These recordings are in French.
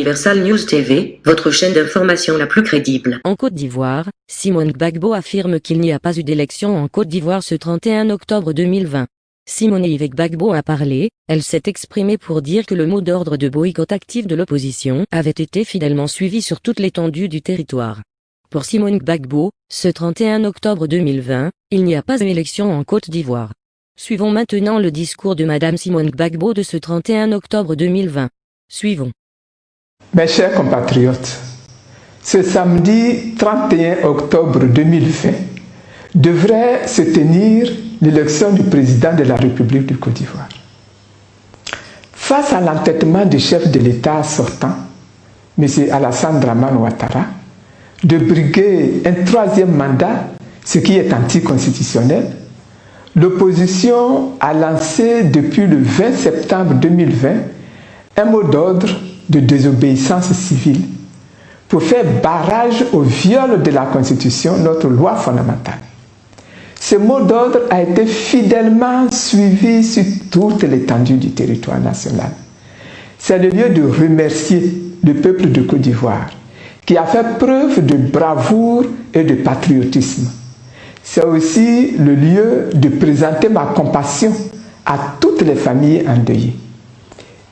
Universal News TV, votre chaîne d'information la plus crédible. En Côte d'Ivoire, Simone Gbagbo affirme qu'il n'y a pas eu d'élection en Côte d'Ivoire ce 31 octobre 2020. Simone Gbagbo a parlé, elle s'est exprimée pour dire que le mot d'ordre de boycott actif de l'opposition avait été fidèlement suivi sur toute l'étendue du territoire. Pour Simone Gbagbo, ce 31 octobre 2020, il n'y a pas d'élection en Côte d'Ivoire. Suivons maintenant le discours de Madame Simone Gbagbo de ce 31 octobre 2020. Suivons. Mes chers compatriotes, ce samedi 31 octobre 2020 devrait se tenir l'élection du président de la République du Côte d'Ivoire. Face à l'entêtement du chef de l'État sortant, M. Alassane Dramane Ouattara, de briguer un troisième mandat, ce qui est anticonstitutionnel, l'opposition a lancé depuis le 20 septembre 2020 un mot d'ordre de désobéissance civile pour faire barrage au viol de la Constitution, notre loi fondamentale. Ce mot d'ordre a été fidèlement suivi sur toute l'étendue du territoire national. C'est le lieu de remercier le peuple de Côte d'Ivoire qui a fait preuve de bravoure et de patriotisme. C'est aussi le lieu de présenter ma compassion à toutes les familles endeuillées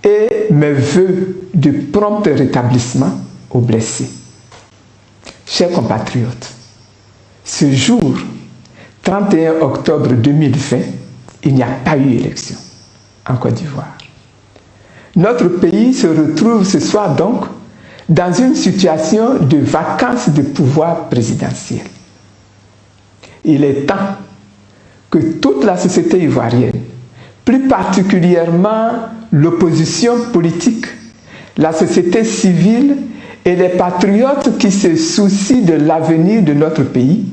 et mes vœux de prompt rétablissement aux blessés. Chers compatriotes, ce jour, 31 octobre 2020, il n'y a pas eu élection en Côte d'Ivoire. Notre pays se retrouve ce soir donc dans une situation de vacance de pouvoir présidentiel. Il est temps que toute la société ivoirienne, plus particulièrement l'opposition politique, la société civile et les patriotes qui se soucient de l'avenir de notre pays,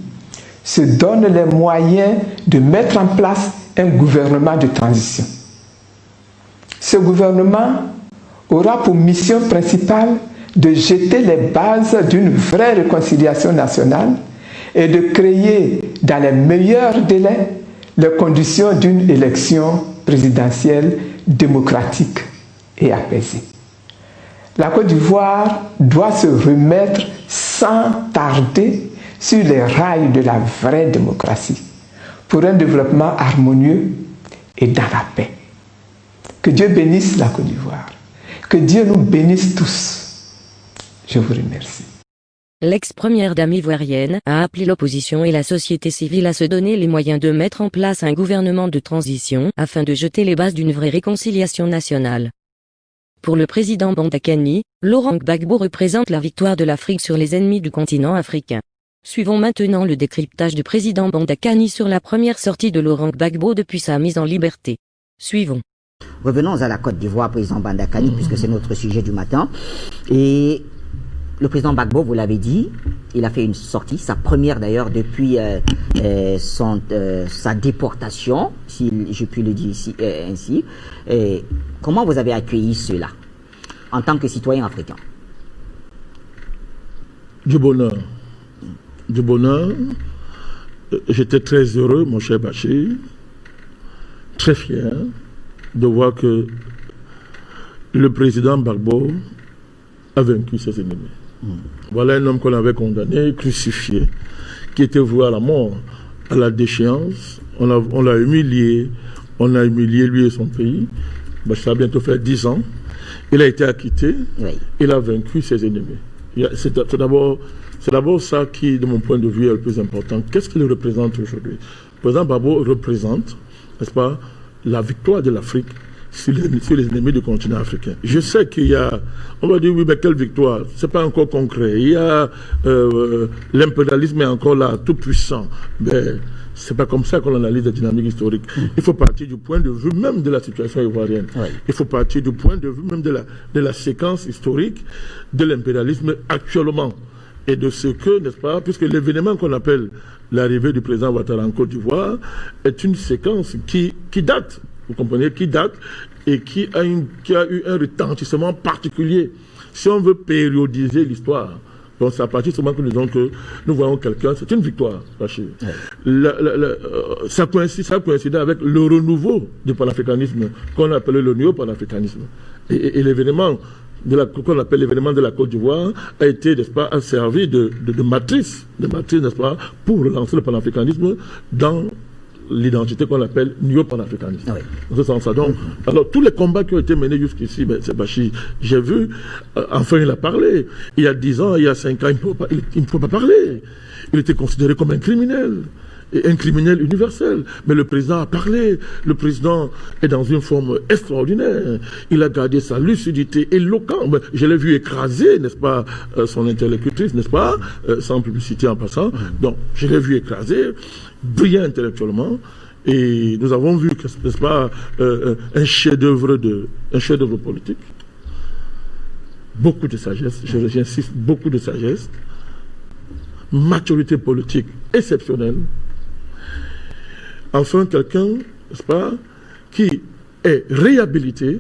se donnent les moyens de mettre en place un gouvernement de transition. Ce gouvernement aura pour mission principale de jeter les bases d'une vraie réconciliation nationale et de créer dans les meilleurs délais les conditions d'une élection présidentielle démocratique et apaisée. La Côte d'Ivoire doit se remettre sans tarder sur les rails de la vraie démocratie pour un développement harmonieux et dans la paix. Que Dieu bénisse la Côte d'Ivoire. Que Dieu nous bénisse tous. Je vous remercie. L'ex-première dame ivoirienne a appelé l'opposition et la société civile à se donner les moyens de mettre en place un gouvernement de transition afin de jeter les bases d'une vraie réconciliation nationale. Pour le président Banda-Kani, Laurent Gbagbo représente la victoire de l'Afrique sur les ennemis du continent africain. Suivons maintenant le décryptage du président Banda-Kani sur la première sortie de Laurent Gbagbo depuis sa mise en liberté. Suivons. Revenons à la Côte d'Ivoire, président Banda-Kani, puisque c'est notre sujet du matin. Et le président Gbagbo, vous l'avez dit, il a fait une sortie, sa première d'ailleurs depuis sa déportation, si je puis le dire ici, ainsi. Et comment vous avez accueilli cela en tant que citoyen africain? Du bonheur. Du bonheur. J'étais très heureux, mon cher Bachir, très fier de voir que le président Gbagbo a vaincu ses ennemis. Voilà un homme qu'on avait condamné, crucifié, qui était voué à la mort, à la déchéance. On l'a humilié, on a humilié lui et son pays. Ça a bientôt fait 10 ans. Il a été acquitté, oui. Il a vaincu ses ennemis. C'est d'abord ça qui, de mon point de vue, est le plus important. Qu'est-ce qu'il représente aujourd'hui? Le président Gbagbo représente, n'est-ce pas, la victoire de l'Afrique sur les ennemis du continent africain. Je sais qu'il y a, on va dire oui, mais quelle victoire? C'est pas encore concret. Il y a l'impérialisme est encore là, tout puissant. Mais c'est pas comme ça qu'on analyse la dynamique historique. Il faut partir du point de vue même de la situation ivoirienne. Oui. Il faut partir du point de vue même de la séquence historique de l'impérialisme actuellement. Et de ce que, n'est-ce pas, puisque l'événement qu'on appelle l'arrivée du président Ouattara en Côte d'Ivoire est une séquence qui date. Vous comprenez, qui date et qui a eu un retentissement particulier. Si on veut périodiser l'histoire, donc c'est à partir de ce moment que nous voyons quelqu'un, c'est une victoire. Ça coïncidait avec le renouveau du panafricanisme qu'on appelait le néo-panafricanisme. Et l'événement qu'on appelle l'événement de la Côte d'Ivoire a été, n'est-ce pas, a servi de matrice, n'est-ce pas, pour relancer le panafricanisme dans l'identité qu'on appelle néo-panafricanisme. Oui. Dans ce sens-là. Donc, alors, tous les combats qui ont été menés jusqu'ici, c'est Bachir, j'ai vu, enfin, il a parlé. Il y a 10 ans, il y a 5 ans, il ne faut pas parler. Il était considéré comme un criminel. Et un criminel universel. Mais le président a parlé. Le président est dans une forme extraordinaire. Il a gardé sa lucidité éloquente. Je l'ai vu écraser, n'est-ce pas, son interlocutrice, n'est-ce pas, sans publicité en passant. Donc, je l'ai vu écraser, brillant intellectuellement. Et nous avons vu, n'est-ce pas, un chef-d'œuvre politique. Beaucoup de sagesse, j'insiste, beaucoup de sagesse. Maturité politique exceptionnelle. Enfin, quelqu'un, n'est-ce pas, qui est réhabilité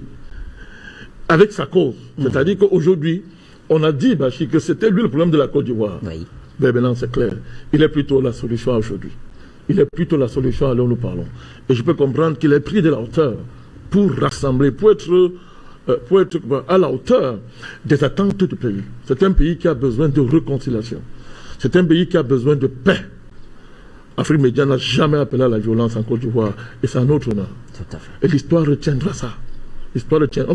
avec sa cause. C'est-à-dire qu'aujourd'hui, on a dit, Bachir, que c'était lui le problème de la Côte d'Ivoire. Oui. Mais maintenant, c'est clair. Il est plutôt la solution aujourd'hui. Il est plutôt la solution à l'heure où nous parlons. Et je peux comprendre qu'il ait pris de la hauteur pour rassembler, pour être à la hauteur des attentes du pays. C'est un pays qui a besoin de réconciliation. C'est un pays qui a besoin de paix. Afrique Média n'a jamais appelé à la violence en Côte d'Ivoire, et c'est un autre honneur. Tout à fait. Et l'histoire retiendra ça. L'histoire retiendra.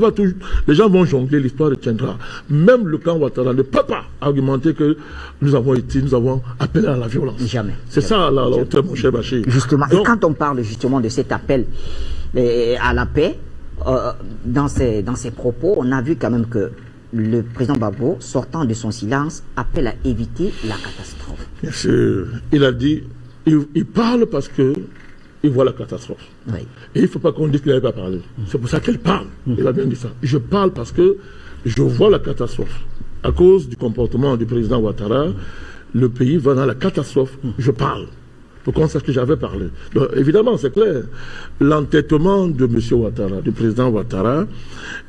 Les gens vont jongler, l'histoire retiendra. Même le camp Ouattara ne peut pas argumenter que nous avons appelé à la violence. Jamais. C'est ça la hauteur, mon cher Bachir. Justement. Donc, et quand on parle justement de cet appel à la paix, dans ses propos, on a vu quand même que le président Gbagbo, sortant de son silence, appelle à éviter la catastrophe. Bien sûr. Il a dit, il parle parce que il voit la catastrophe. Oui. Et il ne faut pas qu'on dise qu'il n'avait pas parlé. C'est pour ça qu'il parle. Il a bien dit ça. Je parle parce que je vois la catastrophe. À cause du comportement du président Ouattara, le pays va dans la catastrophe. Je parle. Pour qu'on sache que j'avais parlé. Donc, évidemment, c'est clair. L'entêtement de M. Ouattara, du président Ouattara,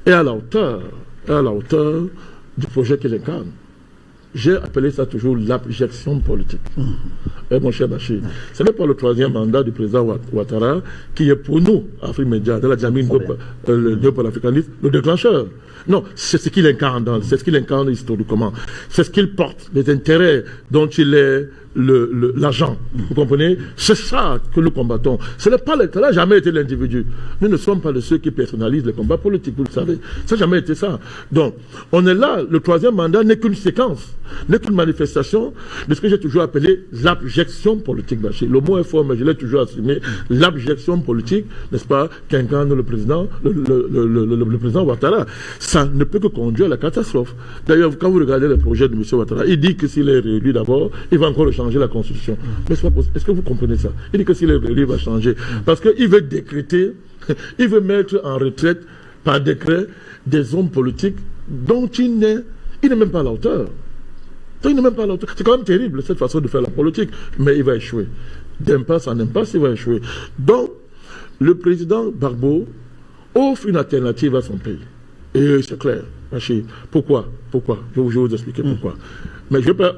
est à la hauteur du projet qu'il incarne. J'ai appelé ça toujours l'abjection politique. Mon cher Bachir, ce n'est pas le 3e mandat du président Ouattara qui est pour nous, Afrique Média, de la Djamine de panafricanisme, le déclencheur. Non, c'est ce qu'il incarne, c'est ce qu'il incarne historiquement. C'est ce qu'il porte, les intérêts dont il est l'agent. Vous comprenez? C'est ça que nous combattons. Ce n'est pas ça n'a jamais été l'individu. Nous ne sommes pas de ceux qui personnalisent les combats politiques, vous le savez. Ça n'a jamais été ça. Donc, on est là, le 3e mandat n'est qu'une séquence, n'est qu'une manifestation de ce que j'ai toujours appelé l'abjection politique, Bachir. Le mot est fort, mais je l'ai toujours assumé. L'abjection politique, n'est-ce pas, qu'incarne le président, le président Ouattara. Ça ne peut que conduire à la catastrophe. D'ailleurs, quand vous regardez le projet de M. Ouattara, il dit que s'il est réélu d'abord, il va encore changer la Constitution. Mais c'est pas possible. Est-ce que vous comprenez ça? Il dit que s'il est réélu, il va changer. Parce qu'il veut décréter, il veut mettre en retraite par décret des hommes politiques dont il n'est même pas à la hauteur. Donc, il n'est même pas à la hauteur. C'est quand même terrible, cette façon de faire la politique. Mais il va échouer. D'impasse en impasse, il va échouer. Donc, le président Gbagbo offre une alternative à son pays. Et c'est clair. Pourquoi? Je vais vous expliquer pourquoi. Mais je ne veux pas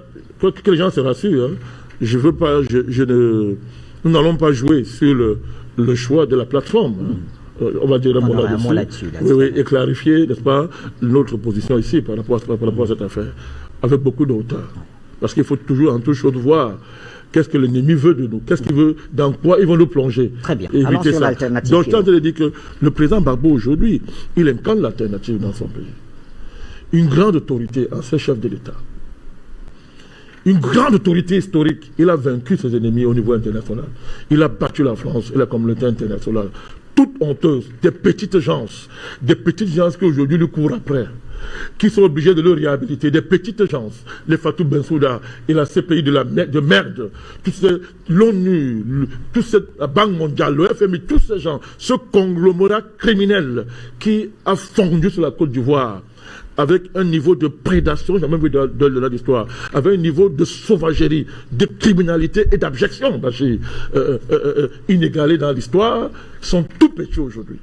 que les gens se rassurent. Hein. Je veux pas, nous n'allons pas jouer sur le choix de la plateforme. Hein. On va dire un mot là-dessus. Oui, et clarifier, n'est-ce pas, notre position ici par rapport à cette affaire. Avec beaucoup de hauteur. Parce qu'il faut toujours, en toute chose, voir qu'est-ce que l'ennemi veut de nous, qu'est-ce qu'il veut, dans quoi ils vont nous plonger. Très bien. Allons sur l'alternative. Donc, je suis en train de dire que le président Gbagbo, aujourd'hui, il incarne l'alternative dans son pays. Une grande autorité, ancien chef de l'État. Une grande autorité historique. Il a vaincu ses ennemis au niveau international. Il a battu la France et la communauté internationale. Toutes honteuses, des petites gens qui aujourd'hui lui courent après, qui sont obligés de le réhabiliter, des petites gens, les Fatou Bensouda et la CPI de merde, l'ONU, la Banque mondiale, le FMI, tous ces gens, ce conglomérat criminel qui a fondu sur la Côte d'Ivoire, avec un niveau de prédation, j'ai même vu de l'histoire, avec un niveau de sauvagerie, de criminalité et d'abjection, inégalé dans l'histoire, sont tout petits aujourd'hui.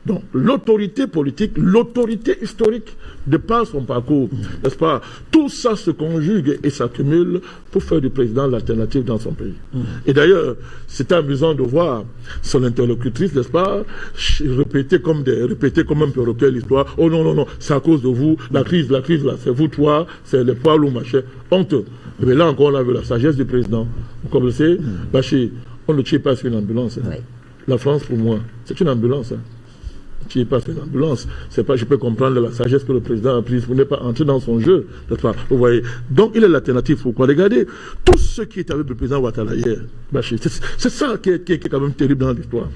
Donc, l'autorité politique, l'autorité historique, de par son parcours, n'est-ce pas? Tout ça se conjugue et s'accumule pour faire du président l'alternative dans son pays. Et d'ailleurs, c'était amusant de voir son interlocutrice, n'est-ce pas, répéter comme un perroquet l'histoire. Oh non, non, non, c'est à cause de vous, la crise, là, c'est vous, toi, c'est les poils ou machin. Honteux. Mais là encore, on a vu la sagesse du président. Comme vous le savez, Bachir, on ne tue pas sur une ambulance. Hein. La France, pour moi, c'est une ambulance. Hein. Qui est pas une ambulance, c'est pas, je peux comprendre la sagesse que le président a prise pour ne pas entrer dans son jeu, vous voyez. Donc il est l'alternative. Pourquoi? Regardez, tous ceux qui étaient avec le président Ouattara hier, c'est ça qui est quand même terrible dans l'histoire,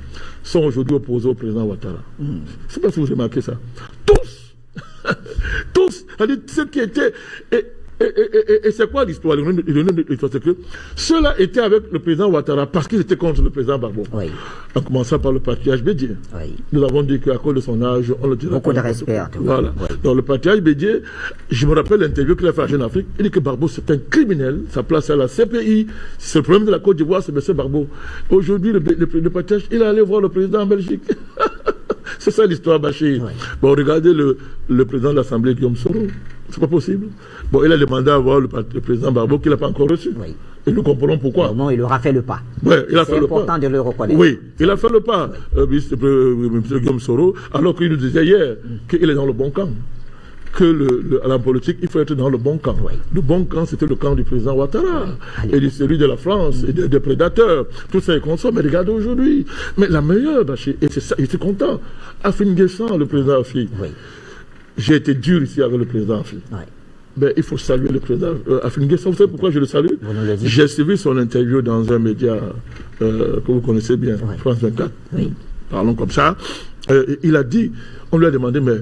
sont aujourd'hui opposés au président Ouattara. Je ne sais pas si vous remarquez ça. Tous, tous, c'est-à-dire ceux qui étaient... Et c'est quoi l'histoire? L'histoire, c'est que ceux-là étaient avec le président Ouattara parce qu'ils étaient contre le président Gbagbo. Oui. En commençant par le patriarche Bédié. Oui. Nous avons dit qu'à cause de son âge, on le dira. Beaucoup de respect. Voilà. Oui. Donc le patriarche Bédié, je me rappelle l'interview qu'il a fait à Jeune Afrique, il dit que Gbagbo c'est un criminel, sa place à la CPI, c'est le problème de la Côte d'Ivoire, c'est M. Gbagbo. Aujourd'hui, le patriarche, il est allé voir le président en Belgique. C'est ça l'histoire, Bachir. Oui. Bon, regardez le président de l'Assemblée, Guillaume Soro. C'est pas possible. Bon, il a demandé à voir le président Gbagbo qu'il n'a pas encore reçu. Oui. Et nous comprenons pourquoi. Non, il aura fait le pas. Ouais, il a fait le pas. C'est important de le reconnaître. Oui, il a fait le pas, oui. M. Guillaume Soro, alors qu'il nous disait hier qu'il est dans le bon camp. Que à la politique, il faut être dans le bon camp. Oui. Le bon camp, c'était le camp du président Ouattara. Et celui de la France, et des prédateurs. Tout ça est consort. Mais regardez aujourd'hui. Mais la meilleure, Bachir, et c'est ça, j'étais content. Afin Guessan, le président Afi. Oui. J'ai été dur ici avec le président Afi. Oui. Ben, il faut saluer le président Afin Guessan. Vous savez pourquoi je le salue? J'ai suivi son interview dans un média que vous connaissez bien, oui. France 24. Oui. Parlons comme ça. Il a dit, on lui a demandé, mais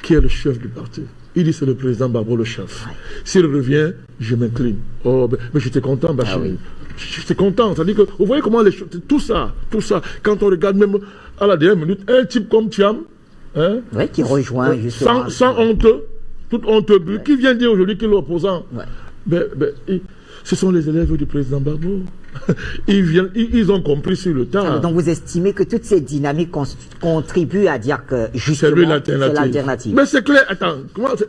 qui est le chef du parti? Il dit c'est le président Gbagbo le chef. Ouais. S'il revient, je m'incline. Oh, mais j'étais content, Bachir. Ah oui. J'étais content. C'est-à-dire que vous voyez comment les choses, tout ça, quand on regarde même à la dernière minute, un type comme Thiam, hein, ouais, qui rejoint justement. Sans honte, toute honte, ouais. Qui vient dire aujourd'hui qu'il est opposant. Ouais. Ce sont les élèves du président Gbagbo. Ils ont compris sur le tas. Donc vous estimez que toutes ces dynamiques contribuent à dire que justement c'est l'alternative. Mais c'est clair, attends,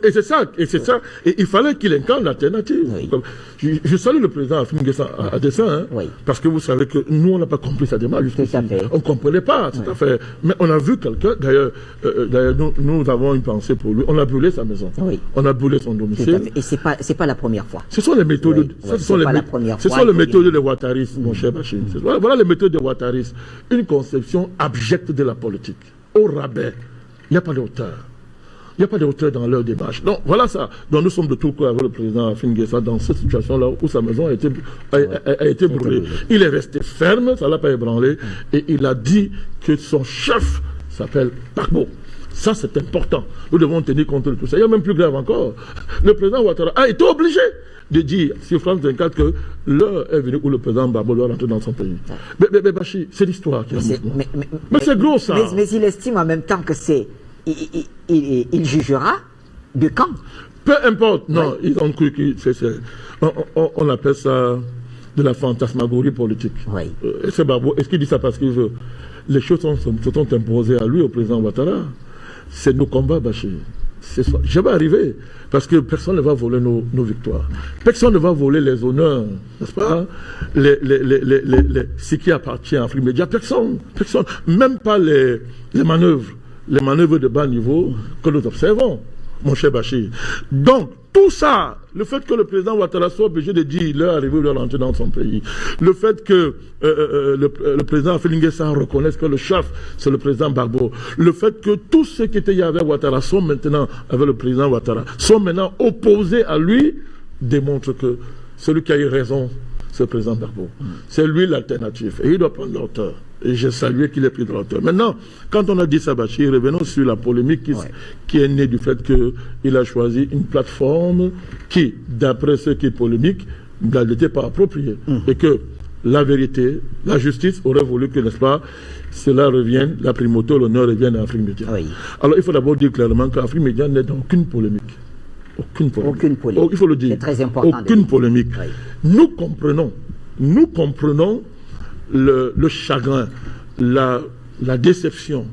et c'est ça, et il fallait qu'il incarne l'alternative. Oui. Je salue le président Afin Guessan à dessein, hein, oui. Parce que vous savez que nous on n'a pas compris sa démarche jusqu'ici. On ne comprenait pas, tout à fait. Mais on a vu quelqu'un, d'ailleurs nous avons une pensée pour lui, on a brûlé sa maison, oui. On a brûlé son domicile. Et c'est pas la première fois. Ce sont les méthodes, ce sont les méthodes de Ouattara. Mon cher Bachir. Voilà les méthodes de Ouattaris. Une conception abjecte de la politique. Au rabais. Il n'y a pas de hauteur. Il n'y a pas de hauteur dans leur démarche. Donc voilà ça. Donc nous sommes de tout cœur avec le président Afin Guessan dans cette situation-là où sa maison a été brûlée. Il est resté ferme, ça ne l'a pas ébranlé, et il a dit que son chef s'appelle Gbagbo. Ça, c'est important. Nous devons tenir compte de tout ça. Il y a même plus grave encore. Le président Ouattara a été obligé de dire sur France 24 que l'heure est venue où le président Gbagbo doit rentrer dans son pays. Mais Bachir, c'est l'histoire qui est mais c'est gros ça. Mais il estime en même temps que c'est... Il jugera de quand? Peu importe. Non, ils ont cru que on appelle ça de la fantasmagorie politique. Oui. C'est Gbagbo. Est-ce qu'il dit ça parce qu'il veut? Les choses se sont imposées à lui, au président Ouattara. C'est nos combats, Bachir. Je vais arriver, parce que personne ne va voler nos victoires. Personne ne va voler les honneurs, n'est-ce pas? Ce qui appartient à Afrique Média, personne. Même pas les manœuvres de bas niveau que nous observons, mon cher Bachir. Donc, tout ça, le fait que le président Ouattara soit obligé de dire l'heure arrivée où il doit rentrer dans son pays, le fait que le président Afin Guessan reconnaisse que le chef, c'est le président Gbagbo, le fait que tous ceux qui étaient avec Ouattara sont maintenant avec le président Ouattara, sont maintenant opposés à lui, démontre que celui qui a eu raison, c'est le président Gbagbo. C'est lui l'alternative. Et il doit prendre l'auteur. Et j'ai salué qu'il ait pris de l'auteur. Maintenant, quand on a dit ça, Bachir, revenons sur la polémique qui est née du fait qu'il a choisi une plateforme qui, d'après ce qui est polémique, n'était pas appropriée. Et que la vérité, la justice aurait voulu que, n'est-ce pas, cela revienne, la primauté, l'honneur revienne à Afrique Média. Oui. Alors, il faut d'abord dire clairement qu'Afrique Média n'est dans aucune polémique. Aucune polémique. Oh, il faut le dire. C'est très important. Aucune polémique. Oui. Nous comprenons le chagrin, la déception,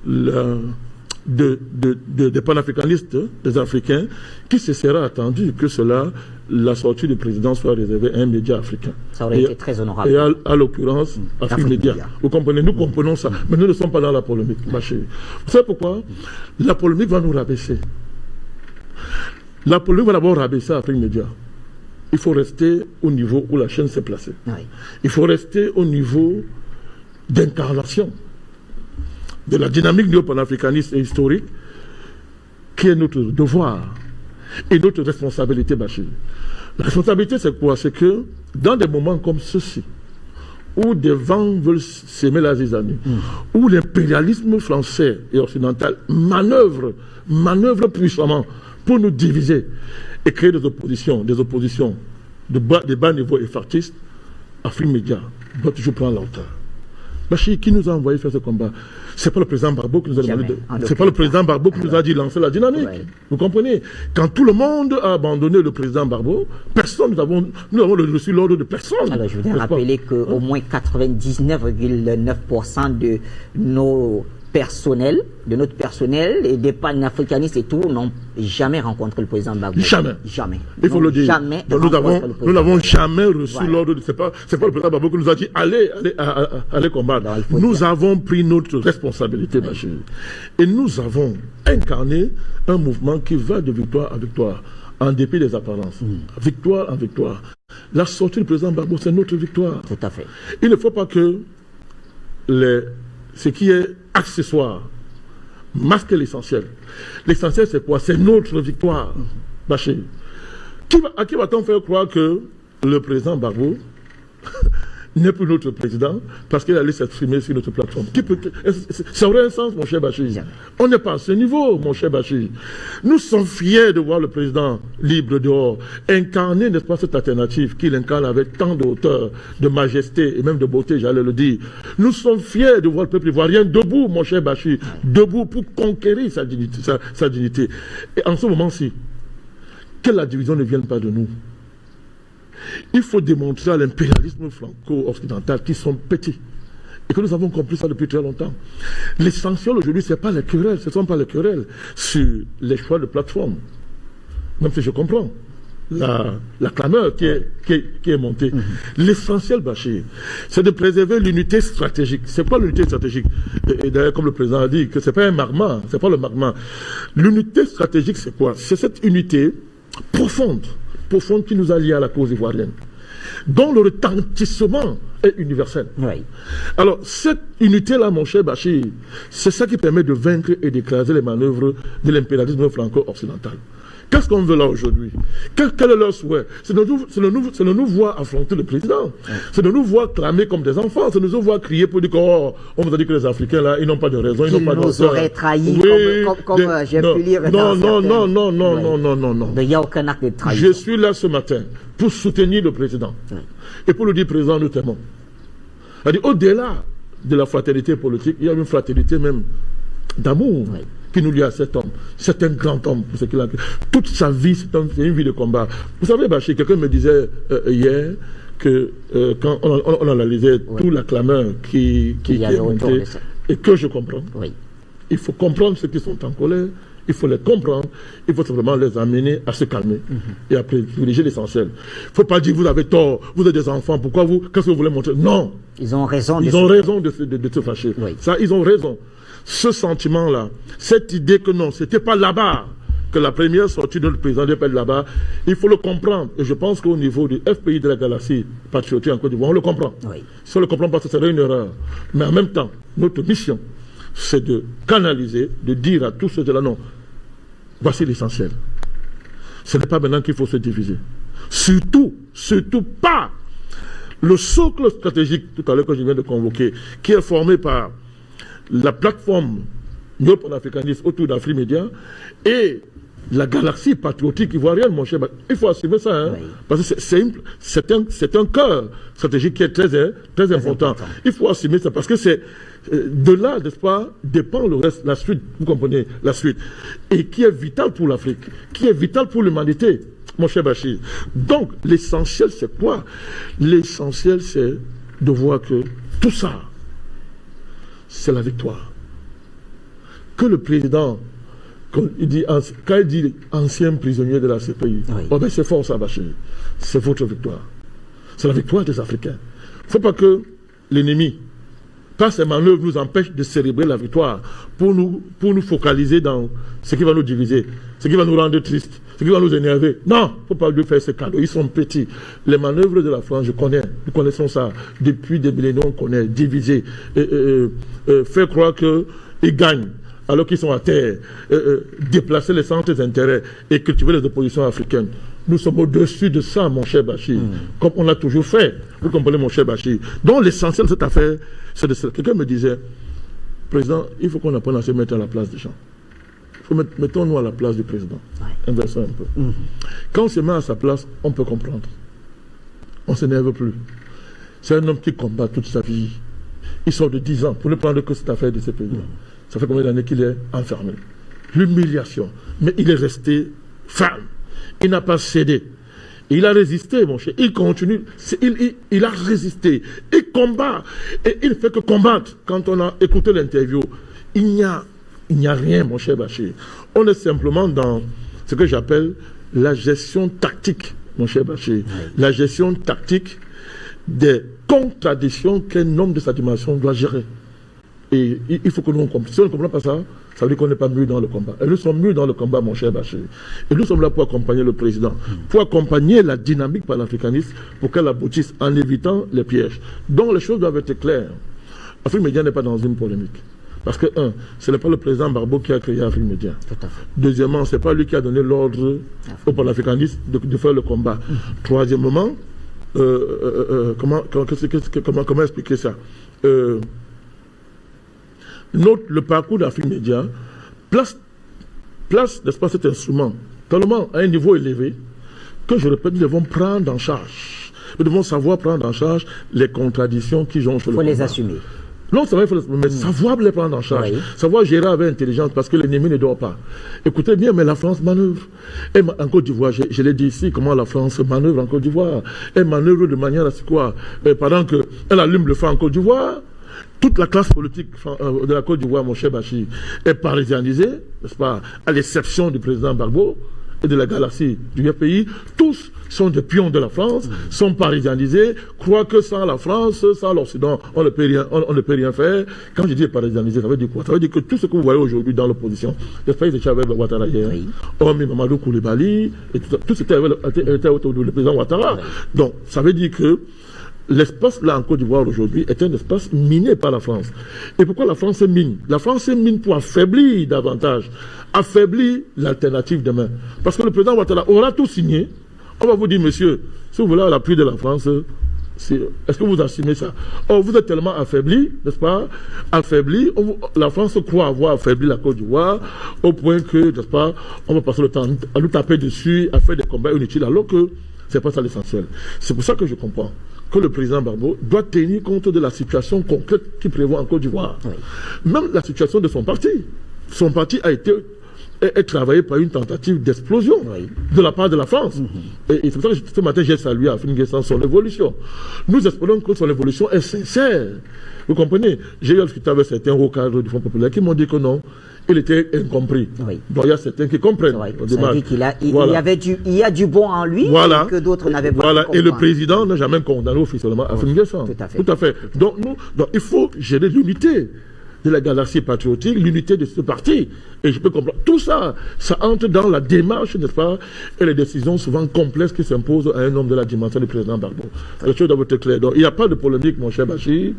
des panafricanistes, des Africains, qui se sera attendu que la sortie du président soit réservée à un média africain. Ça aurait été très honorable. Et à l'occurrence, Afrique Média. Vous comprenez, nous comprenons ça, mais nous ne sommes pas dans la polémique, ma chérie. Vous savez pourquoi? La polémique va nous rabaisser. La polémique va d'abord rabaisser Afrique Média. Il faut rester au niveau où la chaîne s'est placée. Oui. Il faut rester au niveau d'incarnation de la dynamique néo-panafricaniste et historique qui est notre devoir et notre responsabilité, Bachir. La responsabilité, c'est quoi? C'est que dans des moments comme ceux-ci, où des vents veulent s'aimer la zizanie, où l'impérialisme français et occidental manœuvre puissamment pour nous diviser et créer des oppositions de bas niveau et factistes, Afrique Média doit toujours prendre la hauteur. Bachir, qui nous a envoyé faire ce combat? C'est pas le président Barbeau qui nous a demandé c'est pas le président Barbeau qui nous a dit lancer la dynamique. Ouais. Vous comprenez? Quand tout le monde a abandonné le président Barbeau, nous avons reçu l'ordre de personne. Alors je voudrais rappeler qu'au moins 99,9% de notre personnel et des panafricanistes et tout n'ont jamais rencontré le président Gbagbo. Jamais. Il faut le dire. Jamais. Nous n'avons jamais reçu l'ordre. C'est pas le président Gbagbo qui nous a dit allez combattre. Nous avons pris notre responsabilité, Bachir. Et nous avons incarné un mouvement qui va de victoire à victoire, en dépit des apparences. Victoire en victoire. La sortie du président Gbagbo, c'est notre victoire. Tout à fait. Il ne faut pas que ce qui est accessoire masque l'essentiel. L'essentiel, c'est quoi? C'est notre victoire, Bachir. À qui va-t-on faire croire que le président Gbagbo n'est plus notre président parce qu'il allait s'exprimer sur notre plateforme? Ça aurait un sens, mon cher Bachir. On n'est pas à ce niveau, mon cher Bachir. Nous sommes fiers de voir le président libre dehors, incarner, n'est-ce pas, cette alternative qu'il incarne avec tant de hauteur, de majesté et même de beauté, j'allais le dire. Nous sommes fiers de voir le peuple ivoirien debout, mon cher Bachir, debout pour conquérir sa dignité. Et en ce moment-ci, que la division ne vienne pas de nous. Il faut démontrer à l'impérialisme franco-occidental qu'ils sont petits et que nous avons compris ça depuis très longtemps. L'essentiel aujourd'hui, ce ne sont pas les querelles sur les choix de plateforme. Même si je comprends la clameur qui est montée. L'essentiel, Bachir, c'est de préserver l'unité stratégique. C'est quoi l'unité stratégique? Et d'ailleurs, comme le président a dit, que ce n'est pas un magma, c'est pas le magma. L'unité stratégique, c'est quoi? C'est cette unité profonde qui nous a liés à la cause ivoirienne, dont le retentissement est universel. Oui. Alors, cette unité-là, mon cher Bachir, c'est ça qui permet de vaincre et d'écraser les manœuvres de l'impérialisme franco-occidental. Qu'est-ce qu'on veut là aujourd'hui? Quel est leur souhait? C'est de nous voir affronter le président. C'est de nous voir clamer comme des enfants. C'est de nous voir crier pour dire qu'on vous a dit que les Africains, là, ils n'ont pas de raison. Ils n'ont pas de raison. Ils nous auraient trahis, comme j'ai pu lire non. Il n'y a aucun acte de trahison. Je suis là ce matin pour soutenir le président. Et pour lui dire, président, nous t'aimons. Au-delà de la fraternité politique, il y a une fraternité même d'amour. Qui nous lie à cet homme. C'est un grand homme pour ce qu'il a fait. Toute sa vie, c'est une vie de combat. Vous savez, Bachir, quelqu'un me disait hier que quand on analysait toute la clameur qui est montée, et que je comprends. Oui. Il faut comprendre ceux qui sont en colère, il faut les comprendre, il faut simplement les amener à se calmer et à privilégier l'essentiel. Il ne faut pas dire vous avez tort, vous êtes des enfants, pourquoi qu'est-ce que vous voulez montrer? Non. Ils ont raison de se fâcher. Oui. Ça, ils ont raison. Ce sentiment-là, cette idée que non, c'était pas là-bas que la première sortie de notre président n'est pas là-bas, il faut le comprendre. Et je pense qu'au niveau du FPI de la galaxie patriotique en Côte d'Ivoire, on le comprend. Oui. Si on ne le comprend pas, ce serait une erreur. Mais en même temps, notre mission, c'est de canaliser, de dire à tous ceux-là, non, voici l'essentiel. Ce n'est pas maintenant qu'il faut se diviser. Surtout pas le socle stratégique, tout à l'heure que je viens de convoquer, qui est formé par la plateforme néo-panafricaniste autour d'Afrique Média et la galaxie patriotique ivoirienne, mon cher. Il faut assumer ça, hein, oui. Parce que c'est un cœur stratégique qui est très important. Il faut assumer ça, parce que c'est de là, n'est-ce pas, dépend le reste, la suite, vous comprenez, la suite, et qui est vital pour l'Afrique, qui est vital pour l'humanité, mon cher Bachir. Donc, l'essentiel, c'est quoi? L'essentiel, c'est de voir que tout ça, c'est la victoire. que le président, quand il dit ancien prisonnier de la CPI, Oui. oh ben c'est fort ça, Bachir. C'est votre victoire. C'est la victoire des Africains. Il ne faut pas que l'ennemi, par ses manœuvres, nous empêche de célébrer la victoire pour nous focaliser dans ce qui va nous diviser, ce qui va nous rendre tristes, ce qui va nous énerver. Non, il ne faut pas lui faire ce cadeau. Ils sont petits. Les manœuvres de la France, je connais. Nous connaissons ça. Depuis des millénaires, on connaît. Diviser. Faire croire qu'ils gagnent alors qu'ils sont à terre. Déplacer les centres d'intérêt et cultiver les oppositions africaines. Nous sommes au-dessus de ça, mon cher Bachir. Comme on l'a toujours fait. Vous comprenez, mon cher Bachir. Donc, l'essentiel de cette affaire, c'est de cela. Quelqu'un me disait, Président, il faut qu'on apprenne à se mettre à la place des gens. Mettons-nous à la place du président. Inversons un peu. Quand on se met à sa place, on peut comprendre. On ne s'énerve plus. C'est un homme qui combat toute sa vie. Il sort de 10 ans pour ne prendre que cette affaire de ce pays. Ça fait combien d'années qu'il est enfermé? L'humiliation. Mais il est resté ferme. Il n'a pas cédé. Il a résisté, mon cher. Il continue. Il a résisté. Il combat. Et il ne fait que combattre. Quand on a écouté l'interview, il n'y a rien, mon cher Bachir. On est simplement dans ce que j'appelle la gestion tactique, mon cher Bachir. Oui. La gestion tactique des contradictions qu'un homme de sa dimension doit gérer. Et il faut que nous comprenions. Si on ne comprend pas ça, ça veut dire qu'on n'est pas mûrs dans le combat. Et nous sommes mûrs dans le combat, mon cher Bachir. Et nous sommes là pour accompagner le président, pour accompagner la dynamique panafricaniste, pour qu'elle aboutisse en évitant les pièges. Donc les choses doivent être claires. Afrique Média n'est pas dans une polémique. Parce que, ce n'est pas le président Gbagbo qui a créé Afrique Média. Deuxièmement, ce n'est pas lui qui a donné l'ordre aux panafricanistes de faire le combat. Troisièmement, comment expliquer ça? Le parcours d'Afrique Média place, n'est-ce pas, cet instrument tellement à un niveau élevé que, je répète, nous devons prendre en charge. Nous devons savoir prendre en charge les contradictions qui jonchent le combat. Il faut les assumer. Non, ça va, mais savoir les prendre en charge. Oui. Savoir gérer avec intelligence parce que l'ennemi ne dort pas. Écoutez bien, mais la France manœuvre. Et en Côte d'Ivoire, je l'ai dit ici, comment la France manœuvre en Côte d'Ivoire. Elle manœuvre de manière à ce quoi, pendant qu'elle allume le feu en Côte d'Ivoire, toute la classe politique de la Côte d'Ivoire, mon cher Bachir, est parisianisée, n'est-ce pas, à l'exception du président Gbagbo et de la galaxie du pays. Tous sont des pions de la France, sont parisianisés, croient que sans la France, sans l'Occident, on ne peut rien faire. Quand je dis parisianisé, ça veut dire quoi? Ça veut dire que tout ce que vous voyez aujourd'hui dans l'opposition, l'espèce de Chavez Ouattara hier, Omi Mamadou Koulibaly, et tout c'était autour du président Ouattara. Donc, ça veut dire que l'espace là en Côte d'Ivoire aujourd'hui est un espace miné par la France. Et pourquoi la France mine? La France mine pour affaiblir davantage, affaiblir l'alternative demain. Parce que le président Ouattara aura tout signé. On va vous dire, monsieur, si vous voulez l'appui de la France, est-ce que vous assumez ça? Oh, vous êtes tellement affaibli, n'est-ce pas? Affaibli, la France croit avoir affaibli la Côte d'Ivoire au point que, n'est-ce pas, on va passer le temps à nous taper dessus, à faire des combats inutiles, alors que c'est pas ça l'essentiel. C'est pour ça que je comprends que le président Gbagbo doit tenir compte de la situation concrète qu'il prévoit en Côte d'Ivoire. Oui. Même la situation de son parti. Son parti a été travaillé par une tentative d'explosion de la part de la France. Et c'est pour ça que ce matin, j'ai salué Afrique Nguessan son évolution. Nous espérons que son évolution est sincère. Vous comprenez? J'ai eu à discuter avec certains hauts cadres du Front populaire qui m'ont dit que non, il était incompris. Oui. Donc il y a certains qui comprennent. Ça veut dire qu'il y a du bon en lui et que d'autres n'avaient pas. Voilà. Et le président n'a jamais condamné officiellement Afrique Nguessan. Tout à fait. Donc il faut gérer l'unité de la galaxie patriotique, l'unité de ce parti. Et je peux comprendre. Tout ça, ça entre dans la démarche, n'est-ce pas, et les décisions souvent complexes qui s'imposent à un homme de la dimension du président Gbagbo. Les choses doivent être claires. Donc, il n'y a pas de polémique, mon cher Bachir.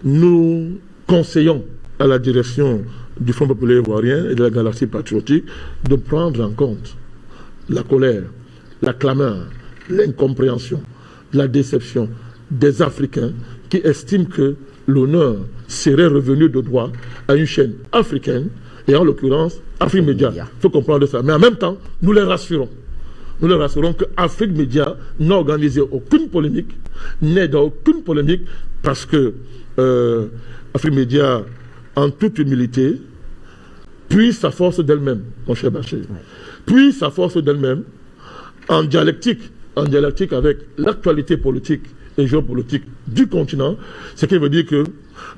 Nous conseillons à la direction du Front populaire ivoirien et de la galaxie patriotique de prendre en compte la colère, la clameur, l'incompréhension, la déception des Africains qui estiment que l'honneur serait revenu de droit à une chaîne africaine, et en l'occurrence Afrique Média. Il faut comprendre ça. Mais en même temps, nous les rassurons. Nous les rassurons que Afrique Média n'a organisé aucune polémique, n'est dans aucune polémique, parce que Afrique Média, en toute humilité, puise sa force d'elle-même, mon cher Bachir. Puise sa force d'elle-même en dialectique avec l'actualité politique et géopolitique du continent, ce qui veut dire que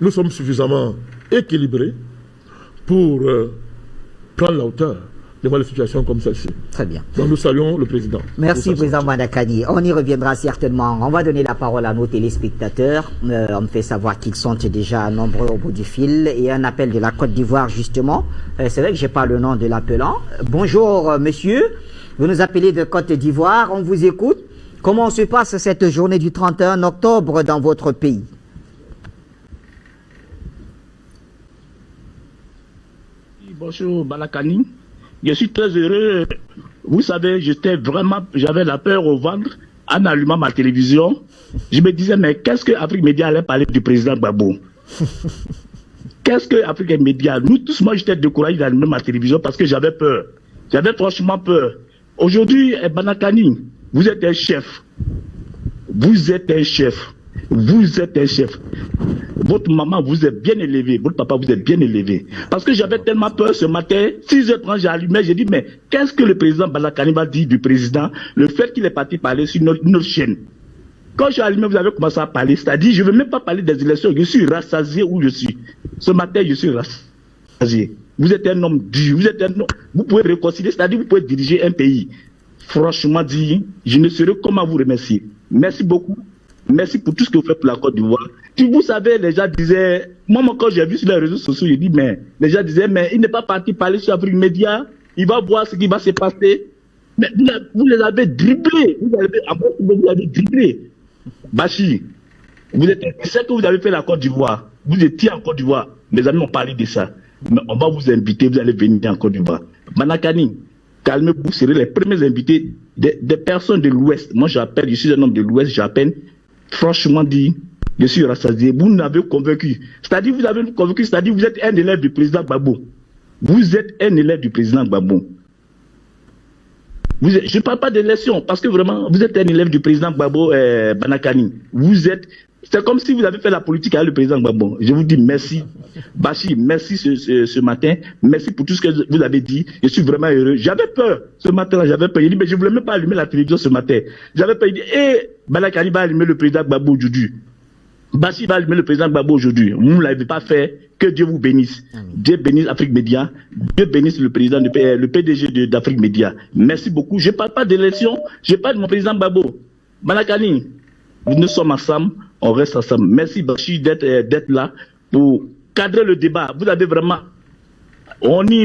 nous sommes suffisamment équilibrés pour prendre la hauteur devant les situations comme celle-ci. Très bien. Donc nous saluons le président. Merci, président Bandakani. On y reviendra certainement. On va donner la parole à nos téléspectateurs. On me fait savoir qu'ils sont déjà nombreux au bout du fil. Et un appel de la Côte d'Ivoire, justement. C'est vrai que je n'ai pas le nom de l'appelant. Bonjour, monsieur. Vous nous appelez de Côte d'Ivoire. On vous écoute. Comment se passe cette journée du 31 octobre dans votre pays? Bonjour, Balakani. Je suis très heureux. Vous savez, j'avais la peur au ventre en allumant ma télévision. Je me disais, mais qu'est-ce que Afrique Média allait parler du président Gbagbo? Qu'est-ce que Afrique Média? Nous tous, moi, j'étais découragé d'allumer ma télévision parce que j'avais peur. J'avais franchement peur. Aujourd'hui, Balakani, vous êtes un chef. Vous êtes un chef. Vous êtes un chef. Votre maman vous est bien élevée. Votre papa vous est bien élevé. Parce que j'avais tellement peur ce matin. 6h30, j'ai allumé. J'ai dit, mais qu'est-ce que le président Balakani va dire du président? Le fait qu'il est parti parler sur notre chaîne. Quand j'ai allumé, vous avez commencé à parler. C'est-à-dire, je ne veux même pas parler des élections. Je suis rassasié où je suis. Ce matin, je suis rassasié. Vous êtes un homme dur. Vous êtes un homme. Vous pouvez réconcilier. C'est-à-dire, vous pouvez diriger un pays. Franchement dit, je ne saurais comment vous remercier. Merci beaucoup. Merci pour tout ce que vous faites pour la Côte d'Ivoire. Vous savez, les gens disaient, moi quand j'ai vu sur les réseaux sociaux, j'ai dit, mais les gens disaient, mais il n'est pas parti parler sur Afrique Média, il va voir ce qui va se passer. Mais vous les avez dribblés. Vous avez dribblés. Bachi, c'est que vous avez fait la Côte d'Ivoire. Vous étiez en Côte d'Ivoire. Mes amis ont parlé de ça. Mais on va vous inviter, vous allez venir en Côte d'Ivoire. Manakani, calmez-vous, vous serez les premiers invités des personnes de l'Ouest. Moi, je suis un homme de l'Ouest, j'appelle. Franchement dit, je suis rassasié. Vous m'avez convaincu. C'est-à-dire, vous avez convaincu, c'est-à-dire, vous êtes un élève du président Gbagbo. Vous êtes un élève du président Gbagbo. Je ne parle pas d'élection, parce que vraiment, vous êtes un élève du président Gbagbo Banakani. C'est comme si vous avez fait la politique avec le président Gbagbo. Je vous dis merci. Bachi, merci ce matin. Merci pour tout ce que vous avez dit. Je suis vraiment heureux. J'avais peur ce matin-là, j'avais peur. Il dit, mais je ne voulais même pas allumer la télévision ce matin. J'avais peur. Il dit, Banakani va allumer le président Gbagbo aujourd'hui. Bachi va allumer le président Gbagbo aujourd'hui. Vous ne l'avez pas fait. Que Dieu vous bénisse. Dieu bénisse Afrique Média. Dieu bénisse le président, le PDG d'Afrique Média. Merci beaucoup. Je ne parle pas d'élection. Je parle de mon président Gbagbo. Banakani, nous sommes ensemble. On reste ensemble. Merci Bachi d'être là pour cadrer le débat. Vous avez vraiment... On est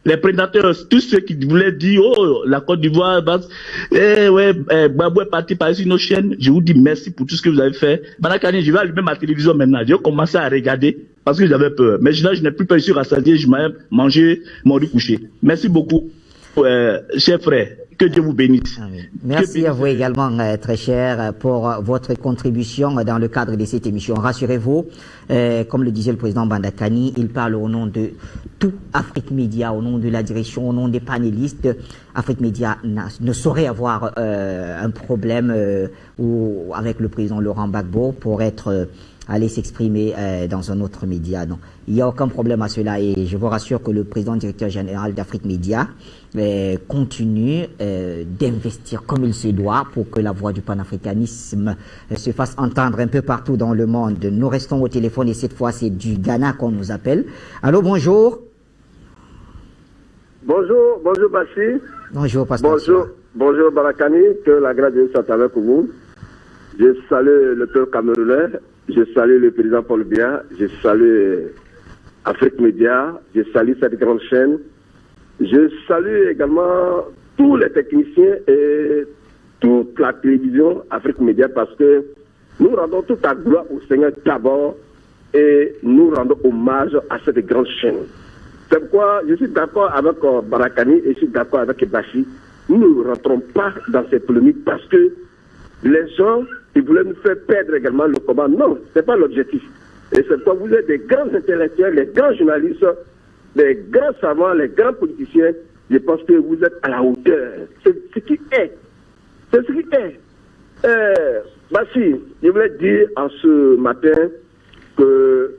les prédateurs, tous ceux qui voulaient dire, oh, la Côte d'Ivoire, Gbagbo est parti par sur nos chaînes. Je vous dis merci pour tout ce que vous avez fait. Banakani, je vais allumer ma télévision maintenant. Je vais commencer à regarder parce que j'avais peur. Mais je n'ai plus peur, je suis rassasié, je m'ai mangé mon riz couché. Merci beaucoup, chers frères. Que Dieu vous bénisse. Merci à vous également, très cher, pour votre contribution dans le cadre de cette émission. Rassurez-vous, comme le disait le président Bandakani, il parle au nom de tout Afrique Média, au nom de la direction, au nom des panélistes. Afrique Média ne saurait avoir un problème avec le président Laurent Gbagbo pour aller s'exprimer dans un autre média. Non, il n'y a aucun problème à cela et je vous rassure que le président directeur général d'Afrique Média continue d'investir comme il se doit pour que la voix du panafricanisme se fasse entendre un peu partout dans le monde. Nous restons au téléphone et cette fois c'est du Ghana qu'on nous appelle. Allô, bonjour. Bonjour Bachi. Bonjour Pasteur. Bonjour Barakani, que la grâce de Dieu soit avec vous. Je salue le peuple camerounais, je salue le président Paul Biya, je salue Afrique Média, je salue cette grande chaîne. Je salue également tous les techniciens et toute la télévision Afrique Média parce que nous rendons toute la gloire au Seigneur d'abord et nous rendons hommage à cette grande chaîne. C'est pourquoi je suis d'accord avec Barakani et je suis d'accord avec Bachi. Nous ne rentrons pas dans ces polémiques parce que les gens, ils voulaient nous faire perdre également le combat. Non, ce n'est pas l'objectif. Et c'est pourquoi vous êtes des grands intellectuels, les grands journalistes, les grands savants, les grands politiciens. Je pense que vous êtes à la hauteur. C'est ce qui est. C'est ce qui est. Bachi, je voulais dire en ce matin que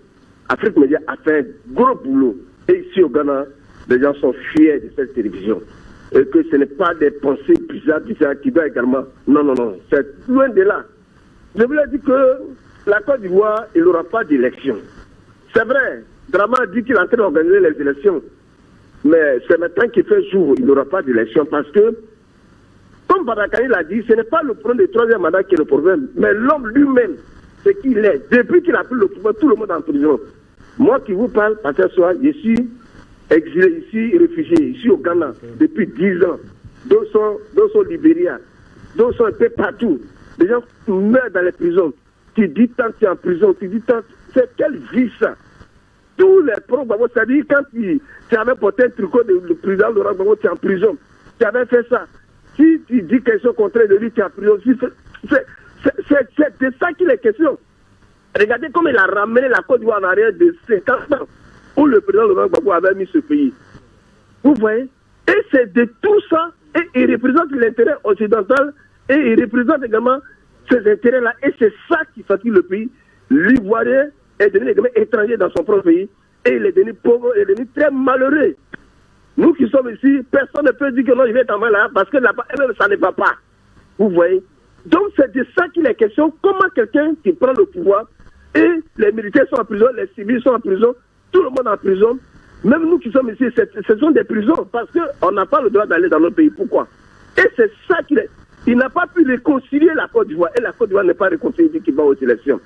Afrique Média a fait un gros boulot. Et ici au Ghana, les gens sont fiers de cette télévision. Et que ce n'est pas des pensées bizarres qui doivent également... Non, c'est loin de là. Je voulais dire que la Côte d'Ivoire, il n'aura pas d'élection. C'est vrai, Dramane dit qu'il est en train d'organiser les élections. Mais c'est maintenant qu'il fait jour, il n'aura pas d'élection parce que, comme Badakani l'a dit, ce n'est pas le problème du troisième mandat qui est le problème, mais l'homme lui-même, c'est qu'il est. Depuis qu'il a pris le pouvoir, tout le monde est en prison. Moi qui vous parle, parce que je suis exilé ici, réfugié, ici au Ghana, depuis 10 ans. D'autres sont au Libéria, d'autres sont un peu partout. Les gens meurent dans les prisons. Tu dis tant tu es en prison, tu dis tant. C'est quelle vie ça? Tous les problèmes, c'est-à-dire quand tu avais porté un tricot de président Laurent Gbagbo, tu es en prison. Tu avais fait ça. Si tu dis quelque chose contraire de lui, tu es en prison. C'est de ça qu'il est question. Regardez comme il a ramené la Côte d'Ivoire en arrière de 50 ans où le président Laurent Gbagbo avait mis ce pays. Vous voyez? Et c'est de tout ça, et il représente l'intérêt occidental, et il représente également ces intérêts-là, et c'est ça qui fatigue le pays. L'Ivoirien est devenu étranger dans son propre pays, et il est devenu pauvre, il est devenu très malheureux. Nous qui sommes ici, personne ne peut dire que non, je vais être en là, parce que là-bas, ça ne va pas. Vous voyez? Donc c'est de ça qu'il est question. Comment quelqu'un qui prend le pouvoir, et les militaires sont en prison, les civils sont en prison, tout le monde est en prison. Même nous qui sommes ici, ce sont des prisons, parce qu'on n'a pas le droit d'aller dans notre pays. Pourquoi? Et c'est ça qu'il est. Il n'a pas pu réconcilier la Côte d'Ivoire, et la Côte d'Ivoire n'est pas réconciliée qui va aux élections.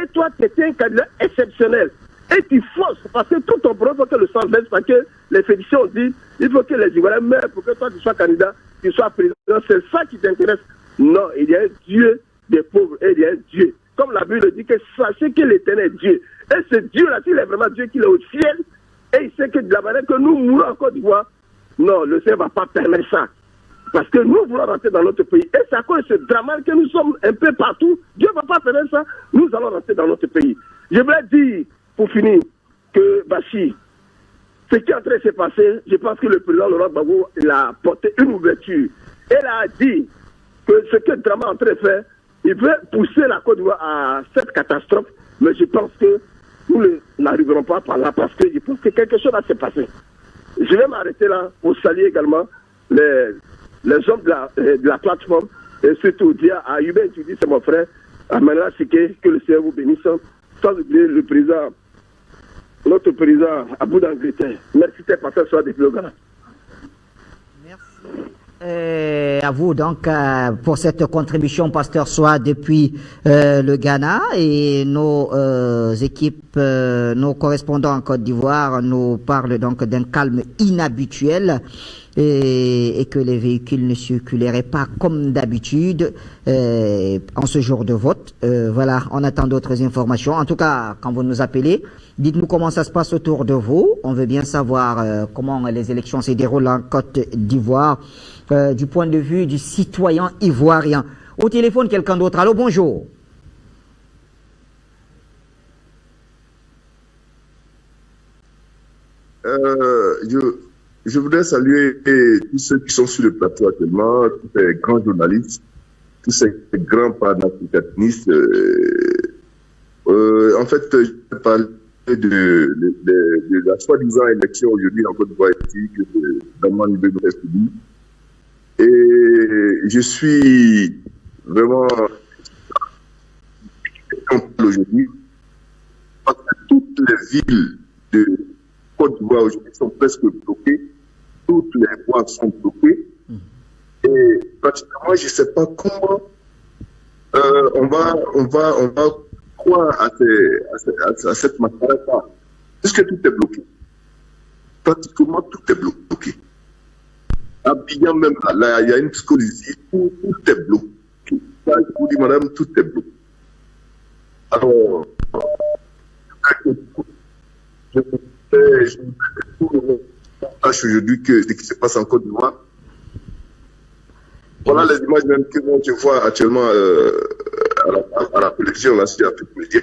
Et toi, tu étais un candidat exceptionnel. Et tu forces, parce que tout ton problème, il faut que le sang baisse, parce que les fédérations disent il faut que les Ivoiriens meurent pour que toi tu sois candidat, tu sois président. C'est ça qui t'intéresse. Non, il y a un Dieu des pauvres, et il y a un Dieu. Comme la Bible dit que sachez que l'Éternel est Dieu. Et ce Dieu-là, s'il est vraiment Dieu, qu'il est au ciel, et il sait que de la manière que nous mourons en Côte d'Ivoire, non, le Seigneur ne va pas permettre ça. Parce que nous voulons rentrer dans notre pays. Et c'est à cause de ce drame que nous sommes un peu partout. Dieu ne va pas permettre ça. Nous allons rentrer dans notre pays. Je voulais dire, pour finir, que Bachir, ce qui est en train de se passer, je pense que le président Laurent Gbagbo il a porté une ouverture. Elle a dit que ce que Dramane est en train de faire, il veut pousser la Côte d'Ivoire à cette catastrophe. Mais je pense que nous n'arriverons pas par là parce que je pense que quelque chose va se passer. Je vais m'arrêter là pour saluer également les hommes de la plateforme et surtout dire à Hubert Tudi, c'est mon frère, à Manela Sike, que le Seigneur vous bénisse, sans oublier le président, notre président Abou d'Angleterre. Merci de passer sur depuis le Ghana. Merci. À vous donc pour cette contribution, Pasteur Soa, depuis le Ghana, et nos équipes, nos correspondants en Côte d'Ivoire nous parlent donc d'un calme inhabituel et que les véhicules ne circuleraient pas comme d'habitude en ce jour de vote. Voilà, on attend d'autres informations. En tout cas, quand vous nous appelez, dites-nous comment ça se passe autour de vous. On veut bien savoir comment les élections se déroulent en Côte d'Ivoire. Du point de vue du citoyen ivoirien. Au téléphone, quelqu'un d'autre. Allô, bonjour. Je voudrais saluer tous ceux qui sont sur le plateau actuellement, tous ces grands journalistes, tous ces grands panafricanistes. En fait, je vais parler de la soi-disant élection aujourd'hui en Côte d'Ivoire que Dramane Gbagbo a subi. Et je suis vraiment aujourd'hui parce que toutes les villes de Côte d'Ivoire aujourd'hui sont presque bloquées, toutes les voies sont bloquées. Et pratiquement, je ne sais pas comment on va croire à cette matière-là, puisque tout est bloqué. Pratiquement tout est bloqué. Abidjan même, là, il y a une school ici, tout est bloqué. Là, je vous dis, madame, tout est bloqué. Alors, je sache aujourd'hui que ce qui se passe en Côte d'Ivoire. Voilà les images même que je vois actuellement à la télévision, là, sur Afrique Média,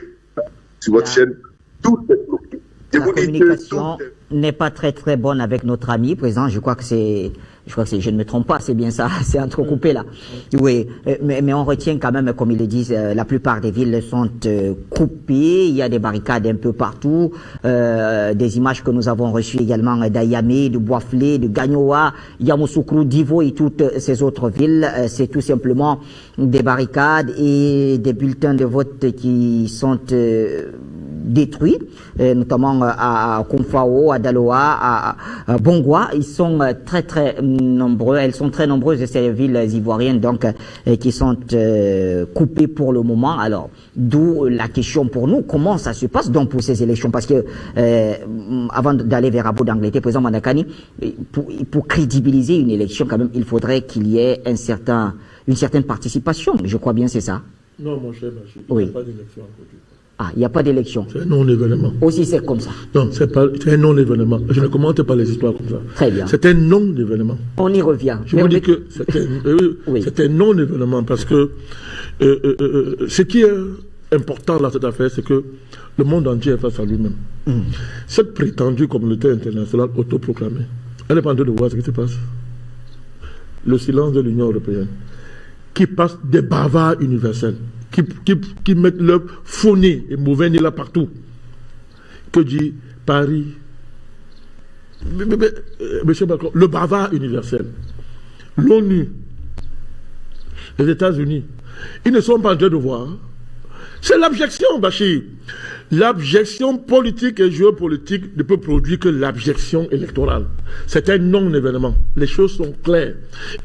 sur votre chaîne, tout est bloqué. La communication n'est pas très bonne avec notre ami président. Je crois que c'est Je crois que je ne me trompe pas, c'est bien ça, c'est entrecoupé là. Oui, mais on retient quand même, comme ils le disent, la plupart des villes sont coupées, il y a des barricades un peu partout, des images que nous avons reçues également d'Ayamé, de Boisflé, de Gagnoa, Yamoussoukro, Divo et toutes ces autres villes, c'est tout simplement des barricades et des bulletins de vote qui sont détruits, notamment à Koumfao, à Daloa, à Bongwa. Ils sont très nombreux, elles sont très nombreuses ces villes ivoiriennes donc qui sont coupées pour le moment. Alors d'où la question pour nous, comment ça se passe donc pour ces élections, parce que avant d'aller vers Abou d'Angleterre, président Mandakani, pour crédibiliser une élection quand même, il faudrait qu'il y ait une certaine participation, je crois bien c'est ça. Non mon cher Bachir, oui. Il n'y a pas d'élection en Côte d'Ivoire. Ah, il n'y a pas d'élection. C'est un non-événement. Aussi, c'est comme ça. Non, c'est un non-événement. Je ne commente pas les histoires comme ça. Très bien. C'est un non-événement. On y revient. Je vous dis que c'est un non-événement parce que ce qui est important dans cette affaire, c'est que le monde entier est face à lui-même. Cette prétendue communauté internationale autoproclamée, elle est en train de voir ce qui se passe. Le silence de l'Union européenne, qui passe des bavards universels, qui mettent leur faux nez et mauvais nez là partout. Que dit Paris? Monsieur Macron, le bavard universel, l'ONU, les États-Unis, ils ne sont pas en train de voir. C'est l'abjection, Bachir. L'abjection politique et géopolitique ne peut produire que l'abjection électorale. C'est un non-événement. Les choses sont claires.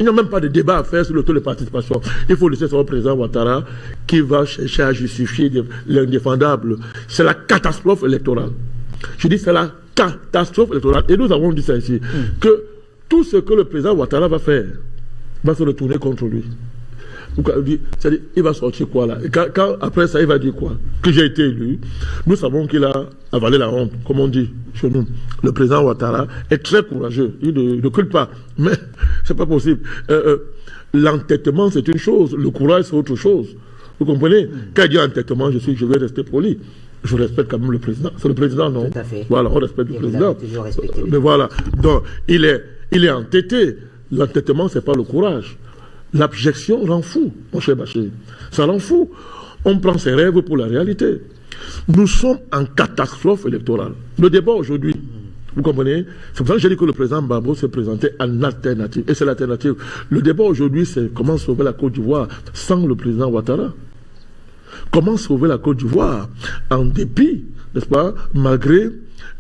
Il n'y a même pas de débat à faire sur le taux de participation. Il faut laisser son président Ouattara qui va chercher à justifier l'indéfendable. C'est la catastrophe électorale. Je dis c'est la catastrophe électorale. Et nous avons dit ça ici, que tout ce que le président Ouattara va faire va se retourner contre lui. C'est-à-dire, il va sortir quoi là? Quand après ça, il va dire quoi? Que j'ai été élu. Nous savons qu'il a avalé la honte, comme on dit chez nous. Le président Ouattara est très courageux. Il ne recule pas. Mais c'est pas possible. L'entêtement, c'est une chose. Le courage, c'est autre chose. Vous comprenez? Quand il dit entêtement, je vais rester poli. Je respecte quand même le président. C'est le président, non? Tout à fait. Voilà, on respecte le président. Mais voilà. Donc, il est entêté. L'entêtement, c'est pas le courage. L'abjection rend fou, mon cher Bachir. Ça rend fou. On prend ses rêves pour la réalité. Nous sommes en catastrophe électorale. Le débat aujourd'hui, vous comprenez? C'est pour ça que j'ai dit que le président Gbagbo s'est présenté en alternative. Et c'est l'alternative. Le débat aujourd'hui, c'est comment sauver la Côte d'Ivoire sans le président Ouattara. Comment sauver la Côte d'Ivoire en dépit, n'est-ce pas, malgré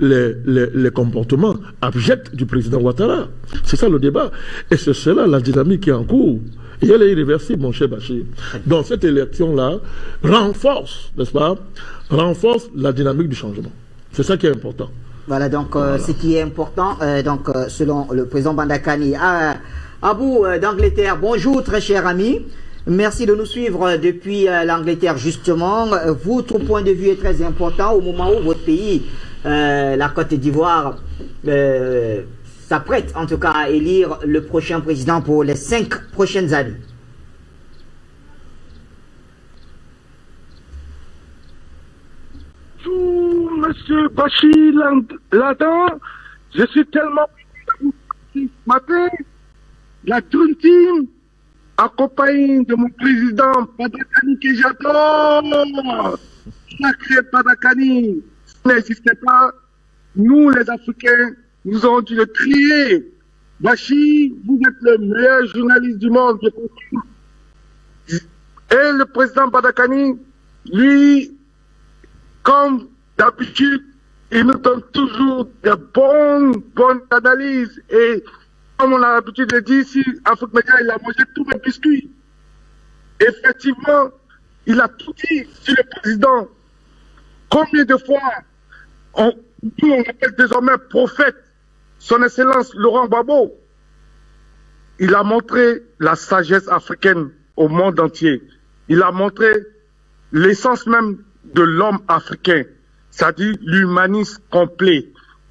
les comportements abjects du président Ouattara. C'est ça le débat. Et c'est cela la dynamique qui est en cours. Et elle est irréversible, mon cher Bachir. Donc cette élection-là renforce, n'est-ce pas, renforce la dynamique du changement. C'est ça qui est important. Voilà, donc ce qui est important, selon le président Bandakani, Abou d'Angleterre, bonjour très cher ami. Merci de nous suivre depuis l'Angleterre justement. Votre point de vue est très important au moment où votre pays, la Côte d'Ivoire, s'apprête en tout cas à élire le prochain président pour les 5 prochaines années. Bonjour Monsieur Bachir Ladan, je suis tellement ce matin, la Dream Team accompagnée de mon président Padakani que j'adore. Sacré Padakani, n'existait pas, nous les Africains, nous avons dû le trier. Bachir, vous êtes le meilleur journaliste du monde, je comprends. Et le président Padakani, lui, comme d'habitude, il nous donne toujours de bonnes analyses. Et comme on a l'habitude de dire, si Afrique Média, il a mangé tous mes biscuits. Effectivement, il a tout dit sur le président. Combien de fois on appelle désormais prophète son Excellence Laurent Gbagbo. Il a montré la sagesse africaine au monde entier. Il a montré l'essence même de l'homme africain, c'est-à-dire l'humanisme complet.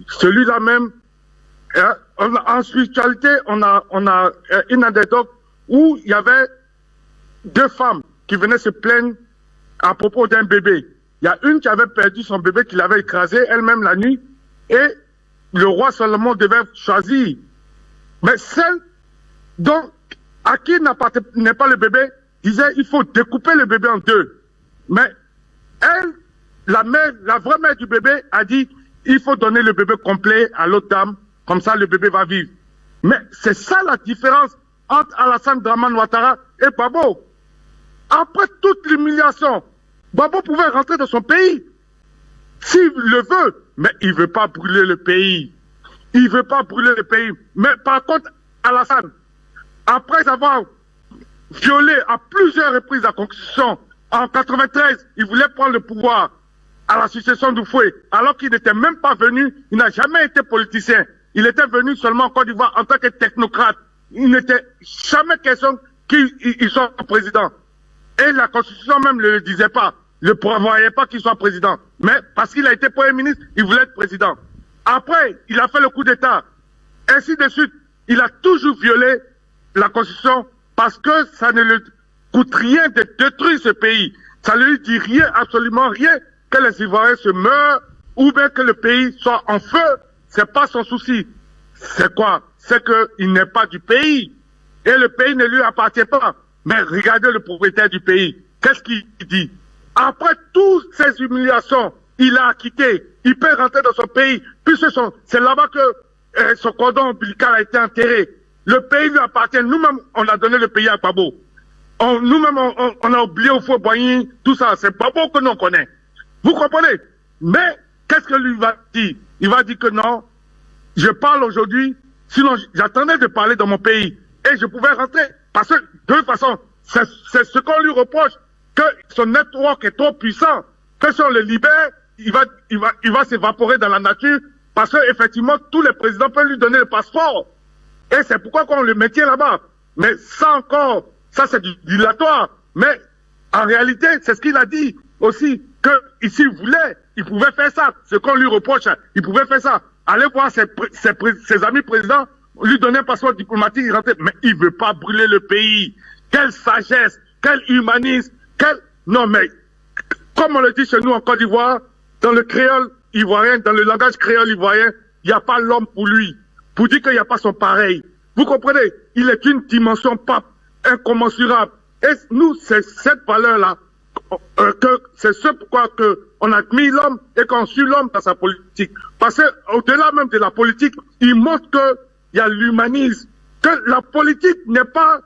Celui-là même, en spiritualité, on a une anecdote où il y avait 2 femmes qui venaient se plaindre à propos d'un bébé. Il y a une qui avait perdu son bébé, qui l'avait écrasé elle-même la nuit, et le roi Salomon devait choisir. Mais celle Donc, à qui n'appartenait pas le bébé, disait il faut découper le bébé en deux. Mais elle, la vraie mère du bébé, a dit il faut donner le bébé complet à l'autre dame, comme ça le bébé va vivre. Mais c'est ça la différence entre Alassane Dramane Ouattara et Gbagbo. Après toute l'humiliation, Gbagbo pouvait rentrer dans son pays s'il le veut, mais il ne veut pas brûler le pays. Il ne veut pas brûler le pays. Mais par contre, Alassane, après avoir violé à plusieurs reprises la Constitution, en 93, il voulait prendre le pouvoir à la succession d'Oufoué, alors qu'il n'était même pas venu, il n'a jamais été politicien. Il était venu seulement en Côte d'Ivoire en tant que technocrate. Il n'était jamais question qu'il soit président. Et la Constitution même ne le disait pas, ne prévoyait pas qu'il soit président. Mais parce qu'il a été Premier ministre, il voulait être président. Après, il a fait le coup d'État. Ainsi de suite, il a toujours violé la Constitution parce que ça ne lui coûte rien de détruire ce pays. Ça ne lui dit rien, absolument rien, que les Ivoiriens se meurent ou bien que le pays soit en feu. C'est pas son souci. C'est quoi? C'est qu'il n'est pas du pays. Et le pays ne lui appartient pas. Mais regardez le propriétaire du pays. Qu'est-ce qu'il dit? Après toutes ces humiliations, il a quitté. Il peut rentrer dans son pays. Puisque c'est là-bas que son cordon ombilical a été enterré. Le pays lui appartient. Nous-mêmes, on a donné le pays à Gbagbo. Nous-mêmes, on a oublié au faux Boigny, tout ça. C'est Gbagbo que nous connaît. Vous comprenez? Mais qu'est-ce que lui va dire? Il va dire que non, je parle aujourd'hui, sinon j'attendais de parler dans mon pays. Et je pouvais rentrer. Parce que, de toute façon, c'est ce qu'on lui reproche, que son network est trop puissant, que si on le libère, il va s'évaporer dans la nature, parce que effectivement, tous les présidents peuvent lui donner le passeport. Et c'est pourquoi on le maintient là-bas. Mais ça encore, ça c'est du dilatoire. Mais en réalité, c'est ce qu'il a dit aussi, que s'il voulait, il pouvait faire ça. Ce qu'on lui reproche, il pouvait faire ça. Aller voir ses amis présidents, lui donner un passeport diplomatique, il rentrait. Mais il veut pas brûler le pays. Quelle sagesse, quel humanisme, Non mais, comme on le dit chez nous en Côte d'Ivoire, dans le créole ivoirien, dans le langage créole ivoirien, il n'y a pas l'homme pour lui. Pour dire qu'il n'y a pas son pareil. Vous comprenez? Il est une dimension pas incommensurable. Et nous, c'est cette valeur-là, c'est ce pourquoi on admire l'homme et qu'on suit l'homme dans sa politique. Parce qu'au-delà même de la politique, il montre qu'il y a l'humanisme, que la politique n'est pas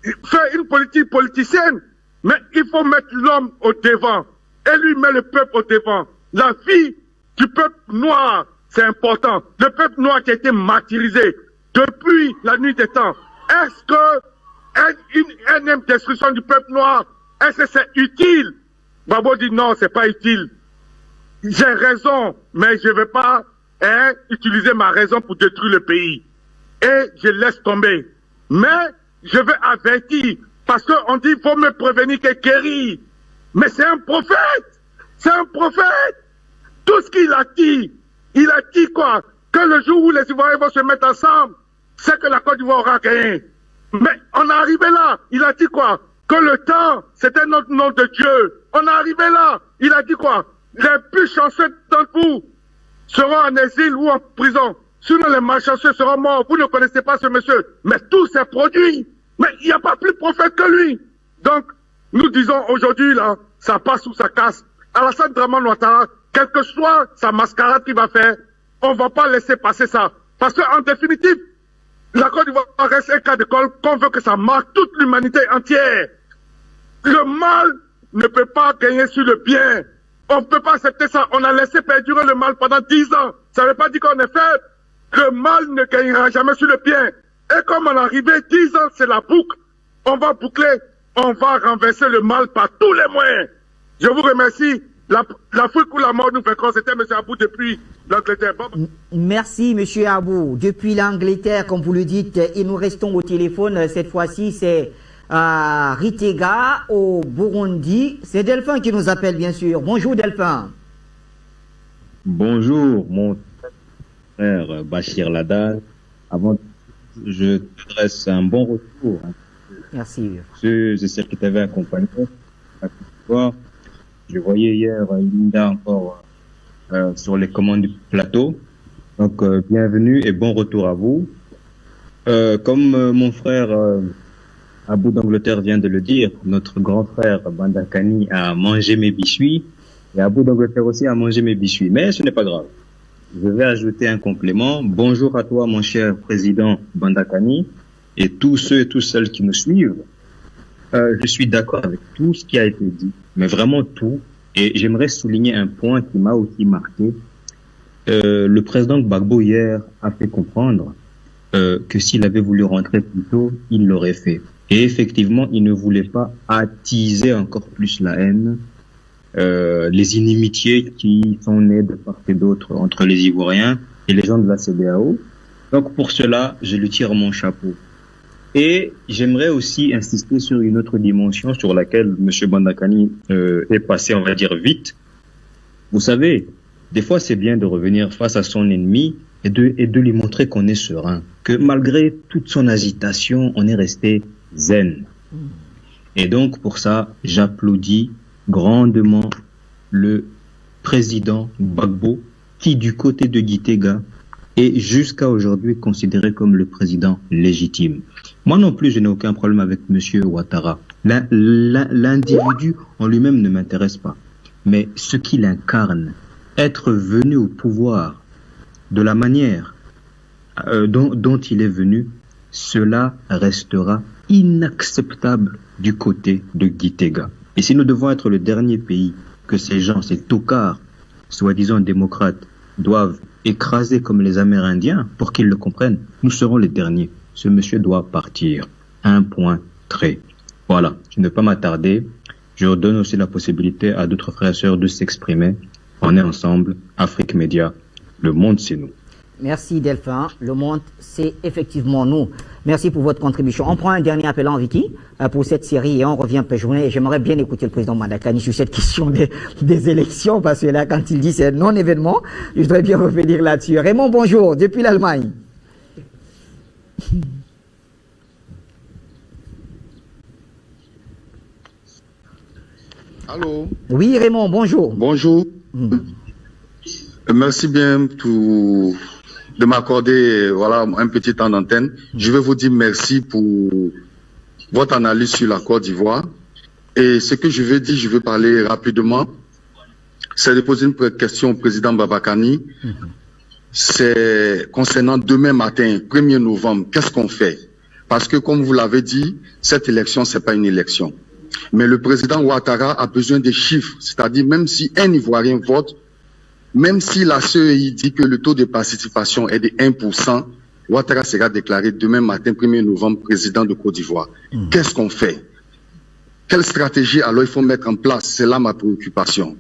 faire une politique politicienne, mais il faut mettre l'homme au devant. Et lui met le peuple au devant. La vie du peuple noir, c'est important. Le peuple noir qui a été martyrisé depuis la nuit des temps. Est-ce que une énième destruction du peuple noir, est-ce que c'est utile? Gbagbo dit non, c'est pas utile. J'ai raison, mais je ne vais pas utiliser ma raison pour détruire le pays. Et je laisse tomber. Mais je vais avertir, parce qu'on dit qu'il faut me prévenir que guérir. Mais c'est un prophète. C'est un prophète. Tout ce qu'il a dit, il a dit quoi? Que le jour où les Ivoiriens vont se mettre ensemble, c'est que la Côte d'Ivoire aura gagné. Mais on est arrivé là. Il a dit quoi? Que le temps, c'était notre nom de Dieu. On est arrivé là. Il a dit quoi? Les plus chanceux d'entre vous seront en exil ou en prison. Sinon, les malchanceux seront morts. Vous ne connaissez pas ce monsieur. Mais tout s'est produit. Mais il n'y a pas plus prophète que lui. Donc, nous disons aujourd'hui, là, ça passe ou ça casse. Alassane Dramane Ouattara, quelle que soit sa mascarade qu'il va faire, on ne va pas laisser passer ça. Parce qu'en définitive, la Côte d'Ivoire reste un cas d'école qu'on veut que ça marque toute l'humanité entière. Le mal ne peut pas gagner sur le bien. On ne peut pas accepter ça. On a laissé perdurer le mal pendant 10 ans. Ça ne veut pas dire qu'on est faible. Le mal ne gagnera jamais sur le bien. Et comme on est arrivé 10 ans, c'est la boucle. On va boucler. On va renverser le mal par tous les moyens. Je vous remercie. L'Afrique ou la mort nous vaincrons. C'était M. Abou depuis l'Angleterre. Merci M. Abou. Depuis l'Angleterre, comme vous le dites, et nous restons au téléphone. Cette fois-ci, c'est Ritega au Burundi. C'est Delphin qui nous appelle, bien sûr. Bonjour Delphin. Bonjour mon frère Bachir Ladal. Avant, je t'adresse un bon retour. Merci. C'est celle qui t'avait accompagné. Je voyais hier Linda encore sur les commandes du plateau. Donc, bienvenue et bon retour à vous. Comme mon frère Abou d'Angleterre vient de le dire, notre grand frère Bandakani a mangé mes biscuits et Abou d'Angleterre aussi a mangé mes biscuits. Mais ce n'est pas grave. Je vais ajouter un complément. Bonjour à toi, mon cher président Bandakani, et tous ceux et toutes celles qui nous suivent. Je suis d'accord avec tout ce qui a été dit, mais vraiment tout. Et j'aimerais souligner un point qui m'a aussi marqué. Le président Gbagbo hier a fait comprendre que s'il avait voulu rentrer plus tôt, il l'aurait fait. Et effectivement, il ne voulait pas attiser encore plus la haine, les inimitiés qui sont nées de part et d'autre entre les Ivoiriens et les gens de la CEDEAO. Donc pour cela, je lui tire mon chapeau. Et j'aimerais aussi insister sur une autre dimension sur laquelle M. Bandakani est passé, on va dire, vite. Vous savez, des fois c'est bien de revenir face à son ennemi et de lui montrer qu'on est serein, que malgré toute son agitation, on est resté zen. Et donc pour ça, j'applaudis grandement le président Gbagbo, qui du côté de Gitega est jusqu'à aujourd'hui considéré comme le président légitime. Moi non plus, je n'ai aucun problème avec M. Ouattara. L'individu en lui-même ne m'intéresse pas. Mais ce qu'il incarne, être venu au pouvoir de la manière dont il est venu, cela restera inacceptable du côté de Gitega. Et si nous devons être le dernier pays que ces gens, ces tocards, soi-disant démocrates, doivent écraser comme les Amérindiens pour qu'ils le comprennent, nous serons les derniers. Ce monsieur doit partir. Un point trait. Voilà, je ne vais pas m'attarder. Je redonne aussi la possibilité à d'autres frères et sœurs de s'exprimer. On est ensemble. Afrique Média. Le monde, c'est nous. Merci Delphin. Le monde, c'est effectivement nous. Merci pour votre contribution. On prend un dernier appel en Vicky pour cette série et on revient peu journée. Et j'aimerais bien écouter le président Bandakani sur cette question des élections parce que là, quand il dit c'est un non-événement, je voudrais bien revenir là-dessus. Raymond, bonjour, depuis l'Allemagne. Allô? Oui, Raymond, bonjour. Bonjour. Merci bien de m'accorder un petit temps d'antenne. Je vais vous dire merci pour votre analyse sur la Côte d'Ivoire. Et ce que je veux dire, je veux parler rapidement. C'est de poser une question au président Babakani. C'est concernant demain matin, 1er novembre, qu'est-ce qu'on fait? Parce que comme vous l'avez dit, cette élection, c'est pas une élection. Mais le président Ouattara a besoin des chiffres. C'est-à-dire, même si un Ivoirien vote, même si la CEI dit que le taux de participation est de 1%, Ouattara sera déclaré demain matin, 1er novembre, président de Côte d'Ivoire. Qu'est-ce qu'on fait? Quelle stratégie alors il faut mettre en place? C'est là ma préoccupation.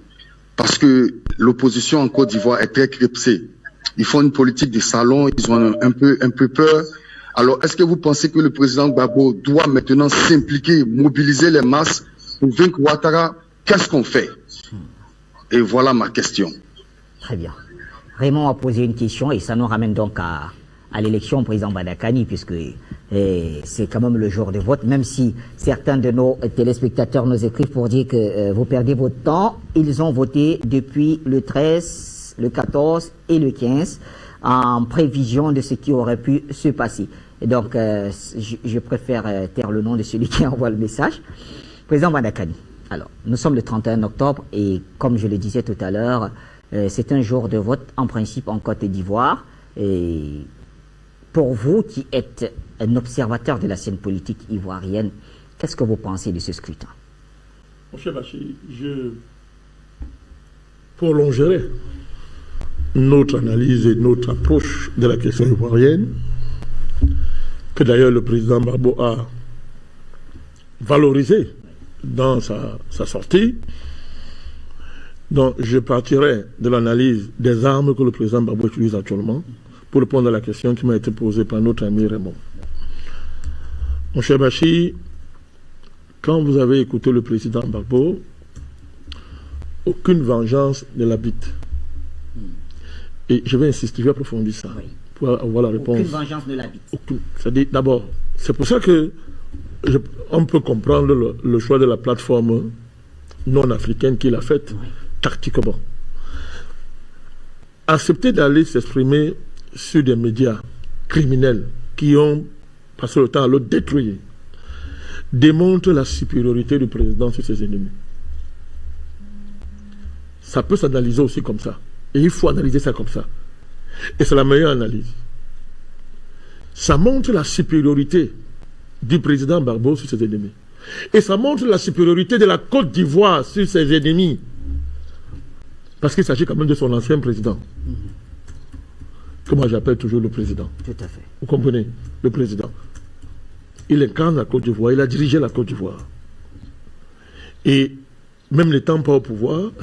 Parce que l'opposition en Côte d'Ivoire est très crépsée. Ils font une politique de salon, ils ont un peu peur. Alors, est-ce que vous pensez que le président Gbagbo doit maintenant s'impliquer, mobiliser les masses pour vaincre Ouattara? Qu'est-ce qu'on fait? Et voilà ma question. Très bien. Raymond a posé une question et ça nous ramène donc à l'élection président Bandakani puisque c'est quand même le jour de vote, même si certains de nos téléspectateurs nous écrivent pour dire que vous perdez votre temps. Ils ont voté depuis le 13, le 14 et le 15 en prévision de ce qui aurait pu se passer. Et donc, je préfère taire le nom de celui qui envoie le message. Président Bandakani, alors, nous sommes le 31 octobre et comme je le disais tout à l'heure, c'est un jour de vote en principe en Côte d'Ivoire. Et pour vous qui êtes un observateur de la scène politique ivoirienne, qu'est-ce que vous pensez de ce scrutin? Mon cher Bachir, je prolongerai notre analyse et notre approche de la question ivoirienne, que d'ailleurs le président Gbagbo a valorisé dans sa sortie. Donc je partirai de l'analyse des armes que le président Gbagbo utilise actuellement pour répondre à la question qui m'a été posée par notre ami Raymond. Mon cher Bachir, quand vous avez écouté le président Gbagbo, aucune vengeance ne l'habite. Et je vais insister, je vais approfondir ça pour avoir la réponse. Aucune vengeance ne l'habite. C'est-à-dire, d'abord, c'est pour ça que on peut comprendre le choix de la plateforme non africaine qu'il a faite tactiquement. Accepter d'aller s'exprimer sur des médias criminels qui ont passé le temps à le détruire, démontrent la supériorité du président sur ses ennemis. Ça peut s'analyser aussi comme ça. Et il faut analyser ça comme ça. Et c'est la meilleure analyse. Ça montre la supériorité du président Gbagbo sur ses ennemis. Et ça montre la supériorité de la Côte d'Ivoire sur ses ennemis. Parce qu'il s'agit quand même de son ancien président. Que moi j'appelle toujours le président. Tout à fait. Vous comprenez? Le président. Il incarne la Côte d'Ivoire, il a dirigé la Côte d'Ivoire. Et même n'étant pas au pouvoir,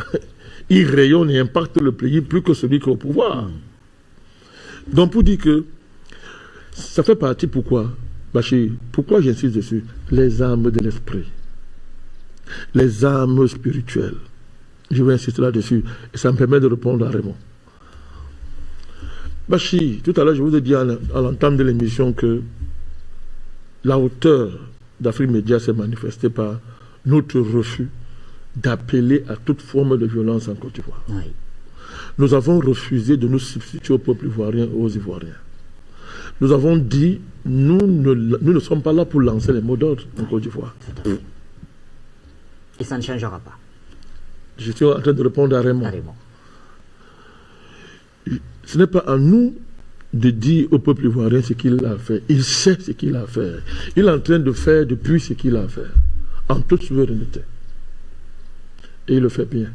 il rayonne et impacte le pays plus que celui qui est au pouvoir. Donc pour dire que ça fait partie, pourquoi Bachir, pourquoi j'insiste dessus? Les armes de l'esprit, les armes spirituelles. Je vais insister là-dessus et ça me permet de répondre à Raymond. Bachir, tout à l'heure je vous ai dit à l'entame de l'émission que la hauteur d'Afrique Média s'est manifestée par notre refus d'appeler à toute forme de violence en Côte d'Ivoire. Oui. Nous avons refusé de nous substituer au peuple ivoirien et aux Ivoiriens. Nous avons dit, nous ne sommes pas là pour lancer les mots d'ordre en Côte d'Ivoire. Et ça ne changera pas. Je suis en train de répondre à Raymond. Ce n'est pas à nous de dire au peuple ivoirien ce qu'il a fait. Il sait ce qu'il a fait. Il est en train de faire depuis ce qu'il a fait, en toute souveraineté. Et il le fait bien.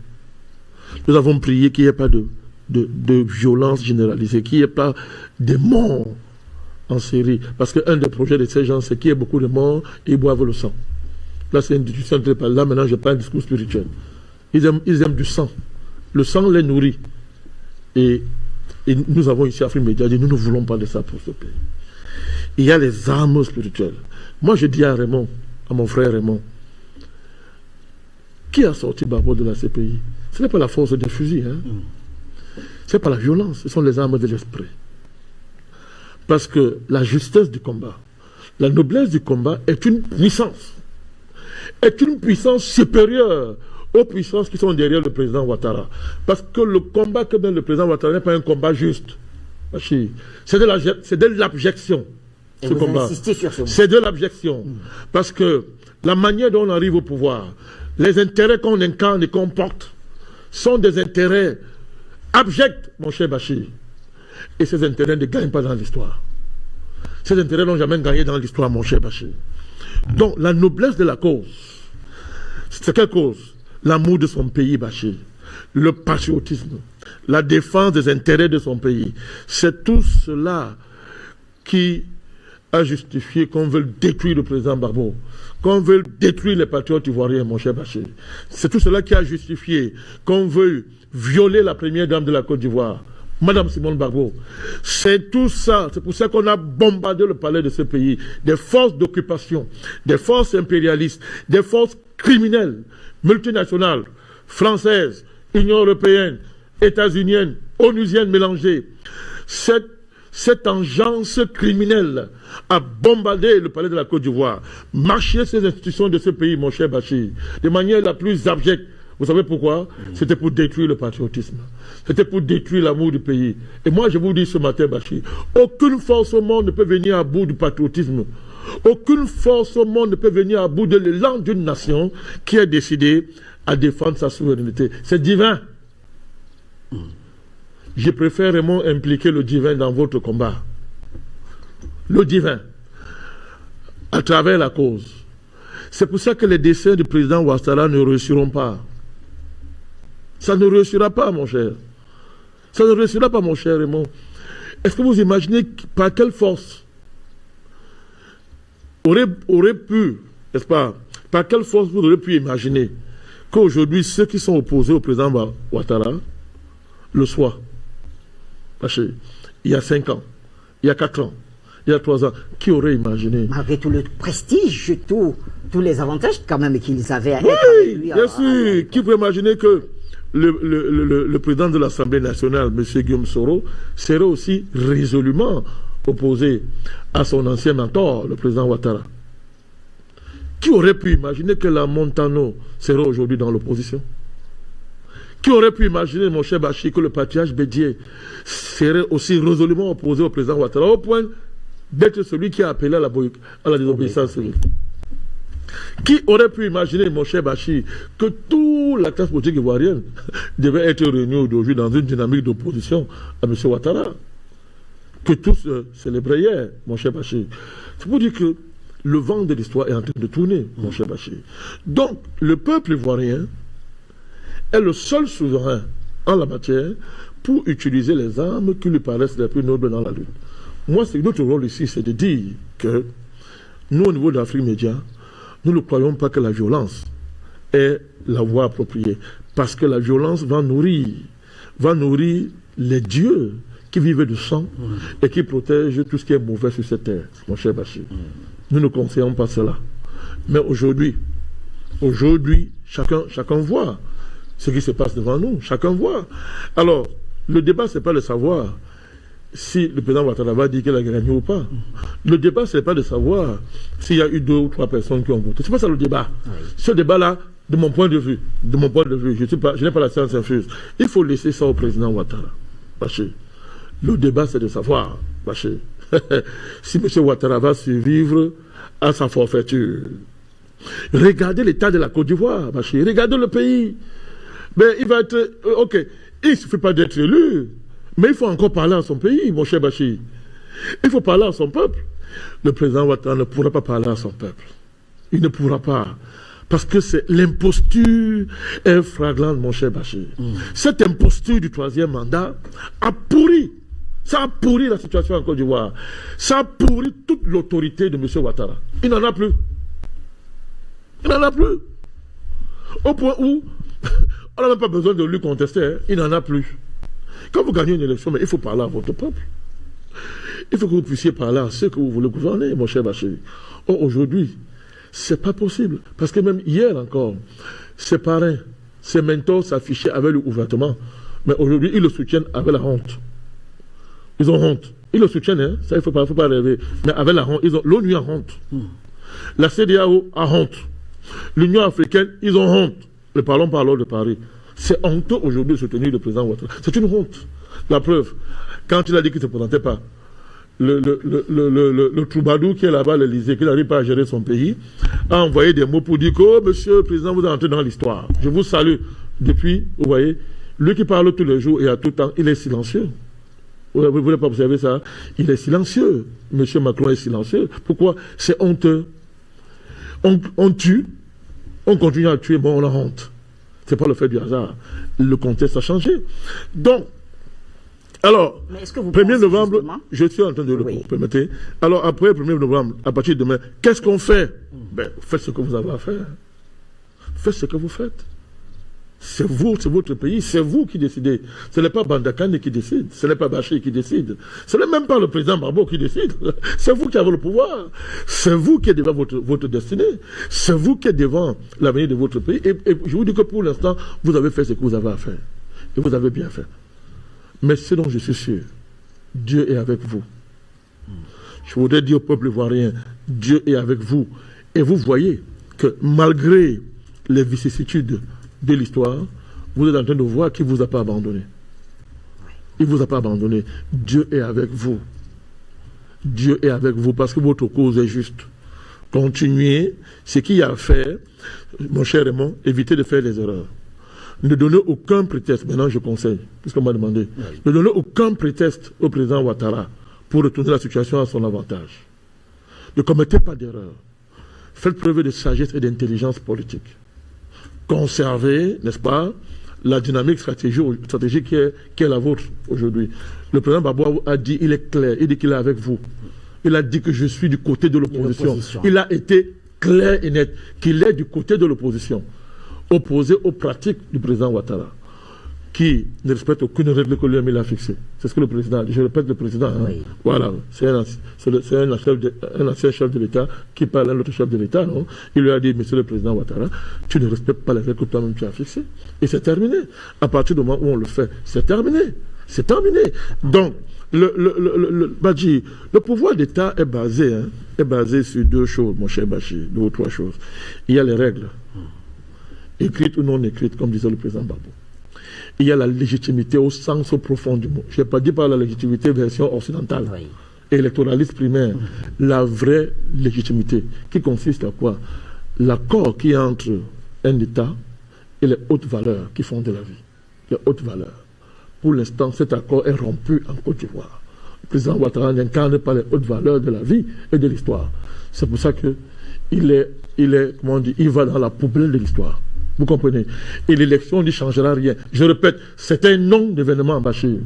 Nous avons prié qu'il n'y ait pas de violence généralisée, qu'il n'y ait pas de morts en série. Parce qu'un des projets de ces gens, c'est qu'il y ait beaucoup de morts et ils boivent le sang. Là, c'est une discussion très pas. Là, maintenant, je parle un discours spirituel. Ils aiment du sang. Le sang les nourrit. Et nous avons ici, Afrique Média, dit nous ne voulons pas de ça pour ce pays. Il y a les armes spirituelles. Moi, je dis à Raymond, à mon frère Raymond, qui a sorti Gbagbo de la CPI? Ce n'est pas la force des fusils. Hein? Ce n'est pas la violence. Ce sont les armes de l'esprit. Parce que la justesse du combat, la noblesse du combat est une puissance. Est une puissance supérieure aux puissances qui sont derrière le président Ouattara. Parce que le combat que mène le président Ouattara n'est pas un combat juste. C'est de l'abjection. Ce combat. C'est de l'abjection. Parce que la manière dont on arrive au pouvoir, les intérêts qu'on incarne et qu'on porte sont des intérêts abjects, mon cher Bachir. Et ces intérêts ne gagnent pas dans l'histoire. Ces intérêts n'ont jamais gagné dans l'histoire, mon cher Bachir. Donc, la noblesse de la cause, c'est quelle cause? L'amour de son pays, Bachir. Le patriotisme. La défense des intérêts de son pays. C'est tout cela qui a justifié qu'on veut détruire le président Gbagbo, qu'on veut détruire les patriotes ivoiriens, mon cher Bachir. C'est tout cela qui a justifié qu'on veut violer la première dame de la Côte d'Ivoire, Madame Simone Gbagbo. C'est tout ça. C'est pour ça qu'on a bombardé le palais de ce pays. Des forces d'occupation, des forces impérialistes, des forces criminelles, multinationales, françaises, Union européenne, états-unienne, onusienne mélangée. Cette engeance criminelle a bombardé le palais de la Côte d'Ivoire, marché ces institutions de ce pays, mon cher Bachir, de manière la plus abjecte. Vous savez pourquoi? C'était pour détruire le patriotisme. C'était pour détruire l'amour du pays. Et moi, je vous dis ce matin, Bachir, aucune force au monde ne peut venir à bout du patriotisme. Aucune force au monde ne peut venir à bout de l'élan d'une nation qui est décidée à défendre sa souveraineté. C'est divin. Je préfère vraiment impliquer le divin dans votre combat. Le divin. À travers la cause. C'est pour ça que les desseins du président Ouattara ne réussiront pas. Ça ne réussira pas, mon cher. Ça ne réussira pas, mon cher Raymond. Est-ce que vous imaginez par quelle force aurait pu, n'est-ce pas, par quelle force vous aurez pu imaginer qu'aujourd'hui, ceux qui sont opposés au président Ouattara le soient? Parce qu'il y a 5 ans, il y a 4 ans, il y a 3 ans, qui aurait imaginé? Malgré tout le prestige, tous les avantages quand même qu'ils avaient à être avec lui. Bien sûr, qui peut imaginer que le président de l'Assemblée nationale, M. Guillaume Soro, serait aussi résolument opposé à son ancien mentor, le président Ouattara? Qui aurait pu imaginer que la Montano serait aujourd'hui dans l'opposition? Qui aurait pu imaginer, mon cher Bachir, que le patriarche Bédier serait aussi résolument opposé au président Ouattara, au point d'être celui qui a appelé à la désobéissance civile. Qui aurait pu imaginer, mon cher Bachir, que toute la classe politique ivoirienne devait être réunie aujourd'hui dans une dynamique d'opposition à M. Ouattara? Que tous célébraient hier, mon cher Bachir. C'est pour dire que le vent de l'histoire est en train de tourner, mon cher Bachir. Donc, le peuple ivoirien est le seul souverain en la matière pour utiliser les armes qui lui paraissent les plus nobles dans la lutte. Moi, notre rôle ici, c'est de dire que nous, au niveau de l'Afrique Média, nous ne croyons pas que la violence est la voie appropriée. Parce que la violence va nourrir les dieux qui vivent du sang et qui protègent tout ce qui est mauvais sur cette terre, mon cher Bachir. Nous ne conseillons pas cela. Mais aujourd'hui, chacun voit ce qui se passe devant nous. Chacun voit. Alors, le débat, ce n'est pas de savoir si le président Ouattara va dire qu'il a gagné ou pas. Le débat, ce n'est pas de savoir s'il y a eu 2 ou 3 personnes qui ont voté. C'est pas ça le débat. Ce débat-là, de mon point de vue, je n'ai pas la science infuse. Il faut laisser ça au président Ouattara. Bachir. Le débat, c'est de savoir, Bachir, si M. Ouattara va survivre à sa forfaiture. Regardez l'état de la Côte d'Ivoire, Bachir. Regardez le pays. Mais il va être... ok, il ne suffit pas d'être élu. Mais il faut encore parler à son pays, mon cher Bachir. Il faut parler à son peuple. Le président Ouattara ne pourra pas parler à son peuple. Il ne pourra pas. Parce que l'imposture est flagrante, mon cher Bachir. Cette imposture du 3e mandat a pourri. Ça a pourri la situation en Côte d'Ivoire. Ça a pourri toute l'autorité de M. Ouattara. Il n'en a plus. Il n'en a plus. Au point où on n'a même pas besoin de lui contester. Hein. Il n'en a plus. Quand vous gagnez une élection, mais il faut parler à votre peuple. Il faut que vous puissiez parler à ceux que vous voulez gouverner, mon cher Bachir. Or, aujourd'hui, c'est pas possible. Parce que même hier encore, ses parrains, ses mentors s'affichaient avec le ouvertement. Mais aujourd'hui, ils le soutiennent avec la honte. Ils ont honte. Ils le soutiennent, hein? Ça, il ne faut pas rêver. Mais avec la honte, l'ONU a honte. La CEDEAO a honte. L'Union africaine, ils ont honte. Le Parlement par l'ordre de Paris. C'est honteux aujourd'hui de soutenir le président Ouattara. C'est une honte. La preuve, quand il a dit qu'il ne se présentait pas, le troubadour qui est là-bas à l'Élysée, qui n'arrive pas à gérer son pays, a envoyé des mots pour dire que, oh, monsieur le président, vous êtes entré dans l'histoire. Je vous salue. Depuis, vous voyez, lui qui parle tous les jours et à tout temps, il est silencieux. Vous ne voulez pas observer ça? Il est silencieux. Monsieur Macron est silencieux. Pourquoi? C'est honteux. On tue, on continue à tuer, bon, on a honte. Ce n'est pas le fait du hasard. Le contexte a changé. Donc, alors, 1er novembre, je suis en train de le permettre. Alors, après 1er novembre, à partir de demain, qu'est-ce qu'on fait? Ben, faites ce que vous avez à faire. Faites ce que vous faites. C'est vous, c'est votre pays, c'est vous qui décidez. Ce n'est pas Bandakane qui décide, ce n'est pas Bachir qui décide, ce n'est même pas le président Barbeau qui décide. C'est vous qui avez le pouvoir, c'est vous qui êtes devant votre destinée, c'est vous qui êtes devant l'avenir de votre pays. Et je vous dis que pour l'instant, vous avez fait ce que vous avez à faire. Et vous avez bien fait. Mais ce dont je suis sûr, Dieu est avec vous. Je voudrais dire au peuple ivoirien, Dieu est avec vous. Et vous voyez que malgré les vicissitudes de l'histoire, vous êtes en train de voir qu'il ne vous a pas abandonné. Il ne vous a pas abandonné. Dieu est avec vous. Dieu est avec vous parce que votre cause est juste. Continuez ce qu'il y a à faire, mon cher Raymond, évitez de faire les erreurs. Ne donnez aucun prétexte, maintenant je conseille, puisqu'on m'a demandé, ne donnez aucun prétexte au président Ouattara pour retourner la situation à son avantage. Ne commettez pas d'erreur. Faites preuve de sagesse et d'intelligence politique. Conserver, n'est-ce pas, la dynamique stratégique qui est la vôtre aujourd'hui. Le président Babouaou a dit, il est clair, il dit qu'il est avec vous. Il a dit que je suis du côté de l'opposition. Il a été clair et net qu'il est du côté de l'opposition, opposé aux pratiques du président Ouattara, qui ne respecte aucune règle que lui-même a fixée. C'est ce que le président, je répète le président, hein. Oui. Voilà, c'est un ancien chef de l'État qui parle à l'autre chef de l'État, non? Il lui a dit, monsieur le président Ouattara, tu ne respectes pas les règles que toi-même tu as fixées. Et c'est terminé. À partir du moment où on le fait, c'est terminé. C'est terminé. Donc, Badji, le pouvoir d'État est basé sur deux choses, mon cher Bachir, deux ou trois choses. Il y a les règles, écrites ou non écrites, comme disait le président Babou. Il y a la légitimité au sens profond du mot. Je n'ai pas dit par la légitimité version occidentale. Oui. électoraliste primaire, la vraie légitimité, qui consiste à quoi? L'accord qui est entre un État et les hautes valeurs qui font de la vie. Les hautes valeurs. Pour l'instant, cet accord est rompu en Côte d'Ivoire. Le président Ouattara n'incarne pas les hautes valeurs de la vie et de l'histoire. C'est pour ça que comment on dit, il va dans la poubelle de l'histoire. Vous comprenez? Et l'élection n'y changera rien. Je répète, c'est un non-événement, Bachir.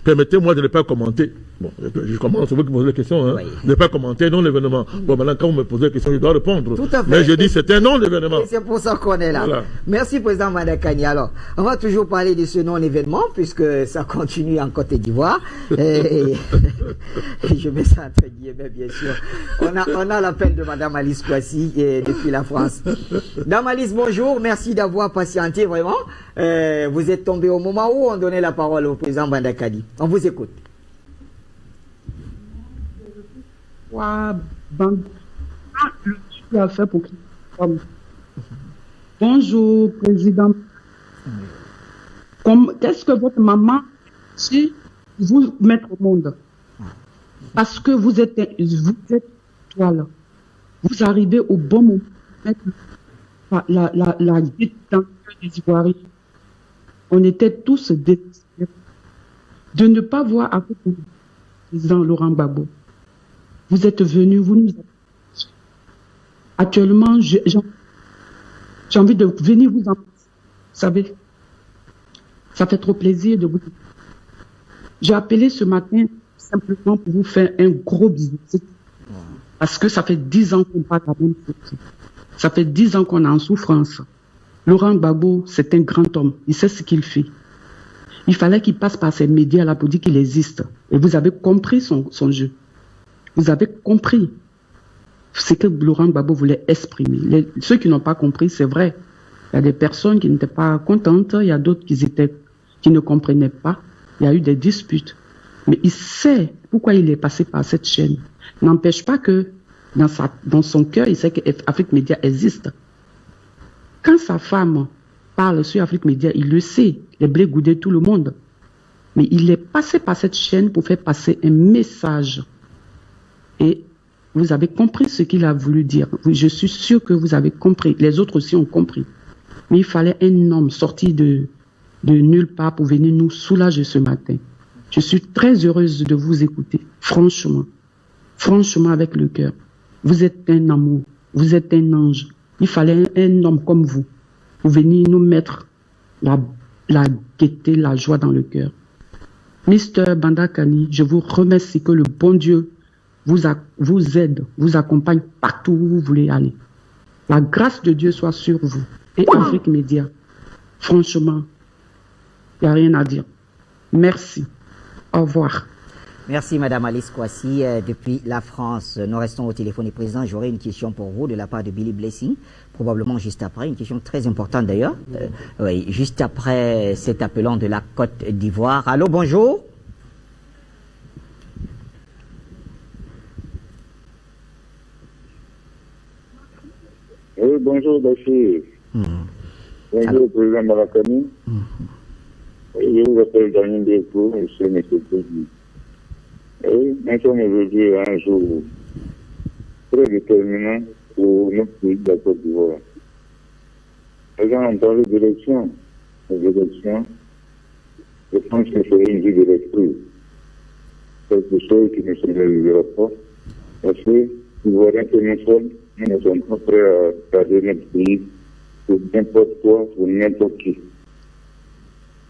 Permettez-moi de ne pas commenter. Bon, je commence, vous qui posez la question, hein, de ne pas commenter non-événement. Bon, maintenant, quand vous me posez la question, je dois répondre. Tout à fait. Mais je dis, c'est un non-événement. Et c'est pour ça qu'on est là. Voilà. Merci, Président Banda Kani. Alors, on va toujours parler de ce non-événement, puisque ça continue en Côte d'Ivoire. Et je mets ça entre guillemets, bien sûr. On a l'appel de Madame Alice Kouassi depuis la France. Dame Alice, bonjour. Merci d'avoir patienté, vraiment. Vous êtes tombé au moment où on donnait la parole au président Banda Kani. On vous écoute. Bonjour, président. Qu'est-ce que votre maman dit vous mettre au monde? Parce que vous êtes toile. Vous arrivez au bon moment. La guide dans le cœur des Ivoiriens. On était tous désespérés de ne pas voir avec le président Laurent Gbagbo. Vous êtes venus, vous nous avez... Actuellement, j'ai envie de venir vous en... Vous savez, ça fait trop plaisir de vous... J'ai appelé ce matin simplement pour vous faire un gros bisou. Parce que ça fait 10 ans qu'on parle la même chose. Ça fait 10 ans qu'on est en souffrance. Laurent Gbagbo, c'est un grand homme. Il sait ce qu'il fait. Il fallait qu'il passe par ces médias là pour dire qu'il existe. Et vous avez compris son jeu. Vous avez compris ce que Laurent Gbagbo voulait exprimer. Ceux qui n'ont pas compris, c'est vrai. Il y a des personnes qui n'étaient pas contentes. Il y a d'autres qui ne comprenaient pas. Il y a eu des disputes. Mais il sait pourquoi il est passé par cette chaîne. N'empêche pas que dans son cœur, il sait qu'Afrique Média existe. Quand sa femme parle sur Afrique Média, il le sait. Les blés goudaient tout le monde. Mais il est passé par cette chaîne pour faire passer un message. Et vous avez compris ce qu'il a voulu dire. Je suis sûr que vous avez compris. Les autres aussi ont compris. Mais il fallait un homme sorti de nulle part pour venir nous soulager ce matin. Je suis très heureuse de vous écouter. Franchement. Franchement, avec le cœur. Vous êtes un amour. Vous êtes un ange. Il fallait un homme comme vous pour venir nous mettre la gaieté, la joie dans le cœur. Mr. Banda Kani, je vous remercie que le bon Dieu vous aide, vous accompagne partout où vous voulez aller. La grâce de Dieu soit sur vous. Et Afrique Média, franchement, il n'y a rien à dire. Merci. Au revoir. Merci Madame Alice Kouassi depuis la France. Nous restons au téléphone du président. J'aurai une question pour vous de la part de Billy Blessing, probablement juste après, une question très importante d'ailleurs. Oui, juste après cet appelant de la Côte d'Ivoire. Allô, bonjour. Oui, bonjour Bachir. Bonjour président Malakani. Je vous appelle Daniel Descours, je suis M. Président. Oui, nous sommes aujourd'hui à un jour très déterminant pour notre pays de la Côte d'Ivoire. Les gens ont parlé d'élections. Les élections, je pense que c'est une vie de l'esprit. Quelque chose qui ne se réalisera pas. Parce que, Ivoiriens que nous ne sommes pas prêts à garder notre pays pour n'importe quoi, pour n'importe qui.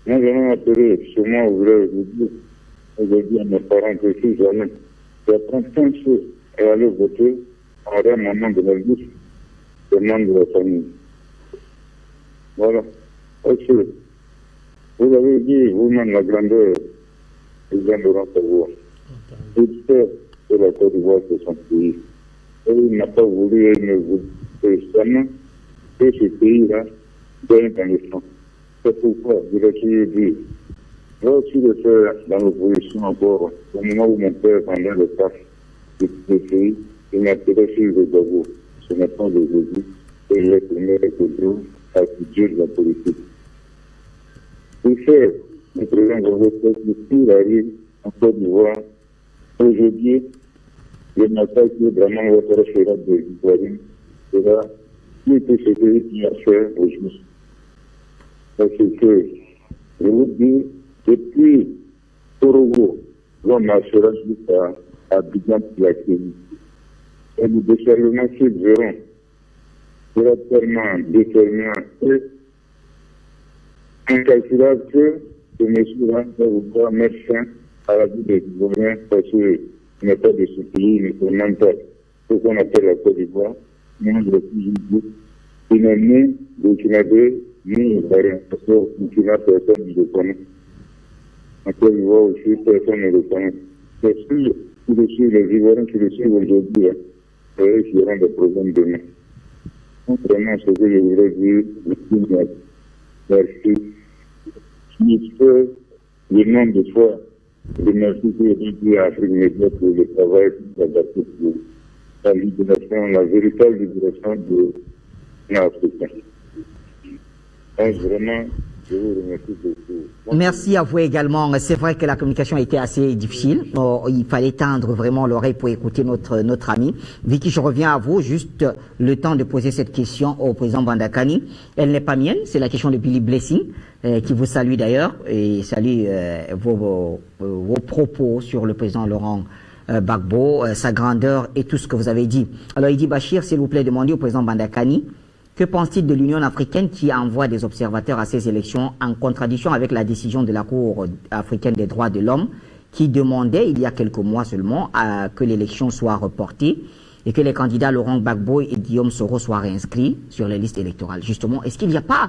Nous allons appeler, sûrement au vrai vous dire, aujourd'hui à mes parents que si jamais il y a 35 choses et aller voter en un moment de la liste des membres de la famille. Voilà. Est-ce que vous avez dit vous-même la grandeur du président Laurent Gbagbo. Il sait que la Côte d'Ivoire c'est son pays. Et il n'a pas voulu, il ne voulait jamais que ce pays-là gagne dans le sang. C'est pourquoi je l'ai toujours dit. J'ai aussi le faire dans l'opposition encore, au moment où mon père pendant le taf du pays, il m'a appelé sur le Gbagbo. Ce n'est pas d'aujourd'hui que je l'ai tourné avec le dos à Dieu de la politique. Il fait, le président Gbagbo, que s'il arrive en Côte d'Ivoire, Aujourd'hui, le massacre de Draman Ouattara sera de l'Ivoirien sera plus que ce qu'il a fait aujourd'hui. Parce que, je vous dis, depuis Torogo, l'on marchera jusqu'à Abidjan pour la Kénie. Et le déferlement qu'ils verront sera tellement déterminant et incalculable que ce monsieur va vouloir mettre fin à la vie des Ivoiriens parce qu'il n'est pas de ce pays, il ne peut même pas ce qu'on appelle la Côte d'Ivoire. Moi, je l'ai toujours dit, il n'est ni burkinabé, ni ivoirien, parce qu'au Burkina, personne ne le connaît. En Côte d'Ivoire aussi, personne ne le connaît. C'est sûr, les Ivoiriens qui le suivent aujourd'hui, c'est eux qui auront des problèmes demain. Donc, vraiment, ce que je voudrais dire, merci. Je fais le nombre de fois de merci que j'ai dit à Afrique Média pour le travail pour la libération, la véritable libération de l'Afrique. Donc, vraiment, je vous remercie beaucoup. Merci à vous également. C'est vrai que la communication a été assez difficile. Il fallait tendre vraiment l'oreille pour écouter notre ami. Vicky, je reviens à vous. Juste le temps de poser cette question au président Bandakani. Elle n'est pas mienne. C'est la question de Billy Blessing, qui vous salue d'ailleurs et salue vos propos sur le président Laurent Gbagbo, sa grandeur et tout ce que vous avez dit. Alors, il dit Bachir, s'il vous plaît, demandez au président Bandakani que pense-t-il de l'Union africaine qui envoie des observateurs à ces élections en contradiction avec la décision de la Cour africaine des droits de l'homme qui demandait, il y a quelques mois seulement, que l'élection soit reportée et que les candidats Laurent Gbagbo et Guillaume Soro soient réinscrits sur les listes électorales. Justement, est-ce qu'il n'y a pas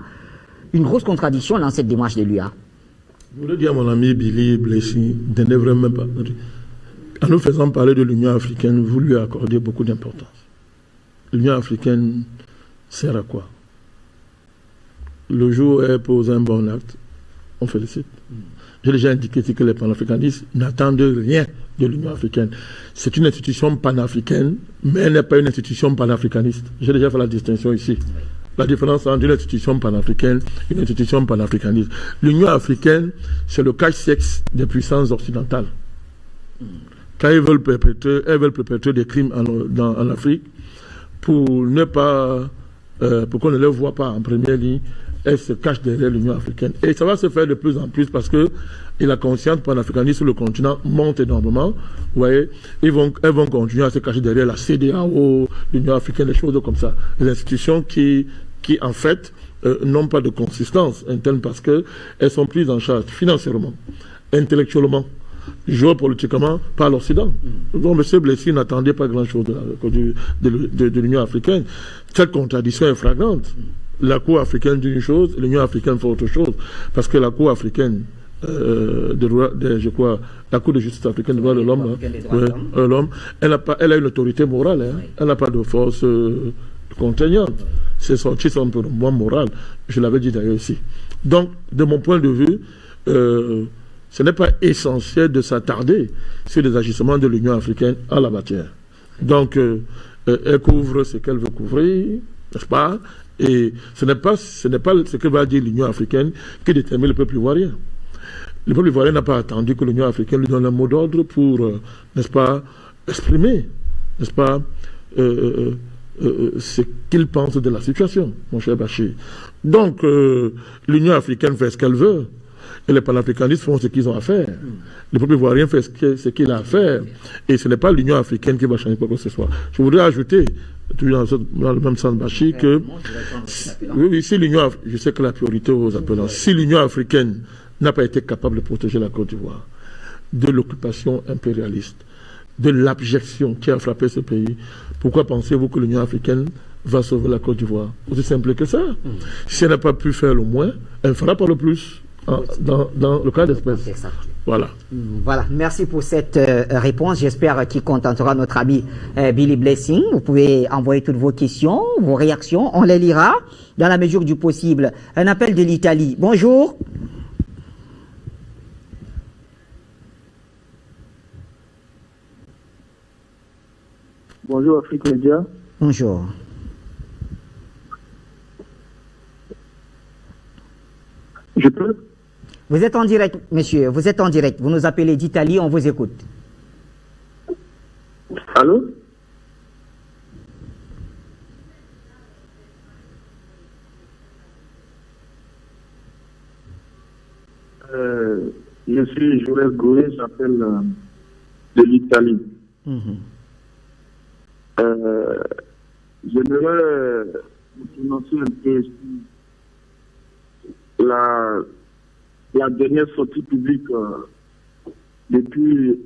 une grosse contradiction dans cette démarche de l'UA? Je voulais dire à mon ami Billy Blessing de ne vraiment pas... En nous faisant parler de l'Union africaine, vous lui accordez beaucoup d'importance. L'Union africaine sert à quoi? Le jour où elle pose un bon acte, on félicite. J'ai déjà indiqué que les panafricanistes n'attendent rien de l'Union africaine. C'est une institution panafricaine, mais elle n'est pas une institution panafricaniste. J'ai déjà fait la distinction ici. La différence entre une institution panafricaine et une institution panafricaniste. L'Union africaine, c'est le cache-sexe des puissances occidentales. Quand elles veulent perpétrer des crimes en Afrique, pour ne pas... pour qu'on ne les voit pas en première ligne, elles se cachent derrière l'Union africaine. Et ça va se faire de plus en plus parce que la conscience panafricaniste sur le continent monte énormément. Vous voyez, elles vont continuer à se cacher derrière la CEDEAO, l'Union africaine, des choses comme ça. Les institutions qui en fait, n'ont pas de consistance interne parce qu'elles sont prises en charge financièrement, intellectuellement, géopolitiquement par l'Occident. Donc M. Blessing n'attendait pas grand-chose de l'Union africaine. Cette contradiction est flagrante. La Cour africaine dit une chose, l'Union africaine fait autre chose. Parce que la Cour africaine, la Cour de justice africaine des droits de l'homme, elle a une autorité morale, hein. Elle n'a pas de force contraignante. C'est sorti son pouvoir moral. Je l'avais dit d'ailleurs ici. Donc, de mon point de vue, ce n'est pas essentiel de s'attarder sur les agissements de l'Union africaine en la matière. Donc, elle couvre ce qu'elle veut couvrir, n'est-ce pas? Et ce n'est pas ce que va dire l'Union africaine qui détermine le peuple ivoirien. Le peuple ivoirien n'a pas attendu que l'Union africaine lui donne un mot d'ordre pour, n'est-ce pas, exprimer, n'est-ce pas, ce qu'il pense de la situation, mon cher Bachir. Donc, l'Union africaine fait ce qu'elle veut. Et les panafricanistes font ce qu'ils ont à faire. Le peuple ivoirien fait ce qu'il a à faire. Et ce n'est pas l'Union africaine qui va changer quoi que ce soit. Je voudrais ajouter, toujours dans le même sens, Bachir, que si l'Union, je sais que la priorité aux appelants, si l'Union africaine n'a pas été capable de protéger la Côte d'Ivoire de l'occupation impérialiste, de l'abjection qui a frappé ce pays, pourquoi pensez-vous que l'Union africaine va sauver la Côte d'Ivoire? Aussi simple que ça. Si elle n'a pas pu faire le moins, elle fera pas le plus. Dans le cas d'espèce. Voilà. Voilà. Merci pour cette réponse. J'espère qu'il contentera notre ami Billy Blessing. Vous pouvez envoyer toutes vos questions, vos réactions. On les lira dans la mesure du possible. Un appel de l'Italie. Bonjour. Bonjour Afrique Média. Bonjour. Je peux? Vous êtes en direct, monsieur. Vous êtes en direct. Vous nous appelez d'Italie, on vous écoute. Allô? Je suis Joël Goué, j'appelle de l'Italie. J'aimerais vous prononcer un peu sur la dernière sortie publique depuis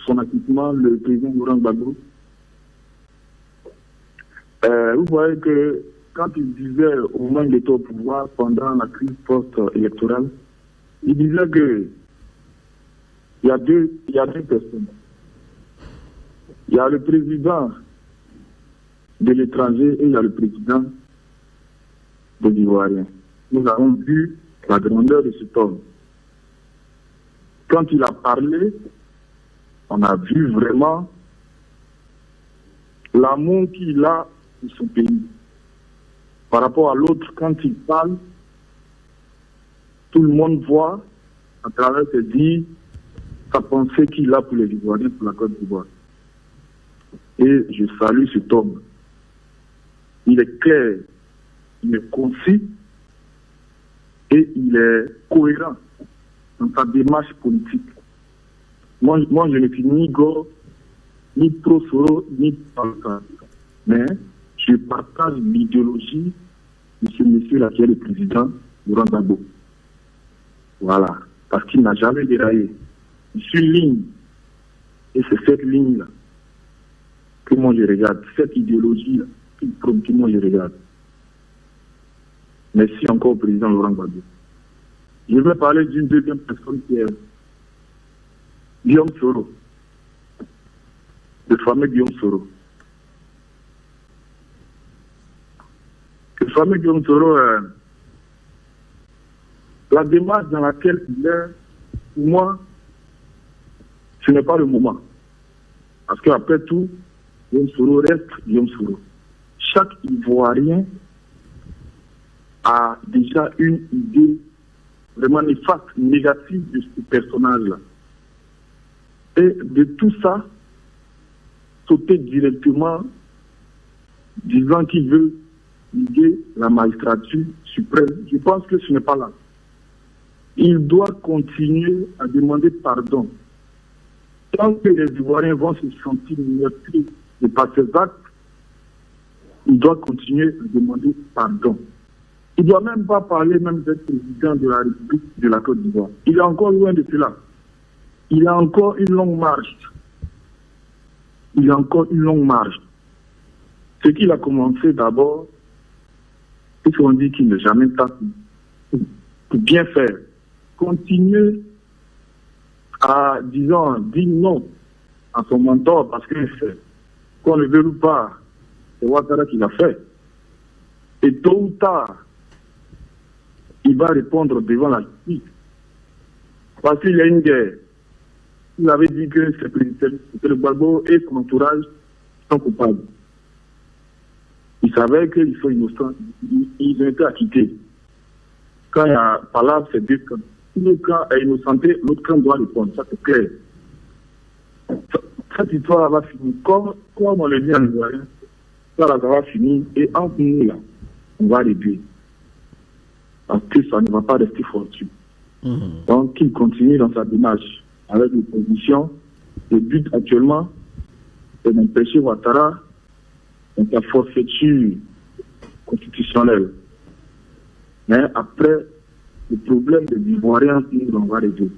son acquittement, le président Laurent Gbagbo. Vous voyez que quand il disait au moment il était au pouvoir pendant la crise post-électorale, il disait que il y a deux personnes. Il y a le président de l'étranger et il y a le président de l'Ivoirien. Nous avons vu la grandeur de cet homme. Quand il a parlé, on a vu vraiment l'amour qu'il a pour son pays. Par rapport à l'autre, quand il parle, tout le monde voit à travers ses dires sa pensée qu'il a pour les Ivoiriens, pour la Côte d'Ivoire. Et je salue cet homme. Il est clair, il est concis et il est cohérent dans sa démarche politique. Moi je ne suis ni Go, ni pro-Soro, ni pro-Soro. Mais je partage l'idéologie de ce monsieur-là qui est le président Laurent Gbagbo. Voilà. Parce qu'il n'a jamais déraillé. Il suit une ligne. Et c'est cette ligne-là que moi je regarde. Cette idéologie-là que moi je regarde. Merci encore au président Laurent Gbagbo. Je vais parler d'une deuxième personne qui est Guillaume Soro. Le fameux Guillaume Soro. Le fameux Guillaume Soro, la démarche dans laquelle il est, pour moi, ce n'est pas le moment. Parce qu'après tout, Guillaume Soro reste Guillaume Soro. Chaque Ivoirien a déjà une idée vraiment néfaste, négative de ce personnage-là. Et de tout ça, sauter directement, disant qu'il veut liguer la magistrature suprême. Je pense que ce n'est pas là. Il doit continuer à demander pardon. Tant que les Ivoiriens vont se sentir meurtris par ces actes, il doit continuer à demander pardon. Il ne doit même pas parler même d'être président de la République de la Côte d'Ivoire. Il est encore loin de cela. Il a encore une longue marche. Il a encore une longue marche. Ce qu'il a commencé d'abord, c'est qu'on dit qu'il n'est jamais tard pour bien faire. Continuer à, disons, dire non à son mentor parce que qu'on ne veut pas, c'est Ouattara qui l'a fait. Et tôt ou tard, il va répondre devant la justice. Parce qu'il y a une guerre. Il avait dit que c'est le Gbagbo et son entourage sont coupables. Il savait qu'ils sont innocents. Ils ont été acquittés. Quand il y a palabre, c'est deux camps. Si le camp est innocenté, l'autre camp doit répondre. Ça, c'est clair. Cette histoire va finir comme on le dit en Ivoirien. Ça va finir. Et entre nous, là, on va réduire. Parce que ça ne va pas rester fortuit. Donc, il continue dans sa démarche avec l'opposition. Le but actuellement, c'est d'empêcher Ouattara dans sa forfaiture constitutionnelle. Mais après, le problème des Ivoiriens, on va résoudre.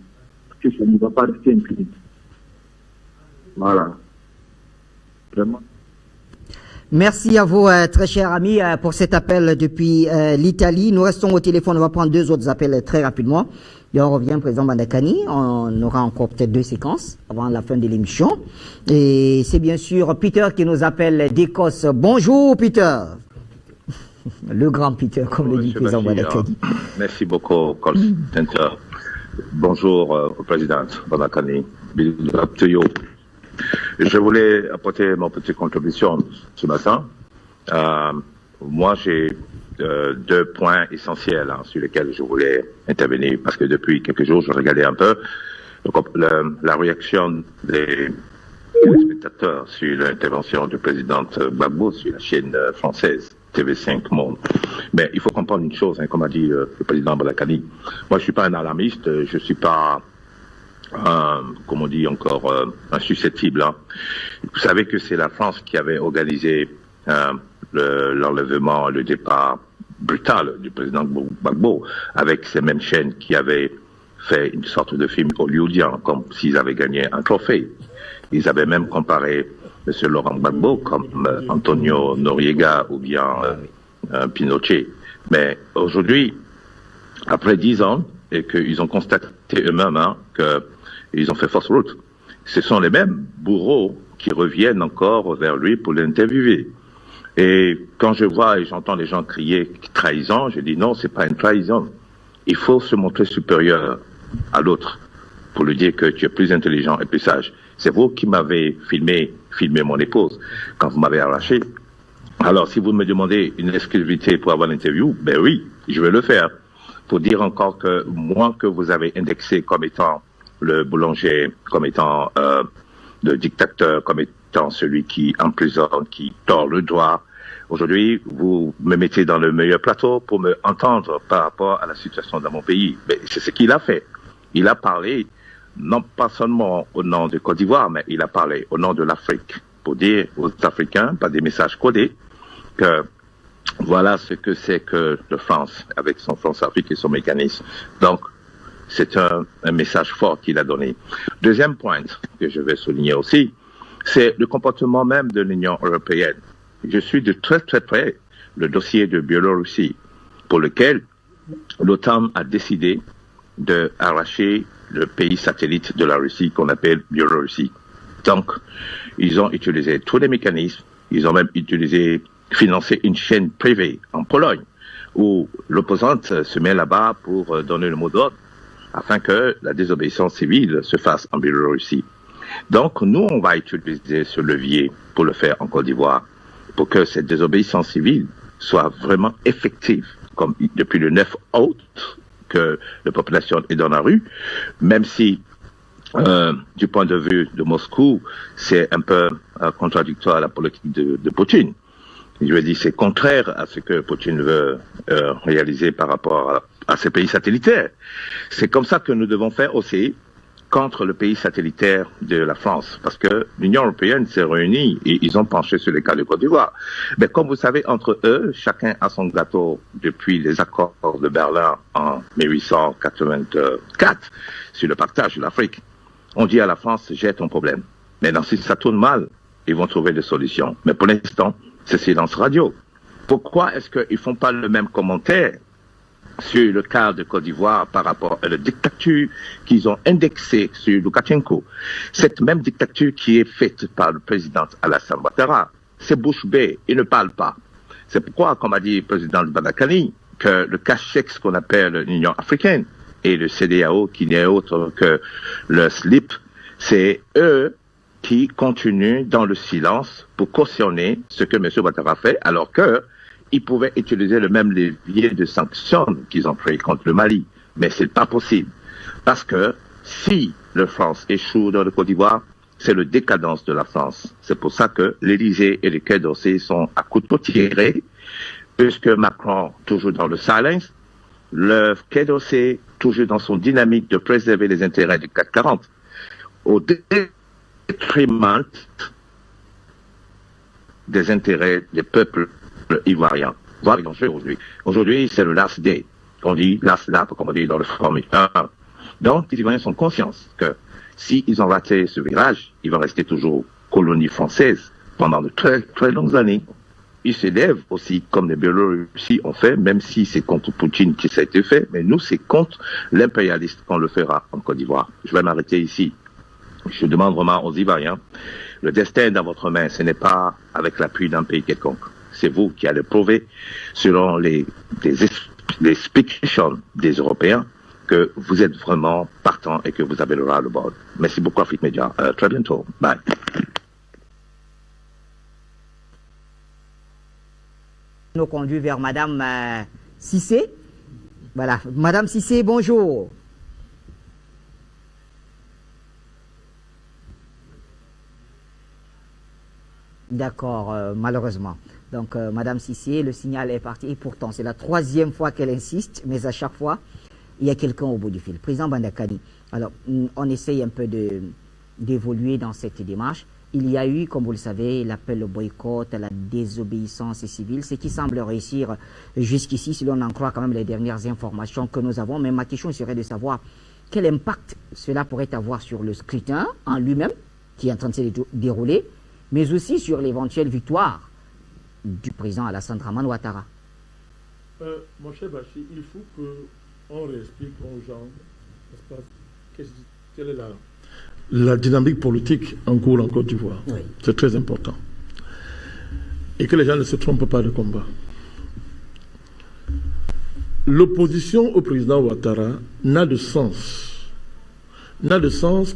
Parce que ça ne va pas rester impuni. Voilà. Vraiment. Merci à vous, très chers amis, pour cet appel depuis l'Italie. Nous restons au téléphone. On va prendre deux autres appels très rapidement. Et on revient, président Bandakani. On aura encore peut-être 2 séquences avant la fin de l'émission. Et c'est bien sûr Peter qui nous appelle d'Écosse. Bonjour, Peter. Le grand Peter, comme le dit le président Bandakani. Merci beaucoup, Call Center. Bonjour au président Bandakani. Big up to you. Je voulais apporter mon petite contribution ce matin. Moi, j'ai 2 points essentiels sur lesquels je voulais intervenir parce que depuis quelques jours, je regardais un peu la réaction des téléspectateurs sur l'intervention du président Gbagbo sur la chaîne française TV5 Monde. Mais il faut comprendre une chose, hein, comme a dit le président Balakani. Moi, je suis pas un alarmiste, je suis pas comme on dit encore, un susceptible. Hein. Vous savez que c'est la France qui avait organisé l'enlèvement, le départ brutal du président Gbagbo, avec ces mêmes chaînes qui avaient fait une sorte de film hollywoodien, comme s'ils avaient gagné un trophée. Ils avaient même comparé M. Laurent Gbagbo comme Antonio Noriega ou bien Pinochet. Mais aujourd'hui, après 10 ans, et qu'ils ont constaté eux-mêmes hein, qu'ils ont fait fausse route, ce sont les mêmes bourreaux qui reviennent encore vers lui pour l'interviewer. Et quand je vois et j'entends les gens crier trahison, je dis non, c'est pas une trahison. Il faut se montrer supérieur à l'autre pour lui dire que tu es plus intelligent et plus sage. C'est vous qui m'avez filmé mon épouse quand vous m'avez arraché. Alors si vous me demandez une exclusivité pour avoir l'interview, ben oui, je vais le faire. Pour dire encore que moi que vous avez indexé comme étant le boulanger, comme étant le dictateur, comme étant celui qui emprisonne, qui tord le doigt, aujourd'hui, vous me mettez dans le meilleur plateau pour me entendre par rapport à la situation dans mon pays. Mais c'est ce qu'il a fait. Il a parlé, non pas seulement au nom de Côte d'Ivoire, mais il a parlé au nom de l'Afrique, pour dire aux Africains, par des messages codés, que voilà ce que c'est que la France, avec son France-Afrique et son mécanisme. Donc, c'est un message fort qu'il a donné. Deuxième point que je vais souligner aussi, c'est le comportement même de l'Union européenne. Je suis de très très près le dossier de Biélorussie, pour lequel l'OTAN a décidé d'arracher le pays satellite de la Russie qu'on appelle Biélorussie. Donc, ils ont utilisé tous les mécanismes, ils ont même financé une chaîne privée en Pologne, où l'opposante se met là-bas pour donner le mot d'ordre, afin que la désobéissance civile se fasse en Biélorussie. Donc, nous, on va utiliser ce levier pour le faire en Côte d'Ivoire, pour que cette désobéissance civile soit vraiment effective, comme depuis le 9 août, que la population est dans la rue, même si, du point de vue de Moscou, c'est un peu contradictoire à la politique de Poutine. Je veux dire, c'est contraire à ce que Poutine veut réaliser par rapport à ces pays satellitaires. C'est comme ça que nous devons faire aussi contre le pays satellitaire de la France, parce que l'Union européenne s'est réunie et ils ont penché sur les cas de Côte d'Ivoire. Mais comme vous savez, entre eux, chacun a son gâteau depuis les accords de Berlin en 1884 sur le partage de l'Afrique. On dit à la France, jette ton problème. Maintenant, si ça tourne mal, ils vont trouver des solutions. Mais pour l'instant, c'est silence radio. Pourquoi est-ce qu'ils font pas le même commentaire sur le cas de Côte d'Ivoire par rapport à la dictature qu'ils ont indexée sur Loukachenko? Cette même dictature qui est faite par le président Alassane Ouattara, c'est bouche bée, il ne parle pas. C'est pourquoi, comme a dit le président Balakani, que le cache-chèque, ce qu'on appelle l'Union africaine, et le CEDEAO, qui n'est autre que le slip, c'est eux qui continuent dans le silence pour cautionner ce que M. Ouattara fait, alors que ils pouvaient utiliser le même levier de sanctions qu'ils ont pris contre le Mali. Mais c'est pas possible. Parce que si la France échoue dans le Côte d'Ivoire, c'est le décadence de la France. C'est pour ça que l'Élysée et le Quai d'Orsay sont à couteau tiré, puisque Macron, toujours dans le silence, le Quai d'Orsay, toujours dans son dynamique de préserver les intérêts du CAC 40, au détriment des intérêts des peuples ivoiriens. Voilà aujourd'hui. Aujourd'hui, c'est le last day. On dit last lap, comme on dit dans le Formule 1. Donc, les Ivoiriens sont conscients que s'ils ont raté ce virage, ils vont rester toujours colonie française pendant de très, très longues années. Ils s'élèvent aussi, comme les Biélorusses ont fait, même si c'est contre Poutine que ça a été fait, mais nous, c'est contre l'impérialiste qu'on le fera en Côte d'Ivoire. Je vais m'arrêter ici. Je demande vraiment aux Ivoiriens, le destin dans votre main, ce n'est pas avec l'appui d'un pays quelconque. C'est vous qui allez prouver, selon les explications des Européens, que vous êtes vraiment partant et que vous avez le ras-le-bol. Merci beaucoup, Afrique Média. Très bientôt. Bye. Nous conduit vers Madame Cissé. Voilà, Madame Cissé, bonjour. D'accord, malheureusement. Donc, Madame Cissé, le signal est parti. Et pourtant, c'est la 3e fois qu'elle insiste, mais à chaque fois, il y a quelqu'un au bout du fil. Président Bandakani, alors, on essaye un peu d'évoluer dans cette démarche. Il y a eu, comme vous le savez, l'appel au boycott, à la désobéissance civile, ce qui semble réussir jusqu'ici, si l'on en croit quand même les dernières informations que nous avons. Mais ma question serait de savoir quel impact cela pourrait avoir sur le scrutin en lui-même, qui est en train de se dérouler, mais aussi sur l'éventuelle victoire du président Alassane Dramane Ouattara. Mon cher Bachir, il faut qu'on réexplique aux gens, n'est-ce pas, quelle est la dynamique politique en cours en Côte d'Ivoire. Oui. C'est très important. Et que les gens ne se trompent pas de combat. L'opposition au président Ouattara n'a de sens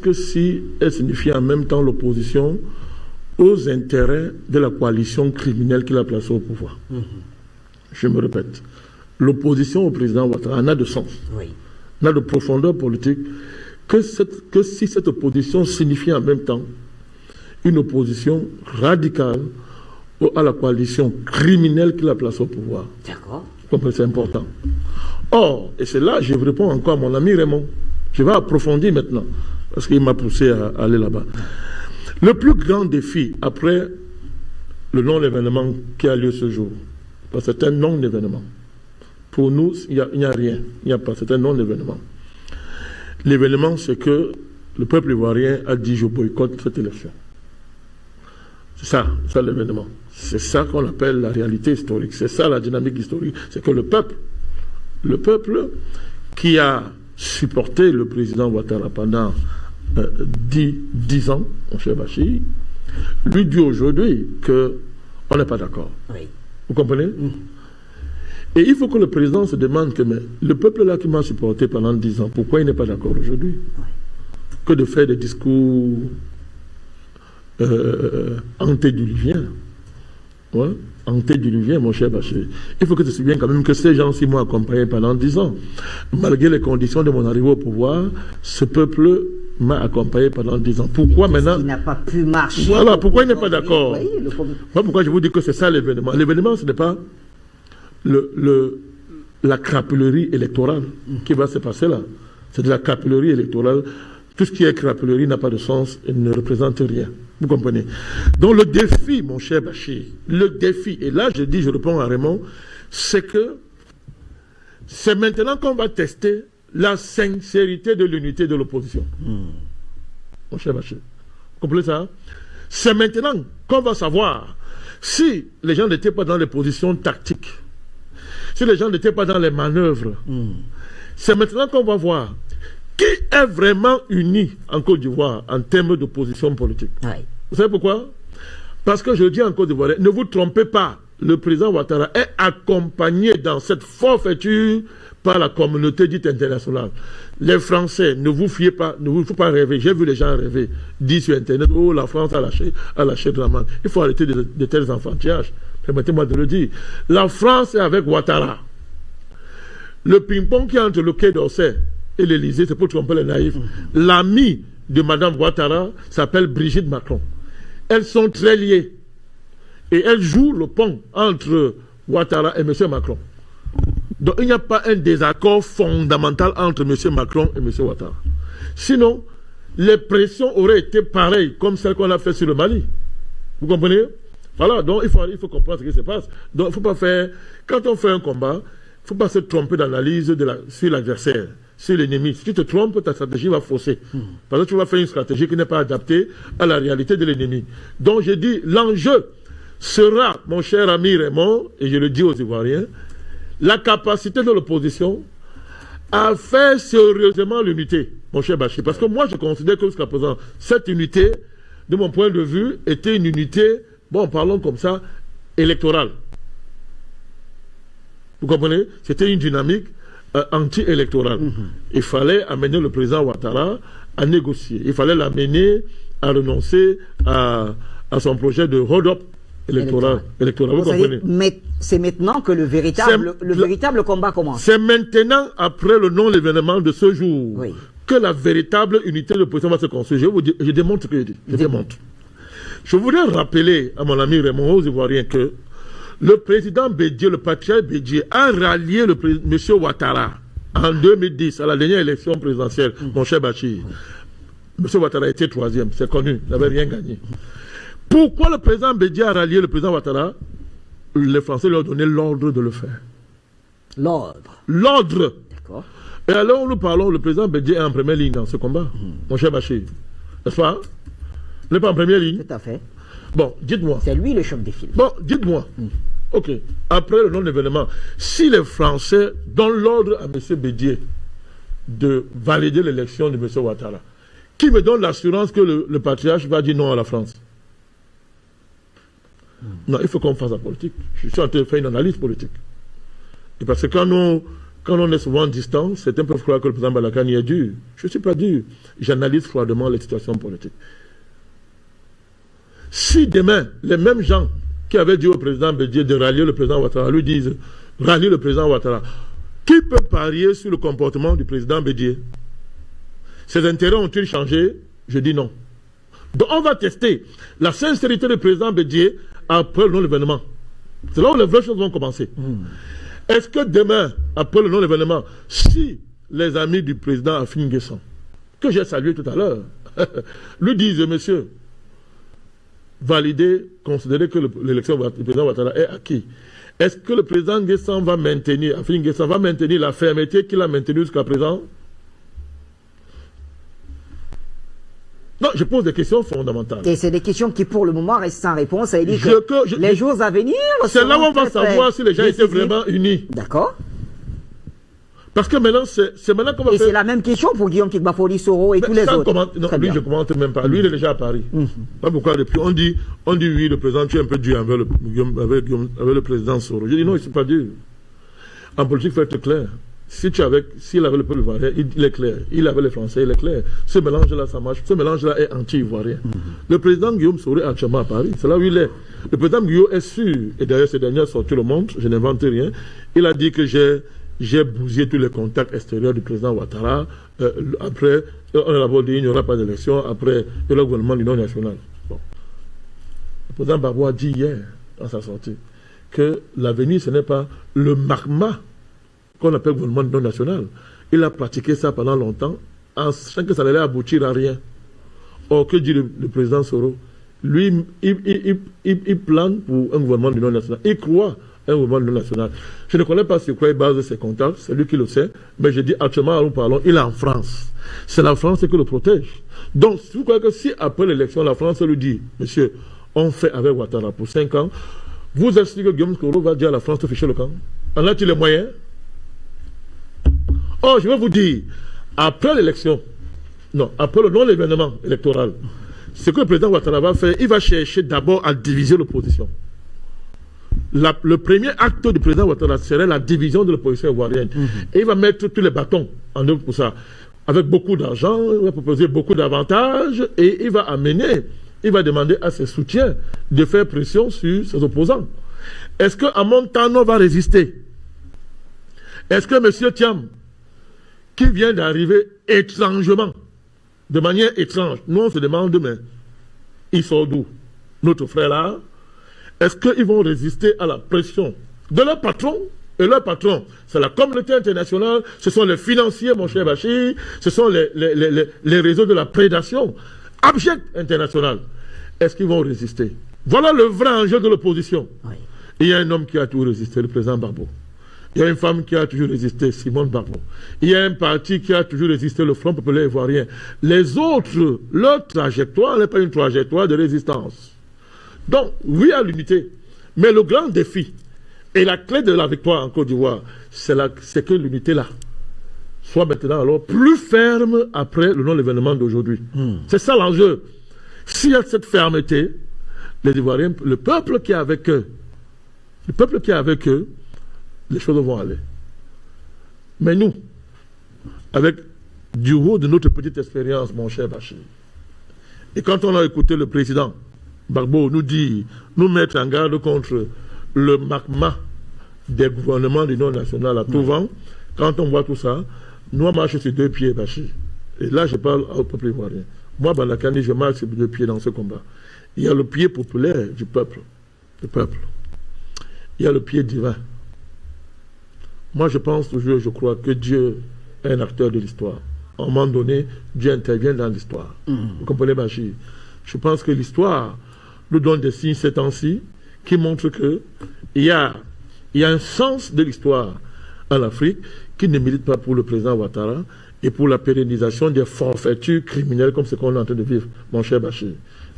que si elle signifie en même temps l'opposition aux intérêts de la coalition criminelle qu'il a placée au pouvoir. Je me répète, l'opposition au président Ouattara n'a de sens, n'a de profondeur politique que si cette opposition signifie en même temps une opposition radicale à la coalition criminelle qu'il a placée au pouvoir. D'accord. C'est important. Or, et c'est là, je réponds encore à mon ami Raymond, je vais approfondir maintenant, parce qu'il m'a poussé à aller là-bas. Le plus grand défi après le non-événement qui a lieu ce jour, parce que c'est un non-événement. Pour nous, il n'y a rien, il n'y a pas, c'est un non-événement. L'événement, c'est que le peuple ivoirien a dit je boycotte cette élection. C'est ça l'événement. C'est ça qu'on appelle la réalité historique. C'est ça la dynamique historique. C'est que le peuple qui a supporté le président Ouattara pendant 10 ans, mon cher Bachir, lui dit aujourd'hui qu'on n'est pas d'accord. Oui. Vous comprenez? Et il faut que le président se demande que mais, le peuple là qui m'a supporté pendant 10 ans, pourquoi il n'est pas d'accord aujourd'hui? Que de faire des discours antédiluviens. Ouais, antédiluviens, mon cher Bachir. Il faut que tu te souviennes quand même que ces gens-ci m'ont accompagné pendant 10 ans. Malgré les conditions de mon arrivée au pouvoir, ce peuple m'a accompagné pendant 10 ans. Pourquoi maintenant il n'a pas pu marcher. Voilà, pourquoi il n'est pas d'accord? Pourquoi je vous dis que c'est ça l'événement? L'événement, ce n'est pas la crapulerie électorale qui va se passer là. C'est de la crapulerie électorale. Tout ce qui est crapulerie n'a pas de sens et ne représente rien. Vous comprenez? Donc le défi, mon cher Bachir, le défi, et là je réponds à Raymond, c'est que c'est maintenant qu'on va tester la sincérité de l'unité de l'opposition. Mon cher Bachir. Vous comprenez ça? C'est maintenant qu'on va savoir si les gens n'étaient pas dans les positions tactiques, si les gens n'étaient pas dans les manœuvres. C'est maintenant qu'on va voir qui est vraiment uni en Côte d'Ivoire en termes de position politique. Vous savez pourquoi? Parce que je dis en Côte d'Ivoire, ne vous trompez pas, le président Ouattara est accompagné dans cette forfaiture par la communauté dite internationale. Les Français, ne vous fiez pas, ne vous faut pas rêver. J'ai vu les gens rêver, dire sur Internet, oh la France a lâché Dramane. Il faut arrêter de tels enfantillages. Permettez-moi de le dire. La France est avec Ouattara. Le ping-pong qui est entre le Quai d'Orsay et l'Élysée, c'est pour tromper les naïfs. L'amie de Mme Ouattara s'appelle Brigitte Macron. Elles sont très liées. Et elles jouent le pont entre Ouattara et M. Macron. Donc il n'y a pas un désaccord fondamental entre M. Macron et M. Ouattara. Sinon, les pressions auraient été pareilles comme celles qu'on a fait sur le Mali. Vous comprenez? Voilà, donc il faut comprendre ce qui se passe. Donc il ne faut pas faire... Quand on fait un combat, il ne faut pas se tromper d'analyse sur l'adversaire, sur l'ennemi. Si tu te trompes, ta stratégie va fausser. Parce que tu vas faire une stratégie qui n'est pas adaptée à la réalité de l'ennemi. Donc je dis, l'enjeu sera, mon cher ami Raymond, et je le dis aux Ivoiriens, la capacité de l'opposition à faire sérieusement l'unité, mon cher Bachir. Parce que moi, je considère que jusqu'à présent, cette unité, de mon point de vue, était une unité, bon, parlons comme ça, électorale. Vous comprenez? C'était une dynamique anti-électorale. Il fallait amener le président Ouattara à négocier. Il fallait l'amener à renoncer à son projet de hold-up électoral. Vous comprenez? Mais c'est maintenant que le véritable combat commence. C'est maintenant, après le non-événement de ce jour, que la véritable unité de l'opposition va se construire. Je démontre ce que je dis. Je démontre. Je voudrais rappeler à mon ami Raymond aux Ivoiriens que le président Bédié, le patriarche Bédié, a rallié M. Ouattara en 2010 à la dernière élection présidentielle, mon cher Bachir. M. Ouattara était troisième, c'est connu, il n'avait rien gagné. Pourquoi le président Bédié a rallié le président Ouattara? Les Français lui ont donné l'ordre de le faire. L'ordre. L'ordre. D'accord. Et alors nous parlons, le président Bédié est en première ligne dans ce combat, mon cher Bachir. N'est-ce pas? Il n'est pas en première ligne? Tout à fait. Bon, dites-moi. C'est lui le chef des files. Bon, dites-moi. Ok. Après le non-événement, si les Français donnent l'ordre à M. Bédié de valider l'élection de M. Ouattara, qui me donne l'assurance que le patriarche va dire non à la France? Non, il faut qu'on fasse la politique. Je suis en train de faire une analyse politique. Et parce que quand on est souvent distant, certains peuvent croire que le président Balakani est dur. Je ne suis pas dur. J'analyse froidement les situations politiques. Si demain, les mêmes gens qui avaient dit au président Bédié de rallier le président Ouattara lui disent rallier le président Ouattara, qui peut parier sur le comportement du président Bédié? Ses intérêts ont-ils changé? Je dis non. Donc on va tester la sincérité du président Bédié après le non-événement. C'est là où les vraies choses vont commencer. Est-ce que demain, après le non-événement, si les amis du président Afin Guesson, que j'ai salué tout à l'heure, lui disent, monsieur, valider, considérer que l'élection du président Ouattara est acquis, est-ce que le président Guesson va maintenir, Afin Guesson va maintenir la fermeté qu'il a maintenue jusqu'à présent? Non, je pose des questions fondamentales. Et c'est des questions qui, pour le moment, restent sans réponse. Ça veut dire que les jours à venir... C'est là où on va savoir si les gens étaient vraiment unis. D'accord. Parce que maintenant, c'est maintenant qu'on va faire... Et c'est la même question pour Guillaume Kigbafoli, Soro et tous les autres. Non, lui, je ne commente même pas. Lui, il est déjà à Paris. Pas pourquoi depuis. On dit oui, le président, tu es un peu dur avec le président Soro. Je dis non, il ne pas dur. En politique, il faut être clair. S'il avait le peuple ivoirien, il est clair. Il avait les Français, il est clair. Ce mélange-là, ça marche. Ce mélange-là est anti-ivoirien. Le président Guillaume Soro est actuellement à Paris. C'est là où il est. Le président Guillaume est sûr, et d'ailleurs ces dernières sorties le montrent, je n'invente rien. Il a dit que j'ai bousillé tous les contacts extérieurs du président Ouattara. Après, on a d'abord dit qu'il n'y aura pas d'élection. Après, il y aura le gouvernement d'union nationale. Bon. Le président Gbagbo a dit hier, dans sa sortie, que l'avenir, ce n'est pas le magma qu'on appelle gouvernement d'union nationale. Il a pratiqué ça pendant longtemps, en sachant que ça n'allait aboutir à rien. Or, que dit le président Soro? Lui, il plane pour un gouvernement d'union nationale. Il croit à un gouvernement d'union nationale. Je ne connais pas sur quoi il base ses contacts, c'est lui qui le sait, mais je dis actuellement, nous parlons, il est en France. C'est la France qui le protège. Donc, vous croyez que si après l'élection, la France lui dit, monsieur, on fait avec Ouattara pour 5 ans, vous êtes sûr que Guillaume Soro va dire à la France de ficher le camp? En a-t-il les moyens? Oh, je vais vous dire, après l'élection, non, après le non-événement électoral, ce que le président Ouattara va faire, il va chercher d'abord à diviser l'opposition. Le premier acte du président Ouattara serait la division de l'opposition ivoirienne. Et il va mettre tous les bâtons en œuvre pour ça. Avec beaucoup d'argent, il va proposer beaucoup d'avantages et il va demander à ses soutiens de faire pression sur ses opposants. Est-ce qu'à Montano va résister? Est-ce que M. Thiam, qui vient d'arriver étrangement, de manière étrange, nous on se demande, mais il sort d'où? Notre frère là, est-ce qu'ils vont résister à la pression de leur patron? Et leur patron, c'est la communauté internationale, ce sont les financiers, mon cher Bachir, ce sont les réseaux de la prédation abjecte internationale. Est-ce qu'ils vont résister? Voilà le vrai enjeu de l'opposition. Oui. Il y a un homme qui a toujours résisté, le président Gbagbo. Il y a une femme qui a toujours résisté, Simone Gbagbo. Il y a un parti qui a toujours résisté, le Front populaire ivoirien. Les autres, leur trajectoire n'est pas une trajectoire de résistance. Donc, oui à l'unité. Mais le grand défi, et la clé de la victoire en Côte d'Ivoire, c'est que l'unité là soit maintenant alors plus ferme après le non-événement d'aujourd'hui. C'est ça l'enjeu. S'il y a cette fermeté, les Ivoiriens, le peuple qui est avec eux, les choses vont aller. Mais nous, avec du haut de notre petite expérience, mon cher Bachir, et quand on a écouté le président Gbagbo nous mettre en garde contre le magma des gouvernements d'union nationale à tout vent, quand on voit tout ça, nous on marche sur 2 pieds, Bachir. Et là, je parle au peuple ivoirien. Moi, Balakani, je marche sur 2 pieds dans ce combat. Il y a le pied populaire du peuple. Il y a le pied divin. Moi, je pense toujours, je crois que Dieu est un acteur de l'histoire. À un moment donné, Dieu intervient dans l'histoire. Vous comprenez, Bachir? Je pense que l'histoire nous donne des signes ces temps-ci qui montrent qu'il y a un sens de l'histoire en Afrique qui ne milite pas pour le président Ouattara et pour la pérennisation des forfaitures criminelles comme ce qu'on est en train de vivre, mon cher Bachir.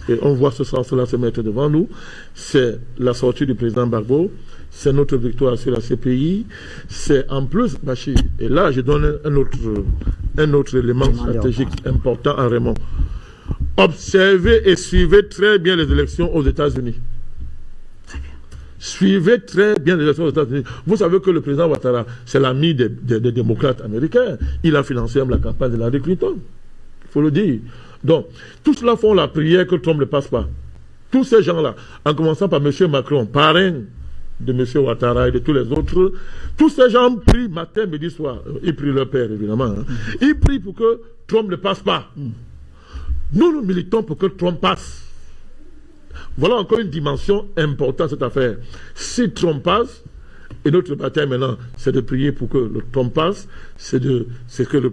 Et on voit ce sens-là se mettre devant nous. C'est la sortie du président Gbagbo, c'est notre victoire sur la CPI, c'est en plus, Bachir, et là je donne un autre élément stratégique important à Raymond. Observez et suivez très bien les élections aux États-Unis. Suivez très bien les élections aux États-Unis. Vous savez que le président Ouattara, c'est l'ami des démocrates américains. Il a financé même la campagne de Hillary Clinton. Il faut le dire. Donc, tous cela font la prière que Trump ne passe pas. Tous ces gens-là, en commençant par M. Macron, parrain de M. Ouattara et de tous les autres, tous ces gens prient matin, midi, soir. Ils prient leur père, évidemment. Ils prient pour que Trump ne passe pas. Nous militons pour que Trump passe. Voilà encore une dimension importante de cette affaire. Si Trump passe, et notre bataille maintenant, c'est de prier pour que le Trump passe, c'est que le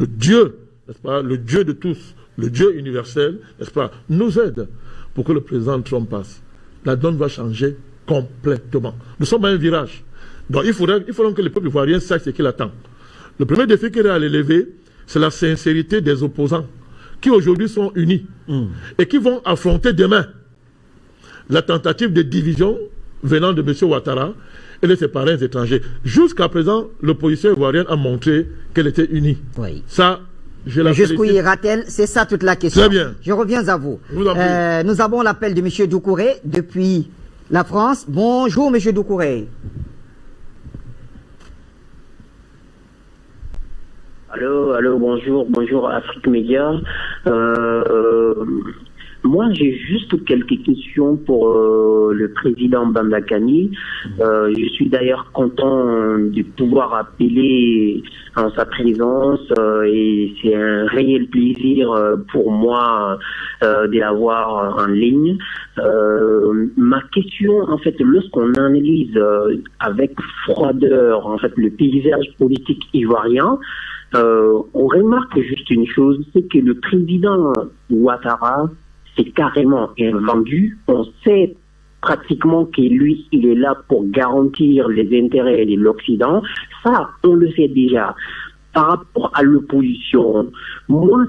Dieu, n'est-ce pas, le Dieu de tous, le Dieu universel, n'est-ce pas, nous aide pour que le président Trump passe. La donne va changer complètement. Nous sommes à un virage. Donc il faudra que le peuple ivoirien sache ce qu'il attend. Le premier défi qu'il a à l'élever, c'est la sincérité des opposants, qui aujourd'hui sont unis et qui vont affronter demain la tentative de division venant de M. Ouattara et de ses parrains étrangers. Jusqu'à présent, l'opposition ivoirienne a montré qu'elle était unie. Oui. Ça, je la Jusqu'où ira-t-elle? C'est ça toute la question. Très bien. Je reviens à vous. Vous en prie. Nous avons l'appel de M. Doucouré depuis la France. Bonjour, M. Doucouré. Allô, bonjour Afrique Média. Moi, j'ai juste quelques questions pour le président Bandakani. Je suis d'ailleurs content de pouvoir appeler en sa présence et c'est un réel plaisir pour moi de l'avoir en ligne. Ma question, en fait, lorsqu'on analyse avec froideur, en fait, le paysage politique ivoirien, on remarque juste une chose, c'est que le président Ouattara s'est carrément vendu. On sait pratiquement que lui, il est là pour garantir les intérêts de l'Occident. Ça, on le sait déjà. Par rapport à l'opposition, moi,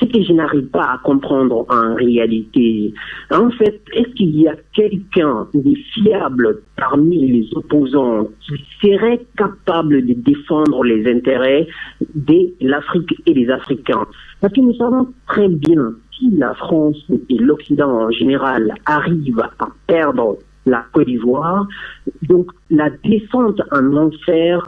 ce que je n'arrive pas à comprendre en réalité, en fait, est-ce qu'il y a quelqu'un de fiable parmi les opposants qui serait capable de défendre les intérêts de l'Afrique et des Africains? Parce que nous savons très bien si la France et l'Occident en général arrivent à perdre la Côte d'Ivoire, donc la descente en enfer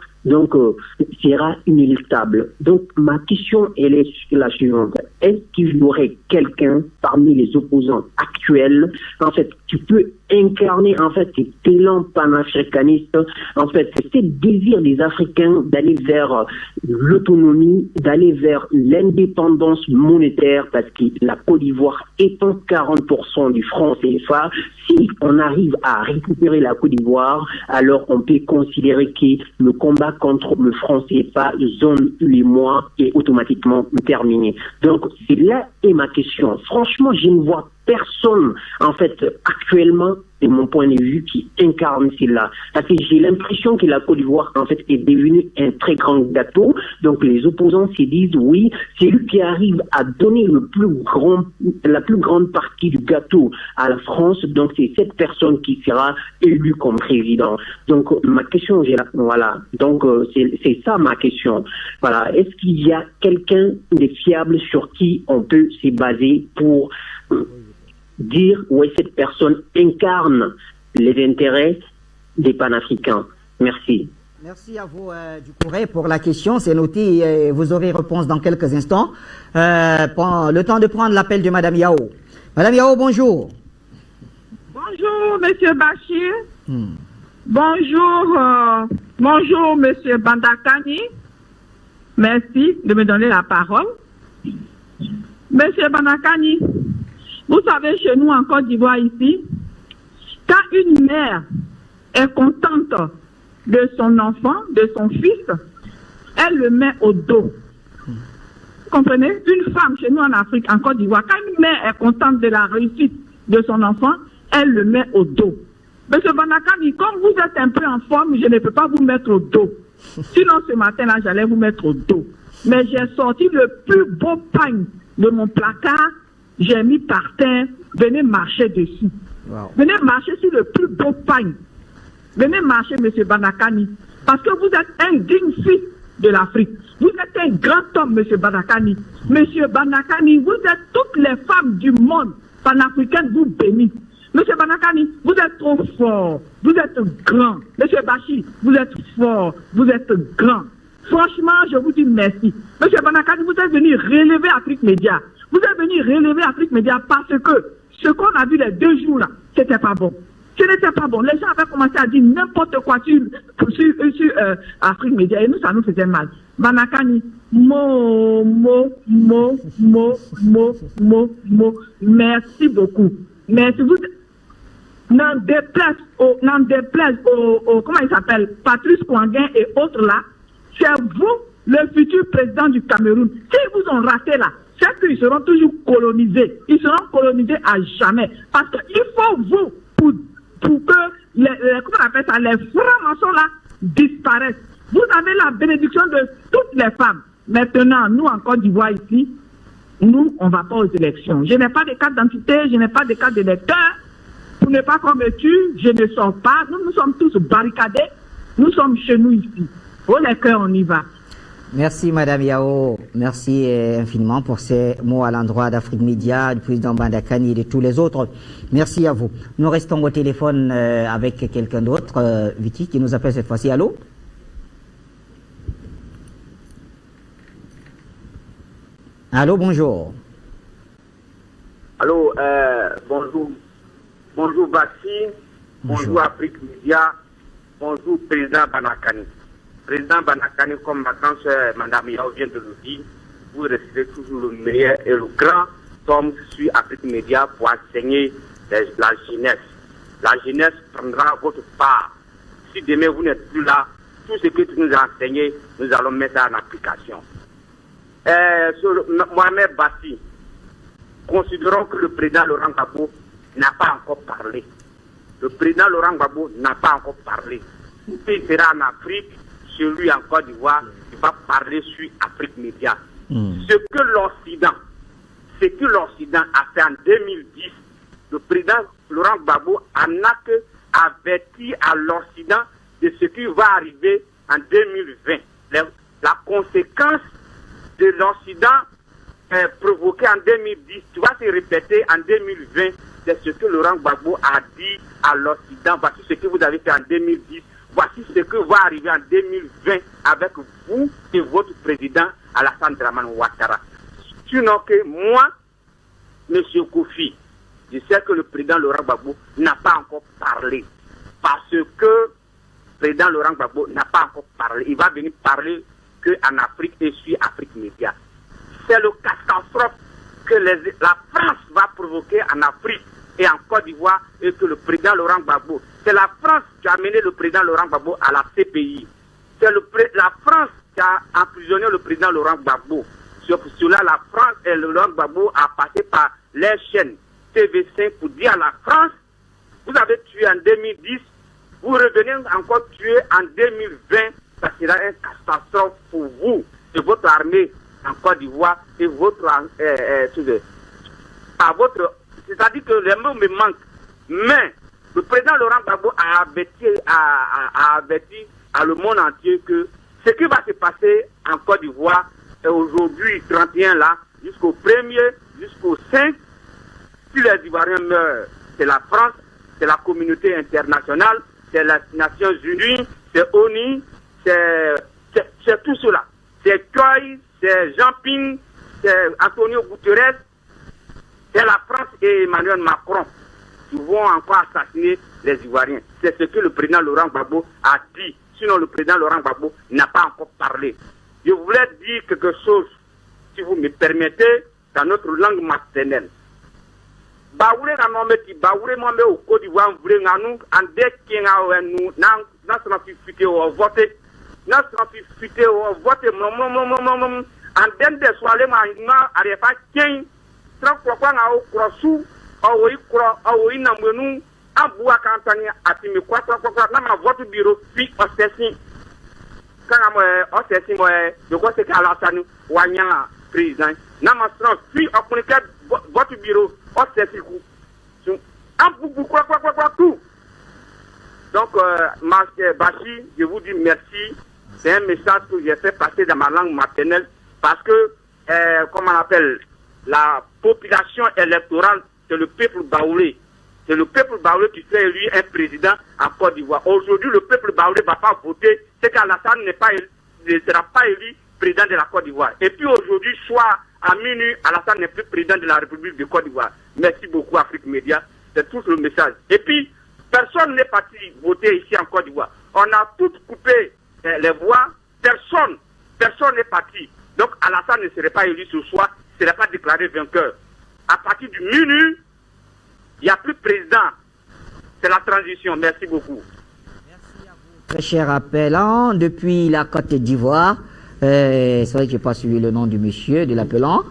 sera inéluctable. Donc ma question elle est la suivante. Est-ce qu'il y aurait quelqu'un parmi les opposants actuels, en fait, qui peut incarner en fait cet élan panafricaniste, en fait, ce désir des Africains d'aller vers l'autonomie, d'aller vers l'indépendance monétaire, parce que la Côte d'Ivoire étant 40% du franc CFA, si on arrive à récupérer la Côte d'Ivoire, alors on peut considérer que le combat contre le franc CFA zone les mois est automatiquement terminé. Donc c'est là est ma question. Franchement, je ne vois personne, en fait, actuellement, de mon point de vue, qui incarne cela. Parce que j'ai l'impression que la Côte d'Ivoire, en fait, est devenue un très grand gâteau. Donc, les opposants se disent, oui, c'est lui qui arrive à donner la plus grande partie du gâteau à la France. Donc, c'est cette personne qui sera élue comme président. Donc, ma question, voilà. Donc, c'est ça ma question. Voilà. Est-ce qu'il y a quelqu'un de fiable sur qui on peut se baser pour dire oui, cette personne incarne les intérêts des panafricains? Merci. Merci à vous, Doucouré, pour la question. C'est noté. Vous aurez réponse dans quelques instants. Le temps de prendre l'appel de Madame Yao. Madame Yao, bonjour. Bonjour, Monsieur Bachir. Bonjour, Monsieur Bandakani. Merci de me donner la parole. Monsieur Banakani, vous savez, chez nous en Côte d'Ivoire ici, quand une mère est contente de son enfant, de son fils, elle le met au dos. Vous comprenez? Une femme chez nous en Afrique, en Côte d'Ivoire, quand une mère est contente de la réussite de son enfant, elle le met au dos. Monsieur Banakani, comme vous êtes un peu en forme, je ne peux pas vous mettre au dos. Sinon, ce matin-là, j'allais vous mettre au dos. Mais j'ai sorti le plus beau pagne de mon placard, j'ai mis par terre, venez marcher dessus. Wow. Venez marcher sur le plus beau pagne. Venez marcher, monsieur Banakani, parce que vous êtes un digne fils de l'Afrique. Vous êtes un grand homme, monsieur Banakani. Monsieur Banakani, vous êtes toutes les femmes du monde panafricaines vous bénissent. Monsieur Banakani, vous êtes trop fort, vous êtes grand. Monsieur Bachi, vous êtes fort, vous êtes grand. Franchement, je vous dis merci. Monsieur Banakani, vous êtes venu relever Afrique Média. Vous êtes venu relever Afrique Média parce que ce qu'on a vu les 2 jours là, c'était pas bon. Ce n'était pas bon. Les gens avaient commencé à dire n'importe quoi sur Afrique Média et nous, ça nous faisait mal. Banakani, merci beaucoup. Merci. Vous, n'en déplaise au comment il s'appelle, Patrice Kouanguin et autres là, c'est vous, le futur président du Cameroun. S'ils vous ont raté là, c'est qu'ils seront toujours colonisés. Ils seront colonisés à jamais. Parce qu'il faut vous, pour que comment on appelle ça, les francs-maçons là disparaissent. Vous avez la bénédiction de toutes les femmes. Maintenant, nous en Côte d'Ivoire ici, nous, on ne va pas aux élections. Je n'ai pas de carte d'identité, je n'ai pas de carte d'électeur. Pour ne pas qu'on me tue, je ne sors pas. Nous sommes tous barricadés. Nous sommes chez nous ici. Au les cœurs, on y va. Merci Madame Yao, merci infiniment pour ces mots à l'endroit d'Afrique Média, du président Bandakani et de tous les autres. Merci à vous. Nous restons au téléphone avec quelqu'un d'autre, Viti, qui nous appelle cette fois-ci. Allô? Allô, bonjour. Allô, bonjour. Bonjour Bassi, bonjour Afrique Média, bonjour président Banakani. Président Banakani, comme ma grande soeur Madame Yao vient de le dire, vous restez toujours le meilleur et le grand homme sur Afrique Média pour enseigner la jeunesse. La jeunesse prendra votre part. Si demain vous n'êtes plus là, tout ce que tu nous as enseigné, nous allons mettre en application. Mohamed Bassi, considérons que le président Laurent Gbagbo n'a pas encore parlé. Le président Laurent Gbagbo n'a pas encore parlé. Il sera en Afrique, chez lui en Côte d'Ivoire, il va parler sur Afrique Média. Ce que l'Occident a fait en 2010, le président Laurent Gbagbo en a que averti à l'Occident de ce qui va arriver en 2020. La conséquence de l'Occident provoquée en 2010 va se répéter en 2020. C'est ce que Laurent Gbagbo a dit à l'Occident. Voici ce que vous avez fait en 2010. Voici ce que va arriver en 2020 avec vous et votre président Alassane Dramane Ouattara. Sinon que moi, M. Kofi, je sais que le président Laurent Gbagbo n'a pas encore parlé. Parce que le président Laurent Gbagbo n'a pas encore parlé. Il va venir parler qu'en Afrique et sur Afrique Média. C'est le catastrophe que la France va provoquer en Afrique et en Côte d'Ivoire et que le président Laurent Gbagbo, c'est la France qui a amené le président Laurent Gbagbo à la CPI. C'est la France qui a emprisonné le président Laurent Gbagbo. Sur cela, la France et Laurent Gbagbo a passé par les chaînes TV5 pour dire à la France, vous avez tué en 2010, vous revenez encore tuer en 2020, ça sera une catastrophe pour vous et votre armée en Côte d'Ivoire et votre c'est-à-dire que les mots me manquent. Mais le président Laurent Gbagbo a averti à le monde entier que ce qui va se passer en Côte d'Ivoire aujourd'hui, 31 là, jusqu'au 1er, jusqu'au 5, si les Ivoiriens meurent, c'est la France, c'est la communauté internationale, c'est les Nations Unies, c'est ONU, c'est tout cela. C'est Choi, c'est Jean-Ping, c'est Antonio Guterres, c'est la France et Emmanuel Macron qui vont encore assassiner les Ivoiriens. C'est ce que le président Laurent Gbagbo a dit. Sinon, le président Laurent Gbagbo n'a pas encore parlé. Je voulais dire quelque chose, si vous me permettez, dans notre langue maternelle. Baoulé na nometi baoulé momé au Côte d'Ivoire vrai nganu ande kinga wenu na sera fité au voter na sera fité au voter mom ande de soale ma arefa kin tra kwa na o krosu o yi na mwenu abua kantani atimi kwa na ma vote bureau fi osesi kana mo osesi mo de ko se kala sanu wanya président na ma sera fi okunike vote bureau osesi ku un beaucoup quoi tout. Donc Bachi, je vous dis merci. C'est un message que j'ai fait passer dans ma langue maternelle parce que comment on appelle la population électorale, c'est le peuple baoulé. C'est le peuple baoulé qui fait élu un président en Côte d'Ivoire. Aujourd'hui, le peuple baoulé ne va pas voter, c'est qu'Alassane ne sera pas élu président de la Côte d'Ivoire. Et puis aujourd'hui, soit à minuit, Alassane n'est plus président de la République de Côte d'Ivoire. Merci beaucoup, Afrique Média. C'est tout le message. Et puis, personne n'est parti voter ici en Côte d'Ivoire. On a tous coupé les voix. Personne n'est parti. Donc, Alassane ne serait pas élu ce soir, il ne serait pas déclaré vainqueur. À partir du minuit, il n'y a plus de président. C'est la transition. Merci beaucoup. Très cher appelant, depuis la Côte d'Ivoire, c'est vrai que je n'ai pas suivi le nom du monsieur, de l'appelant.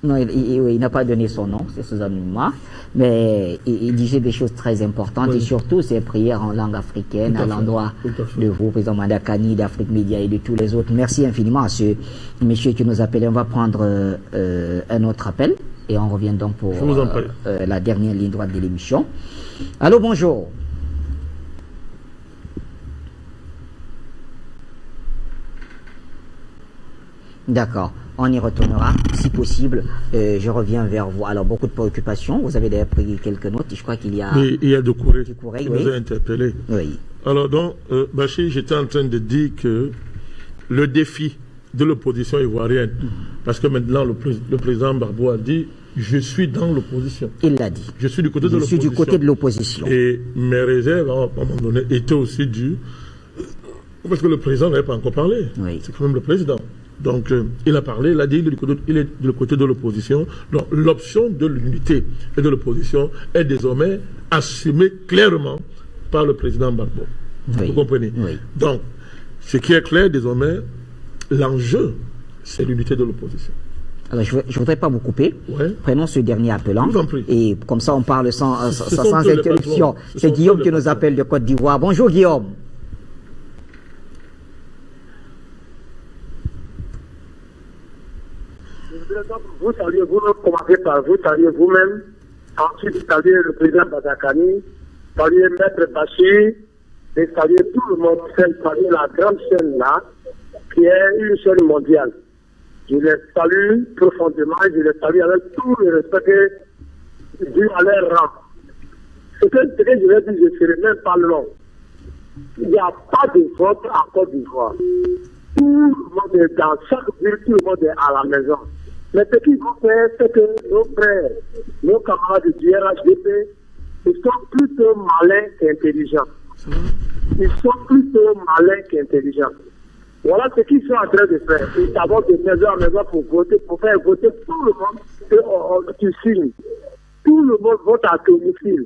Non, il n'a pas donné son nom, c'est sous anonymat, mais il disait des choses très importantes et surtout ses prières en langue africaine à l'endroit de vous, président Mandakani, d'Afrique Média et de tous les autres. Merci infiniment à ce monsieur qui nous appelle. On va prendre un autre appel et on revient donc pour la dernière ligne droite de l'émission. Allô, bonjour. D'accord, on y retournera si possible. Je reviens vers vous. Alors, beaucoup de préoccupations. Vous avez d'ailleurs pris quelques notes. Je crois qu'il y a... Mais il y a de Kouré qui oui. nous a interpellés. Oui. Alors donc, Bachir, j'étais en train de dire que le défi de l'opposition ivoirienne, parce que maintenant le président Gbagbo a dit « Je suis dans l'opposition ». Il l'a dit. Je suis du côté de l'opposition. Je suis du côté de l'opposition. Et mes réserves, à un moment donné, étaient aussi dues, parce que le président n'avait pas encore parlé. Oui. C'est quand même le président. Donc, il a parlé, il a dit il est du côté de l'opposition. Donc, l'option de l'unité et de l'opposition est désormais assumée clairement par le président Gbagbo. Oui. Vous comprenez? Oui. Donc, ce qui est clair désormais, l'enjeu, c'est l'unité de l'opposition. Alors, je ne voudrais pas vous couper. Ouais. Prenons ce dernier appelant. Je vous en prie. Et comme ça, on parle sans interruption. C'est Guillaume qui nous appelle de Côte d'Ivoire. Bonjour, Guillaume. Vous saluez vous-même, commencez par vous saluez vous-même, ensuite saluez le président Badakani, saluez Maître Bachir, et saluez tout le monde, saluez la grande chaîne là, qui est une chaîne mondiale. Je les salue profondément, je les salue avec tout le respect dû à leur rang. Ce que je vais dire, je ne serai même pas long. Il n'y a pas de vote en Côte d'Ivoire. Tout le monde est dans chaque ville, tout le monde est à la maison. Mais ce qu'ils vont faire, c'est que nos frères, nos camarades du RHDP, ils sont plutôt malins qu'intelligents. Ils sont plutôt malins qu'intelligents. Voilà ce qu'ils sont en train de faire. Ils s'avancent de maison en maison pour voter, pour faire voter tout le monde qui signe. Tout le monde vote à domicile.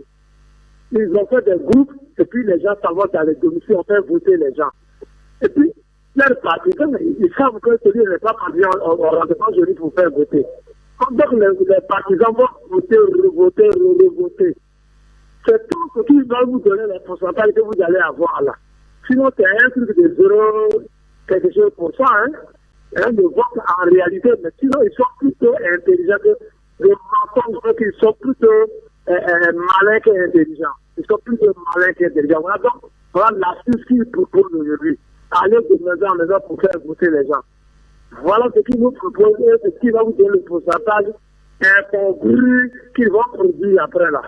Ils ont fait des groupes, et puis les gens s'avancent à les domiciles, on fait voter les gens. Et puis, leurs partisans, ils savent que celui n'est pas parti en rendement juridique pour faire voter. Donc les partisans vont voter, revoter, revoter. C'est tout ce qui va vous donner les pourcentages que vous allez avoir là. Sinon, c'est un truc de 0, quelque chose pour ça, hein, de vote en réalité. Mais sinon, ils sont plutôt intelligents que les mensonges, qu'ils sont plutôt malins qu'intelligents. Ils sont plutôt malins qu'intelligents. Voilà donc, voilà l'astuce qu'ils proposent aujourd'hui. Aller de maison en maison pour faire voter les gens. Voilà ce qu'ils nous proposent, ce qui va vous donner le pourcentage incongru qu'ils vont produire après là.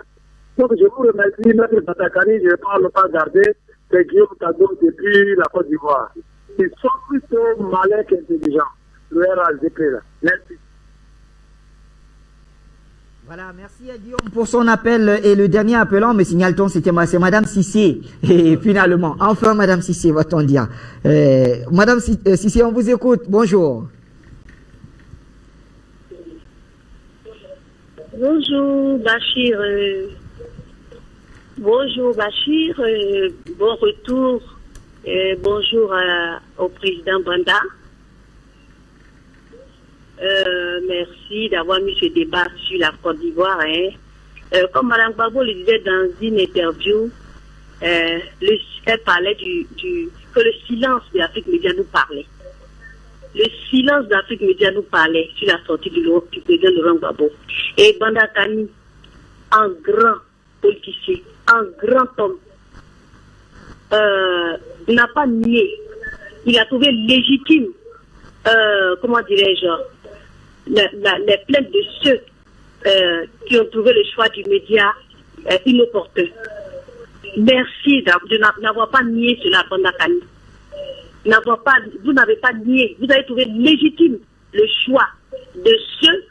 Donc je vous remercie, Maître Batakani, je ne parle pas garder, c'est Guillaume Tado depuis la Côte d'Ivoire. Ils sont plutôt malins qu'intelligents, le RHDP là. Merci. Voilà, merci à Guillaume pour son appel. Et le dernier appelant, me signale-t-on, c'est Madame Cissé. Et finalement, enfin Madame Cissé, va-t-on dire. Madame Cissé, on vous écoute. Bonjour. Bonjour Bachir. Bonjour Bachir. Bon retour. Bonjour au président Banda. Merci d'avoir mis ce débat sur la Côte d'Ivoire. Comme Mme Gbagbo le disait dans une interview, elle parlait que le silence de l'Afrique Média nous parlait. Le silence d'Afrique Média nous parlait sur la sortie du président Laurent Gbagbo. Et Banda Kani, un grand politicien, un grand homme, n'a pas nié. Il a trouvé légitime, comment dirais-je, les plaintes de ceux qui ont trouvé le choix du média inopportun. Merci de n'avoir pas nié cela, Banda Kani. Vous n'avez pas nié, vous avez trouvé légitime le choix de ceux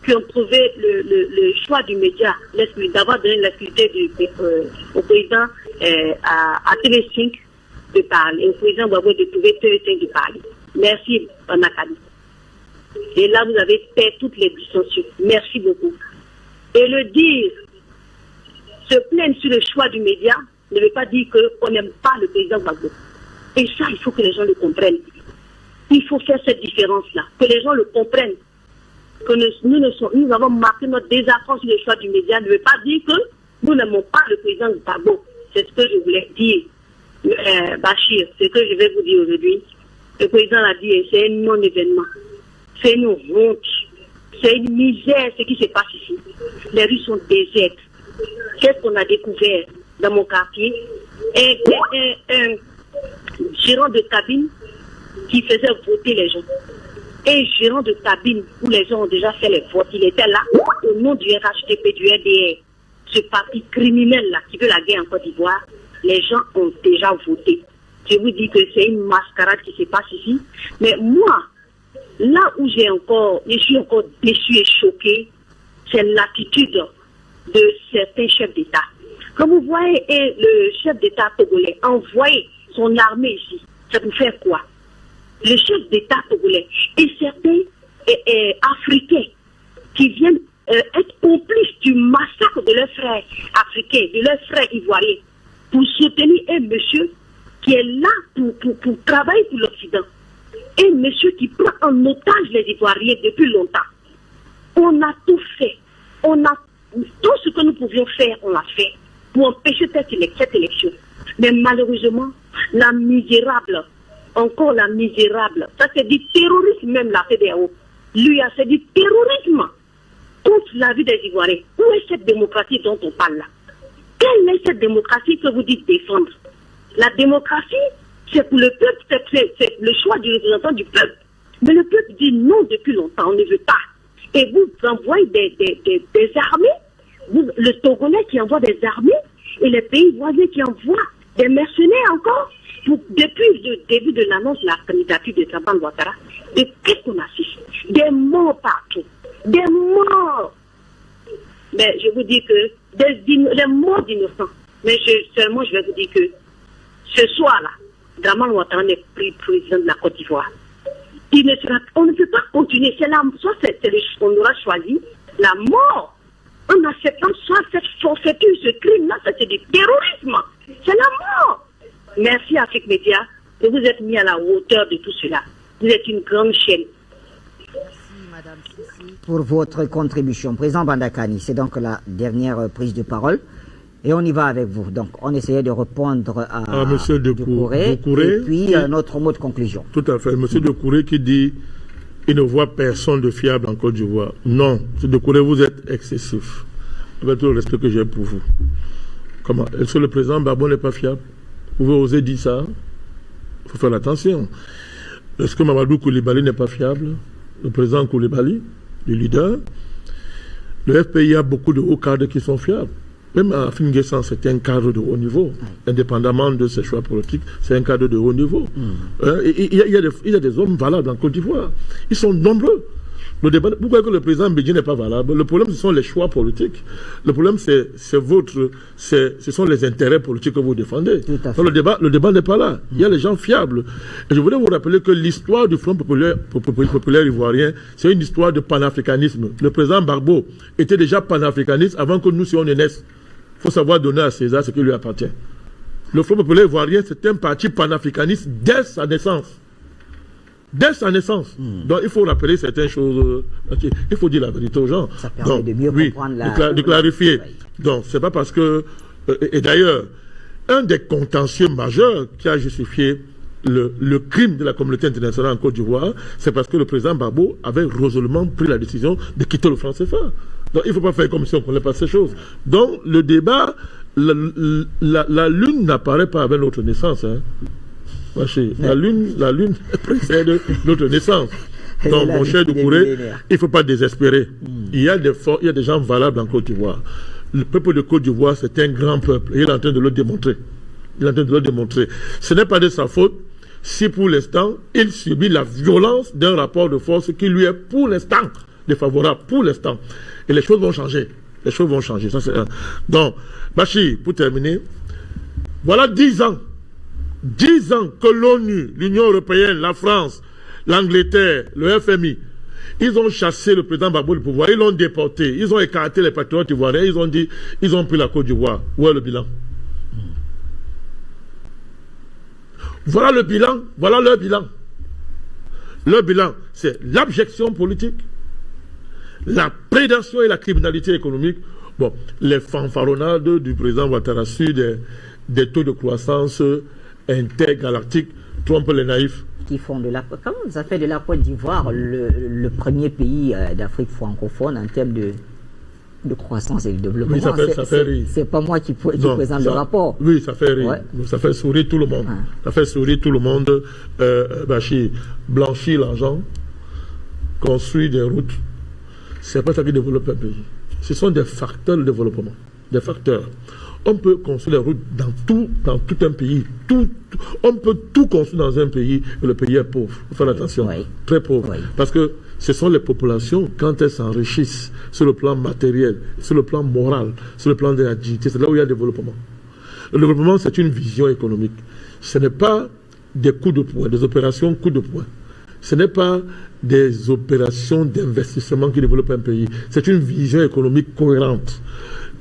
qui ont trouvé le choix du média, d'avoir donné l'exclusivité au président à TV5 de parler, au président Gbagbo de trouver TV5 de parler. Merci, Banda Kani. Et là, vous avez fait toutes les dissensions. Merci beaucoup. Et le dire, se plaindre sur le choix du média, ne veut pas dire qu'on n'aime pas le président Gbagbo. Et ça, il faut que les gens le comprennent. Il faut faire cette différence-là, que les gens le comprennent. Que nous avons marqué notre désaccord sur le choix du média, ne veut pas dire que nous n'aimons pas le président Gbagbo. C'est ce que je voulais dire, Bachir, ce que je vais vous dire aujourd'hui. Le président l'a dit, c'est un non-événement. C'est une honte. C'est une misère ce qui se passe ici. Les rues sont désertes. Qu'est-ce qu'on a découvert dans mon quartier? Un gérant de cabine qui faisait voter les gens. Un gérant de cabine où les gens ont déjà fait les votes. Il était là au nom du RHDP, du RDR. Ce parti criminel-là qui veut la guerre en Côte d'Ivoire. Les gens ont déjà voté. Je vous dis que c'est une mascarade qui se passe ici. Mais moi, là où je suis encore déçu et choqué, c'est l'attitude de certains chefs d'État. Quand vous voyez le chef d'État togolais envoyer son armée ici, ça vous fait quoi? Le chef d'État togolais et certains Africains qui viennent être complices du massacre de leurs frères africains, de leurs frères ivoiriens, pour soutenir un monsieur qui est là pour travailler pour l'Occident. Un monsieur qui prend en otage les Ivoiriens depuis longtemps. On a tout fait. Tout ce que nous pouvions faire, on l'a fait pour empêcher cette élection. Mais malheureusement, la misérable, ça c'est du terrorisme même la CEDEAO. Lui, c'est du terrorisme contre la vie des Ivoiriens. Où est cette démocratie dont on parle là? Quelle est cette démocratie que vous dites défendre? La démocratie, c'est pour le peuple, c'est le choix du représentant du peuple. Mais le peuple dit non depuis longtemps, on ne veut pas. Et vous envoyez des armées, le Togolais qui envoie des armées, et les pays voisins qui envoient des mercenaires encore, depuis le début de l'annonce de la candidature de Tchaban Ouattara. Et qu'est-ce qu'on assiste? Des morts partout. Des morts. Mais je vous dis que des morts d'innocents. Mais seulement je vais vous dire que ce soir-là, Draman Ouattara n'est plus président de la Côte d'Ivoire. On ne peut pas continuer. On aura choisi la mort. En acceptant soit cette forfaiture, ce crime-là, c'est du terrorisme. C'est la mort. Merci Afrique Média de vous être mis à la hauteur de tout cela. Vous êtes une grande chaîne. Merci Madame Sissi pour votre contribution. Président Banda Kani, c'est donc la dernière prise de parole. Et on y va avec vous. Donc, on essayait de répondre à M. Doucouré. Et puis, notre mot de conclusion. Tout à fait. M. Doucouré qui dit il ne voit personne de fiable en Côte d'Ivoire. Non, M. Doucouré, vous êtes excessif. Avec tout le respect que j'ai pour vous. Comment? Est-ce que le président Gbagbo n'est pas fiable? Vous pouvez oser dire ça? Il faut faire attention. Est-ce que Mamadou Koulibaly n'est pas fiable? Le président Koulibaly, le leader. Le FPI a beaucoup de hauts cadres qui sont fiables. Même à Finguessan, c'était un cadre de haut niveau. Indépendamment de ses choix politiques, c'est un cadre de haut niveau. Il y a des hommes valables en Côte d'Ivoire. Ils sont nombreux. Le débat, pourquoi que le président Bédié n'est pas valable? Le problème, ce sont les choix politiques. Le problème, ce sont les intérêts politiques que vous défendez. Donc, le débat n'est pas là. Il y a les gens fiables. Et je voulais vous rappeler que l'histoire du Front populaire ivoirien, c'est une histoire de panafricanisme. Le président Gbagbo était déjà panafricaniste avant que nous, si on naisse. Il faut savoir donner à César ce qui lui appartient. Le Front populaire ivoirien, c'est un parti panafricaniste dès sa naissance. Dès sa naissance. Donc il faut rappeler certaines choses. Il faut dire la vérité aux gens. Ça permet de mieux comprendre de clarifier. Donc c'est pas parce que... et d'ailleurs, un des contentieux majeurs qui a justifié le crime de la communauté internationale en Côte d'Ivoire, c'est parce que le président Gbagbo avait résolument pris la décision de quitter le franc CFA. Donc il ne faut pas faire comme si on ne connaît pas ces choses. Donc le débat, la lune n'apparaît pas avec notre naissance. Hein. La lune précède notre naissance. Donc, mon cher Doucouré, il ne faut pas désespérer. Il y a des gens valables en Côte d'Ivoire. Le peuple de Côte d'Ivoire, c'est un grand peuple. Et il est en train de le démontrer. Ce n'est pas de sa faute si, pour l'instant, il subit la violence d'un rapport de force qui lui est, pour l'instant, défavorable. Pour l'instant. Et les choses vont changer. Ça, c'est un. Donc, Bachir, pour terminer, voilà 10 ans. 10 ans que l'ONU, l'Union européenne, la France, l'Angleterre, le FMI, ils ont chassé le président Gbagbo du pouvoir, ils l'ont déporté, ils ont écarté les patriotes ivoiriens, ils ont dit, ils ont pris la Côte d'Ivoire. Où est le bilan? Voilà le bilan, voilà leur bilan. Leur bilan, c'est l'abjection politique, la prédation et la criminalité économique. Bon, les fanfaronnades du président Ouattara sur des taux de croissance intergalactique trompe les naïfs. Qui font comment ça fait de la Côte d'Ivoire le premier pays d'Afrique francophone en termes de croissance et de développement? Oui, ça fait rire. C'est pas moi qui présente le rapport. Oui, ça fait rire. Ouais. Ça fait sourire tout le monde. Ça fait sourire tout le monde. Bachir, blanchir l'argent, construire des routes, c'est pas ça qui développe un pays. Ce sont des facteurs de développement. Des facteurs. On peut construire les routes dans tout un pays. On peut tout construire dans un pays et le pays est pauvre. Il faut faire attention. Oui. Très pauvre. Oui. Parce que ce sont les populations, quand elles s'enrichissent sur le plan matériel, sur le plan moral, sur le plan de la dignité, c'est là où il y a le développement. Le développement, c'est une vision économique. Ce n'est pas des coups de poing, des opérations coups de poing. Ce n'est pas des opérations d'investissement qui développent un pays. C'est une vision économique cohérente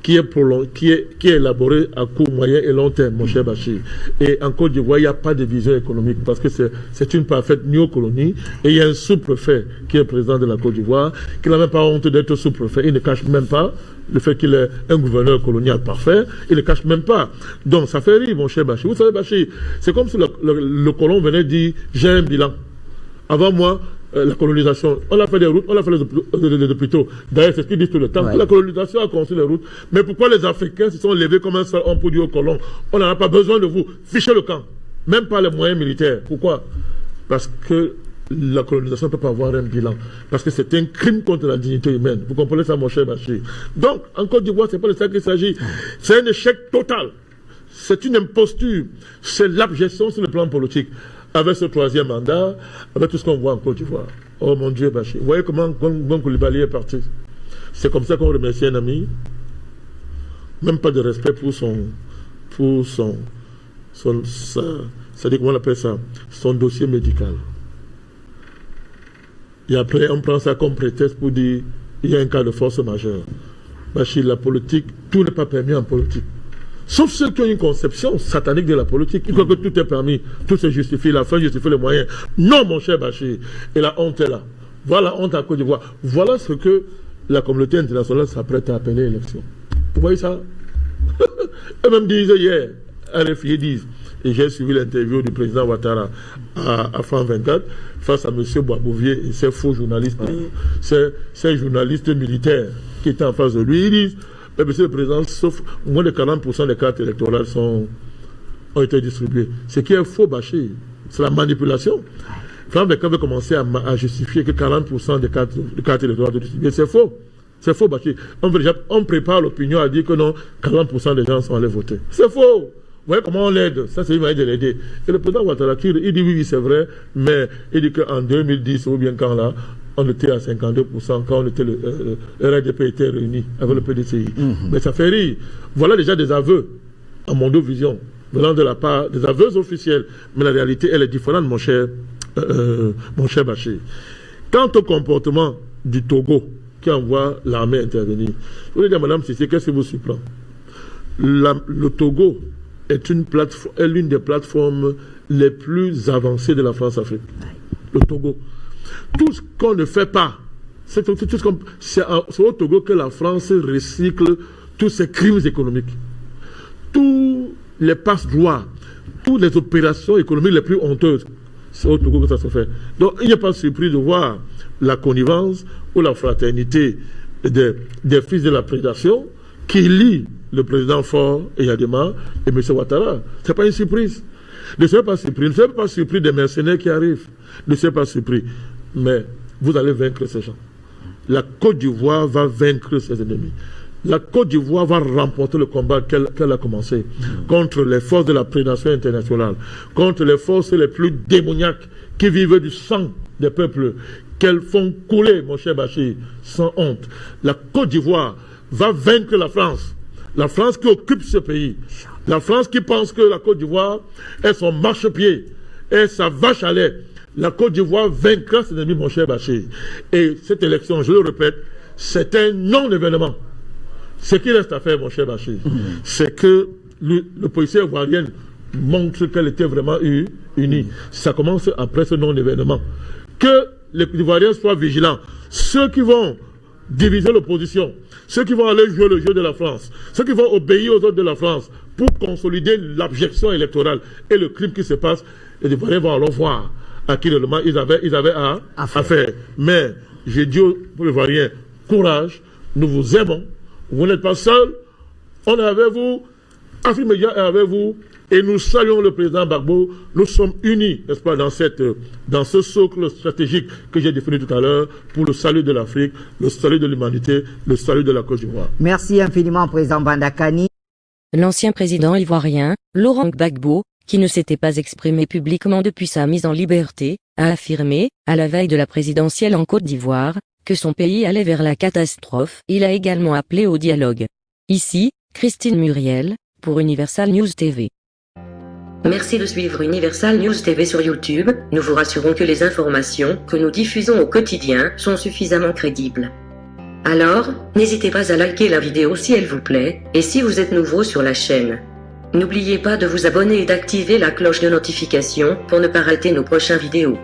qui est élaborée à court, moyen et long terme, mon cher Bachir. Et en Côte d'Ivoire, il n'y a pas de vision économique parce que c'est une parfaite néocolonie et il y a un sous-préfet qui est président de la Côte d'Ivoire qui n'a même pas honte d'être sous-préfet. Il ne cache même pas le fait qu'il est un gouverneur colonial parfait. Il ne cache même pas. Donc ça fait rire, mon cher Bachir. Vous savez, Bachir, c'est comme si le colon venait dire « j'ai un bilan ». Avant moi, la colonisation, on a fait des routes, on a fait les hôpitaux. D'ailleurs, c'est ce qu'ils disent tout le temps. Ouais. La colonisation a construit les routes. Mais pourquoi les Africains se sont levés comme un seul homme pour dire aux colons, on n'en a pas besoin de vous, fichez le camp. Même pas les moyens militaires. Pourquoi? Parce que la colonisation ne peut pas avoir un bilan. Parce que c'est un crime contre la dignité humaine. Vous comprenez ça, mon cher Bachir? Donc, en Côte d'Ivoire, c'est pas de ça qu'il s'agit. C'est un échec total. C'est une imposture. C'est l'abjection sur le plan politique. Avec ce troisième mandat, avec tout ce qu'on voit en Côte d'Ivoire. Oh mon Dieu, Bachir. Vous voyez comment Gon Coulibaly est parti? C'est comme ça qu'on remercie un ami. Même pas de respect pour ça dit comment on appelle ça? Son dossier médical. Et après, on prend ça comme prétexte pour dire il y a un cas de force majeure. Bachir, la politique, tout n'est pas permis en politique. Sauf ceux qui ont une conception satanique de la politique. Ils croient que tout est permis, tout se justifie, la fin justifie les moyens. Non, mon cher Bachir. Et la honte est là. Voilà la honte à Côte d'Ivoire. Voilà ce que la communauté internationale s'apprête à appeler élection. Vous voyez ça? Eux-mêmes disaient hier, RFI disent, et j'ai suivi l'interview du président Ouattara à France 24, face à M. Boisbouvier et ses faux journalistes, ces journalistes militaires qui étaient en face de lui, ils disent, mais monsieur le président, sauf moins de 40% des cartes électorales ont été distribuées. Ce qui est faux, Bachir, c'est la manipulation. France 24 veut commencer à justifier que 40% des cartes électorales sont distribuées. C'est faux. C'est faux, Bachir. On prépare l'opinion à dire que non, 40% des gens sont allés voter. C'est faux. Vous voyez comment on l'aide? Ça, c'est une manière de l'aider. Et le président Ouattara, il dit oui, c'est vrai, mais il dit qu'en 2010, ou bien quand là, on était à 52% quand on était le RDP était réuni avec le PDCI. Mais ça fait rire. Voilà déjà des aveux en Mondovision, venant de la part des aveux officiels. Mais la réalité, elle est différente, mon cher Bachir. Quant au comportement du Togo, qui envoie l'armée intervenir, je voulais dire, madame Sissi, qu'est-ce qui vous surprend? Le Togo est l'une des plateformes les plus avancées de la France-Afrique. Le Togo. Tout ce qu'on ne fait pas, c'est au Togo que la France recycle tous ses crimes économiques. Tous les passe-droits, toutes les opérations économiques les plus honteuses, c'est au Togo que ça se fait. Donc il n'est pas surpris de voir la connivence ou la fraternité des fils de la prédation qui lient le président Faure et Yadema et M. Ouattara. Ce n'est pas une surprise. Ne soyez pas surpris. Ne soyez pas surpris des mercenaires qui arrivent. Ne soyez pas surpris. Mais vous allez vaincre ces gens. La Côte d'Ivoire va vaincre ses ennemis. La Côte d'Ivoire va remporter le combat qu'elle a commencé contre les forces de la prédation internationale, contre les forces les plus démoniaques qui vivent du sang des peuples, qu'elles font couler, mon cher Bachir, sans honte. La Côte d'Ivoire va vaincre la France. La France qui occupe ce pays. La France qui pense que la Côte d'Ivoire est son marchepied, est sa vache à lait. La Côte d'Ivoire vaincra ses ennemis, mon cher Bachir. Et cette élection, je le répète, c'est un non-événement. Ce qui reste à faire, mon cher Bachir, c'est que l'opposition ivoirienne montre qu'elle était vraiment unie. Ça commence après ce non-événement. Que les Ivoiriens soient vigilants. Ceux qui vont diviser l'opposition, ceux qui vont aller jouer le jeu de la France, ceux qui vont obéir aux ordres de la France pour consolider l'abjection électorale et le crime qui se passe, les Ivoiriens vont alors voir à qui réellement ils avaient à faire. Mais j'ai dit aux Ivoiriens, courage, nous vous aimons, vous n'êtes pas seuls, on est avec vous, Afrique Média est avec vous, et nous saluons le président Gbagbo. Nous sommes unis, n'est-ce pas, dans ce socle stratégique que j'ai défini tout à l'heure pour le salut de l'Afrique, le salut de l'humanité, le salut de la Côte d'Ivoire. Merci infiniment, président Bandakani. L'ancien président ivoirien, Laurent Gbagbo, qui ne s'était pas exprimé publiquement depuis sa mise en liberté, a affirmé, à la veille de la présidentielle en Côte d'Ivoire, que son pays allait vers la catastrophe. Il a également appelé au dialogue. Ici, Christine Muriel, pour Universal News TV. Merci de suivre Universal News TV sur YouTube. Nous vous rassurons que les informations que nous diffusons au quotidien sont suffisamment crédibles. Alors, n'hésitez pas à liker la vidéo si elle vous plaît, et si vous êtes nouveau sur la chaîne. N'oubliez pas de vous abonner et d'activer la cloche de notification pour ne pas rater nos prochaines vidéos.